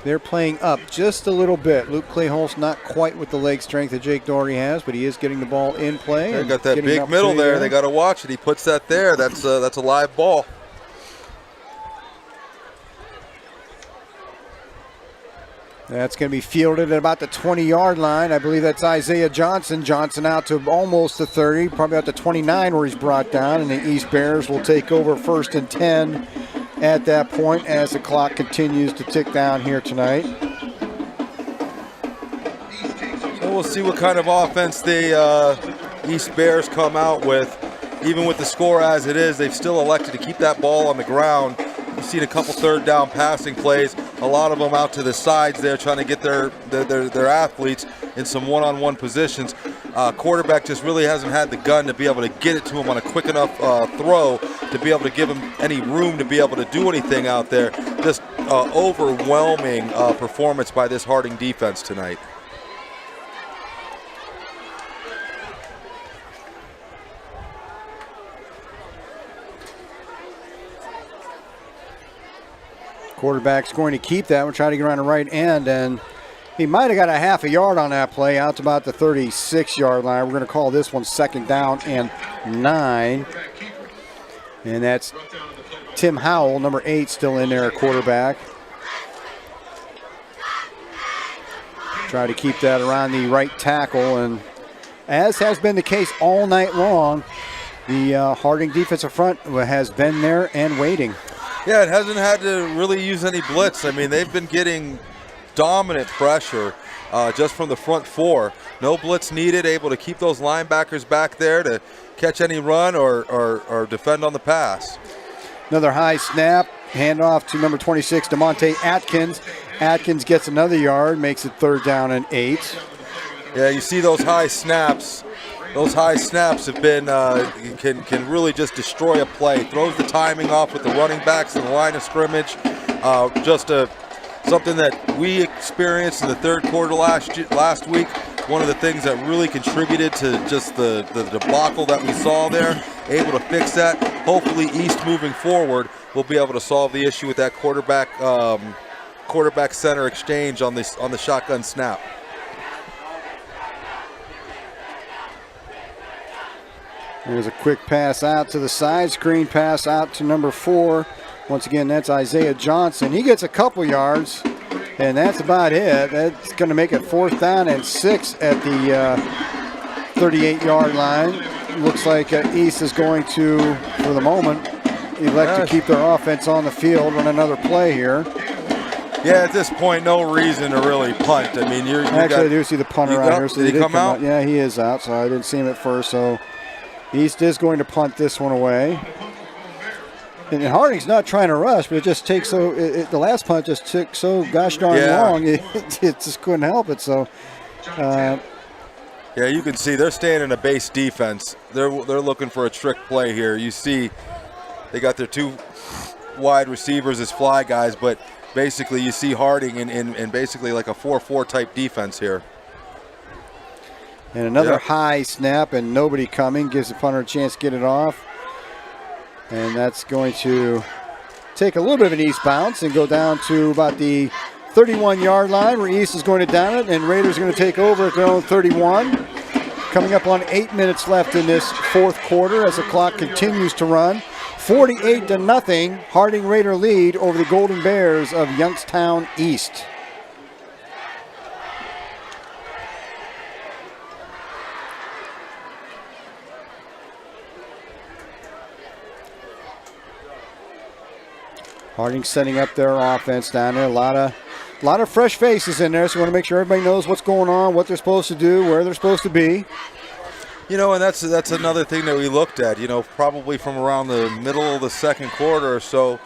they're playing up just a little bit. Luke Clayholes not quite with the leg strength that Jake Doherty has, but he is getting the ball in play. They got that big middle there. They got to watch it. He puts that there. That's a live ball. That's going to be fielded at about the 20-yard line. I believe that's Isaiah Johnson. Johnson out to almost the 30, probably out to 29 where he's brought down, and the East Bears will take over 1st and 10 at that point as the clock continues to tick down here tonight. So we'll see what kind of offense the East Bears come out with. Even with the score as it is, they've still elected to keep that ball on the ground. You've seen a couple third down passing plays, a lot of them out to the sides there trying to get their athletes in some one-on-one positions. Quarterback just really hasn't had the gun to be able to get it to him on a quick enough throw to be able to give him any room to be able to do anything out there. Just overwhelming performance by this Harding defense tonight. Quarterback's going to keep that. We're trying to get around the right end, and he might have got a half a yard on that play out to about the 36-yard line. We're going to call this one 2nd down and 9. And that's Tim Howell, number 8, still in there, quarterback. Try to keep that around the right tackle, and as has been the case all night long, the Harding defensive front has been there and waiting. Yeah, it hasn't had to really use any blitz. I mean, they've been getting dominant pressure just from the front four. No blitz needed, able to keep those linebackers back there to catch any run or defend on the pass. Another high snap, handoff to number 26, DeMonte Atkins. Atkins gets another yard, makes it 3rd down and 8. Yeah, you see those high snaps. Those high snaps have been can really just destroy a play. Throws the timing off with the running backs in the line of scrimmage. Something that we experienced in the 3rd quarter last week. One of the things that really contributed to just the debacle that we saw there. Able to fix that. Hopefully, East moving forward will be able to solve the issue with that quarterback center exchange on the shotgun snap. There's a quick pass out to the side, screen pass out to number 4. Once again, that's Isaiah Johnson. He gets a couple yards, and that's about it. That's going to make it 4th down and 6 at the 38-yard line. Looks like East is going to, for the moment, elect to keep their offense on the field, run another play here. Yeah, at this point, no reason to really punt. I mean, I do see the punter out here. So did he come out? Yeah, he is out, so I didn't see him at first, so East is going to punt this one away. And Harding's not trying to rush, but it just takes the last punt just took so gosh darn long. It just couldn't help it. So, yeah, you can see they're staying in a base defense. They're looking for a trick play here. You see, they got their 2 wide receivers as fly guys, but basically you see Harding in basically like a 4-4 type defense here. And another high snap, and nobody coming. Gives the punter a chance to get it off. And that's going to take a little bit of an East bounce and go down to about the 31-yard line where East is going to down it, and Raiders are going to take over at their own 31. Coming up on 8 minutes left in this 4th quarter as the clock continues to run. 48-0, Harding Raider lead over the Golden Bears of Youngstown East. Harding setting up their offense down there. A lot of fresh faces in there, so we want to make sure everybody knows what's going on, what they're supposed to do, where they're supposed to be. You know, and that's another thing that we looked at. You know, probably from around the middle of the 2nd quarter or so,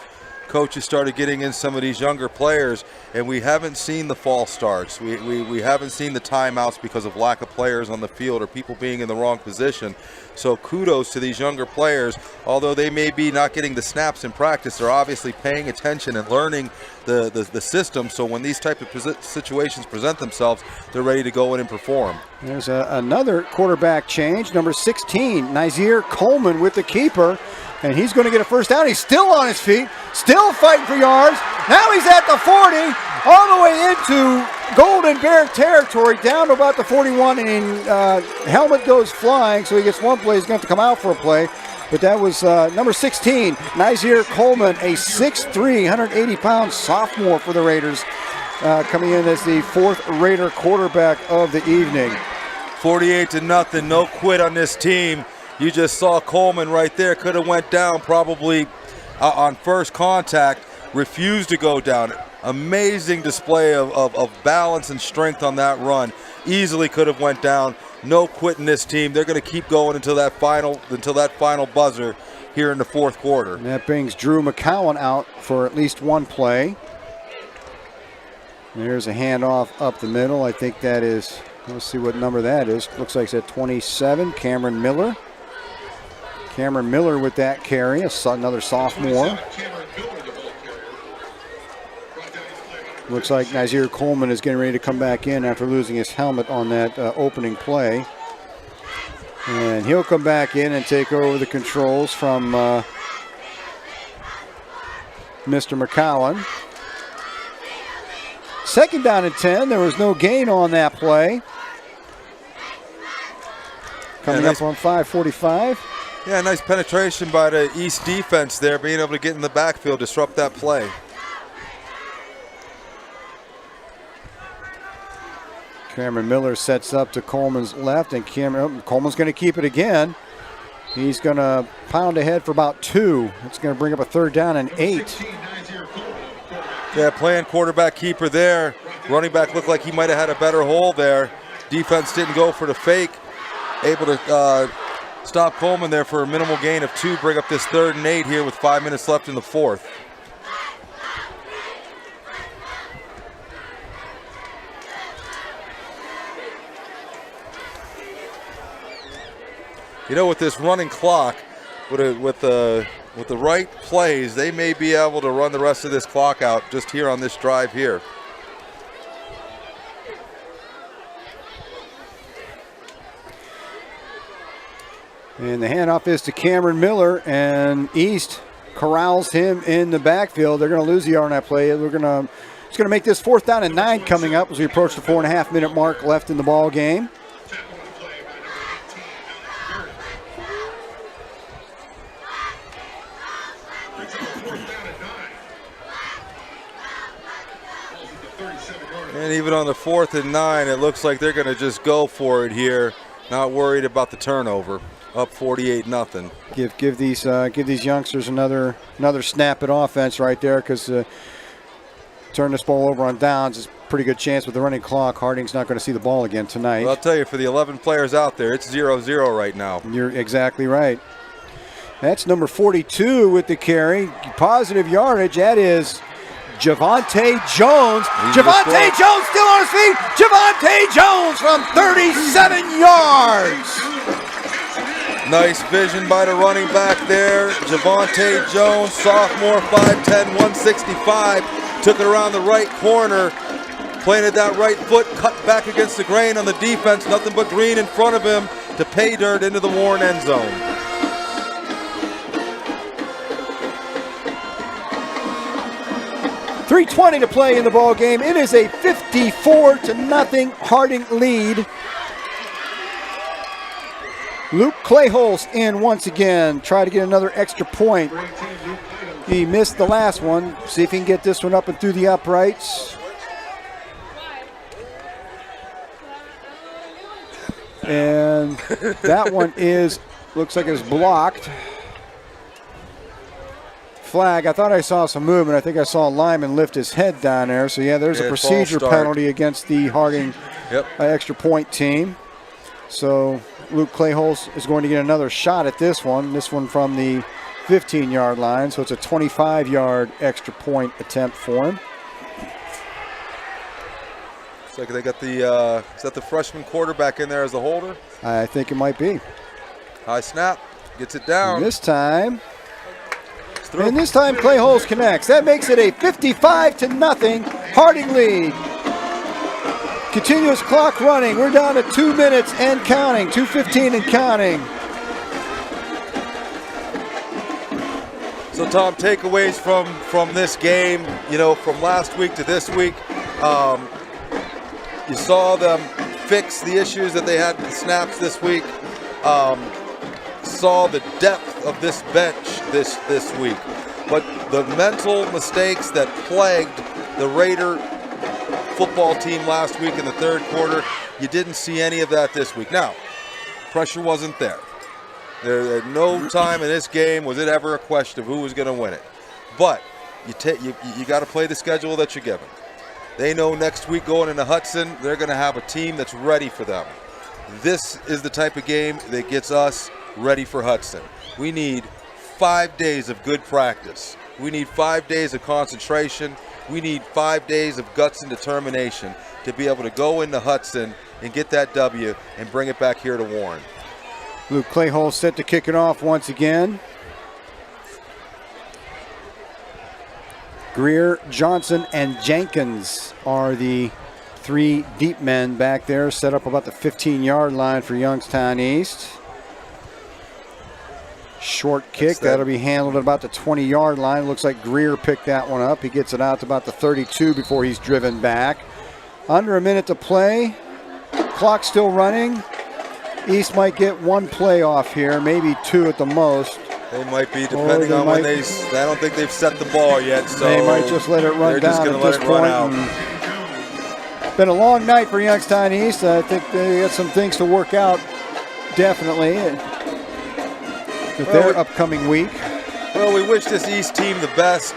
coaches started getting in some of these younger players, and we haven't seen the false starts. We haven't seen the timeouts because of lack of players on the field or people being in the wrong position. So kudos to these younger players. Although they may be not getting the snaps in practice, they're obviously paying attention and learning the system. So when these type of situations present themselves, they're ready to go in and perform. There's another quarterback change. Number 16, Nazir Coleman with the keeper. And he's going to get a 1st down. He's still on his feet, still fighting for yards. Now he's at the 40, all the way into Golden Bear territory, down to about the 41, and helmet goes flying, so he gets one play. He's going to have to come out for a play. But that was number 16, Nazir Coleman, a 6'3", 180-pound sophomore for the Raiders. coming in as the 4th Raider quarterback of the evening. 48-0, no quit on this team. You just saw Coleman right there, could have went down probably on first contact, refused to go down. Amazing display of balance and strength on that run. Easily could have went down. No quitting this team. They're going to keep going until that final buzzer here in the 4th quarter. And that brings Drew McCowan out for at least one play. There's a handoff up the middle. I think that is, let's see what number that is. Looks like it's at 27, Cameron Miller. Cameron Miller with that carry, another sophomore. Looks like Nazir Coleman is getting ready to come back in after losing his helmet on that opening play. And he'll come back in and take over the controls from Mr. McCowan. 2nd down and 10. There was no gain on that play. Coming up on 5:45. Yeah, nice penetration by the East defense there, being able to get in the backfield, disrupt that play. Cameron Miller sets up to Coleman's left, and Coleman's going to keep it again. He's going to pound ahead for about 2. It's going to bring up a 3rd down and 8. Yeah, playing quarterback keeper there. Running back looked like he might have had a better hole there. Defense didn't go for the fake. Able to stop Coleman there for a minimal gain of 2. Bring up this 3rd and 8 here with 5 minutes left in the 4th. You know, with this running clock, with the right plays, they may be able to run the rest of this clock out just here on this drive here. And the handoff is to Cameron Miller, and East corrals him in the backfield. They're going to lose the yard on that play. It's going to make this 4th down and 9 coming up as we approach the 4.5-minute mark left in the ball game. And even on the 4th and 9, it looks like they're going to just go for it here, not worried about the turnover. Up 48-0. Give these youngsters another snap at offense right there, because turn this ball over on downs is a pretty good chance with the running clock. Harding's not going to see the ball again tonight. Well, I'll tell you, for the 11 players out there, it's 0-0 right now. You're exactly right. That's number 42 with the carry. Positive yardage. That is Javonte Jones. Javonte Jones still on his feet. Javonte Jones from 37 yards. Nice vision by the running back there. Javonte Jones, sophomore, 5'10", 165. Took it around the right corner. Planted that right foot, cut back against the grain on the defense. Nothing but green in front of him to pay dirt into the Warren end zone. .320 to play in the ball game. It is a 54-0 Harding lead. Luke Clayholz in once again. Try to get another extra point. He missed the last one. See if he can get this one up and through the uprights. And that one looks like it's blocked. Flag. I thought I saw some movement. I think I saw a lineman lift his head down there. So, yeah, there's a procedure penalty against the Harding extra point team. So Luke Clayholz is going to get another shot at this one from the 15-yard line. So it's a 25-yard extra point attempt for him. Looks like they got the, is that the freshman quarterback in there as a holder? I think it might be. High snap, gets it down. And this time Clayholz connects. That makes it a 55-0 Harding lead. Continuous clock running. We're down to 2 minutes and counting. 2:15 and counting. So, Tom, takeaways from this game, from last week to this week. You saw them fix the issues that they had with the snaps this week. Saw the depth of this bench this week. But the mental mistakes that plagued the Raider football team last week in the third quarter. You didn't see any of that this week. Now, pressure wasn't there. There at no time in this game was it ever a question of who was going to win it. But you got to play the schedule that you're given. They know next week going into Hudson, they're going to have a team that's ready for them. This is the type of game that gets us ready for Hudson. We need 5 days of good practice. We need 5 days of concentration. We need 5 days of guts and determination to be able to go into Hudson and get that W and bring it back here to Warren. Luke Clayhole set to kick it off once again. Greer, Johnson, and Jenkins are the three deep men back there, set up about the 15-yard line for Youngstown East. Short kick, that'll be handled at about the 20-yard line. Looks like Greer picked that one up. He gets it out to about the 32 before he's driven back. Under a minute to play. Clock still running. East might get one play off here, maybe two at the most. They might be, depending on when I don't think they've set the ball yet, so they might just let it run down at this point. Been a long night for Youngstown East. I think they got some things to work out, definitely, with their upcoming week. Well, we wish this East team the best.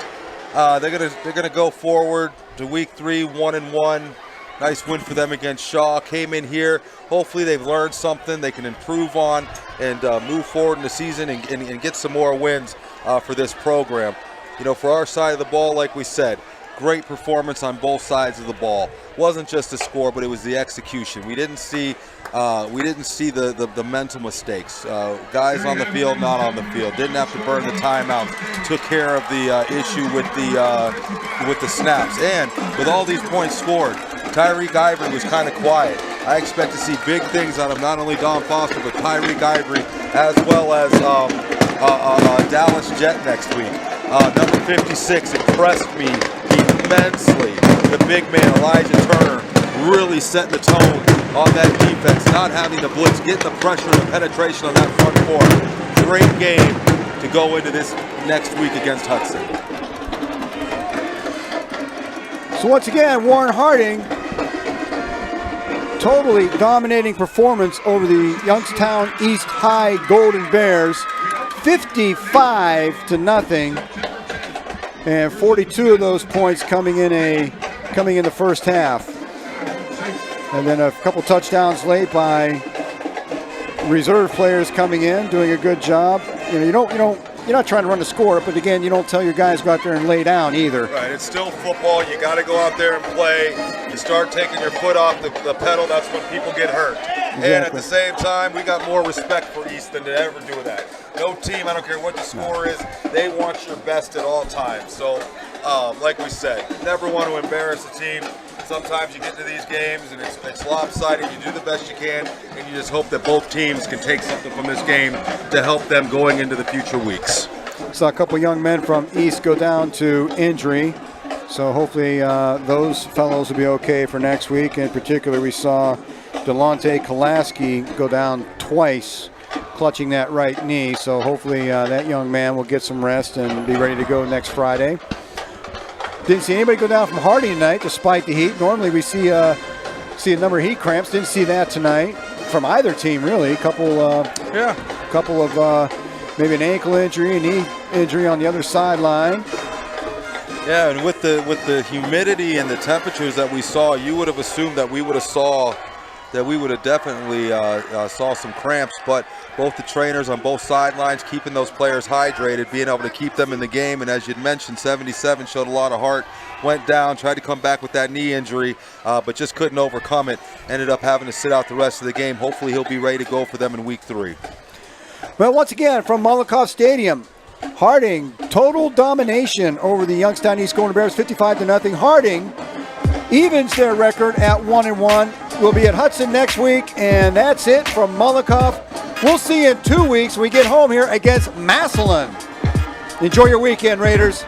They're gonna go forward to week 3, 1-1. Nice win for them against Shaw. Came in here. Hopefully they've learned something they can improve on and move forward in the season and get some more wins for this program. You know, for our side of the ball, like we said, great performance on both sides of the ball. Wasn't just the score, but it was the execution. We didn't see the mental mistakes. Guys on the field, not on the field. Didn't have to burn the timeouts. Took care of the issue with the snaps. And with all these points scored, Tyreek Ivory was kind of quiet. I expect to see big things out of not only Don Foster, but Tyreek Ivory, as well as Dallas Jet next week. Number 56 impressed me immensely. The big man, Elijah Turner, really setting the tone on that defense, not having the blitz, getting the pressure and the penetration on that front four. Great game to go into this next week against Hudson. So once again, Warren Harding, totally dominating performance over the Youngstown East High Golden Bears, 55-0, and 42 of those points coming in the first half. And then a couple touchdowns late by reserve players coming in, doing a good job. You know, you're not trying to run the score, but again, you don't tell your guys go out there and lay down either. Right, it's still football. You got to go out there and play. You start taking your foot off the pedal, that's when people get hurt. Exactly. And at the same time, we got more respect for East than to ever do that. No team, I don't care what the score is, they want your best at all times. So, like we said, never want to embarrass a team. Sometimes you get into these games and it's lopsided. You do the best you can, and you just hope that both teams can take something from this game to help them going into the future weeks. Saw a couple young men from East go down to injury, so hopefully those fellows will be okay for next week. In particular, we saw Delonte Kolaski go down twice, clutching that right knee. So hopefully that young man will get some rest and be ready to go next Friday. Didn't see anybody go down from Harding tonight, despite the heat. Normally we see a number of heat cramps. Didn't see that tonight from either team, really. Couple of maybe an ankle injury, a knee injury on the other sideline. Yeah, and with the humidity and the temperatures that we saw, you would have assumed that we would have definitely saw some cramps, but both the trainers on both sidelines keeping those players hydrated, being able to keep them in the game. And as you'd mentioned, 77 showed a lot of heart, went down, tried to come back with that knee injury, but just couldn't overcome it. Ended up having to sit out the rest of the game. Hopefully he'll be ready to go for them in week 3. Well, once again, from Molotov Stadium, Harding, total domination over the Youngstown East Golden Bears, 55-0. Harding evens their record at 1-1. We'll be at Hudson next week, and that's it from Molotov. We'll see you in 2 weeks when we get home here against Massillon. Enjoy your weekend, Raiders.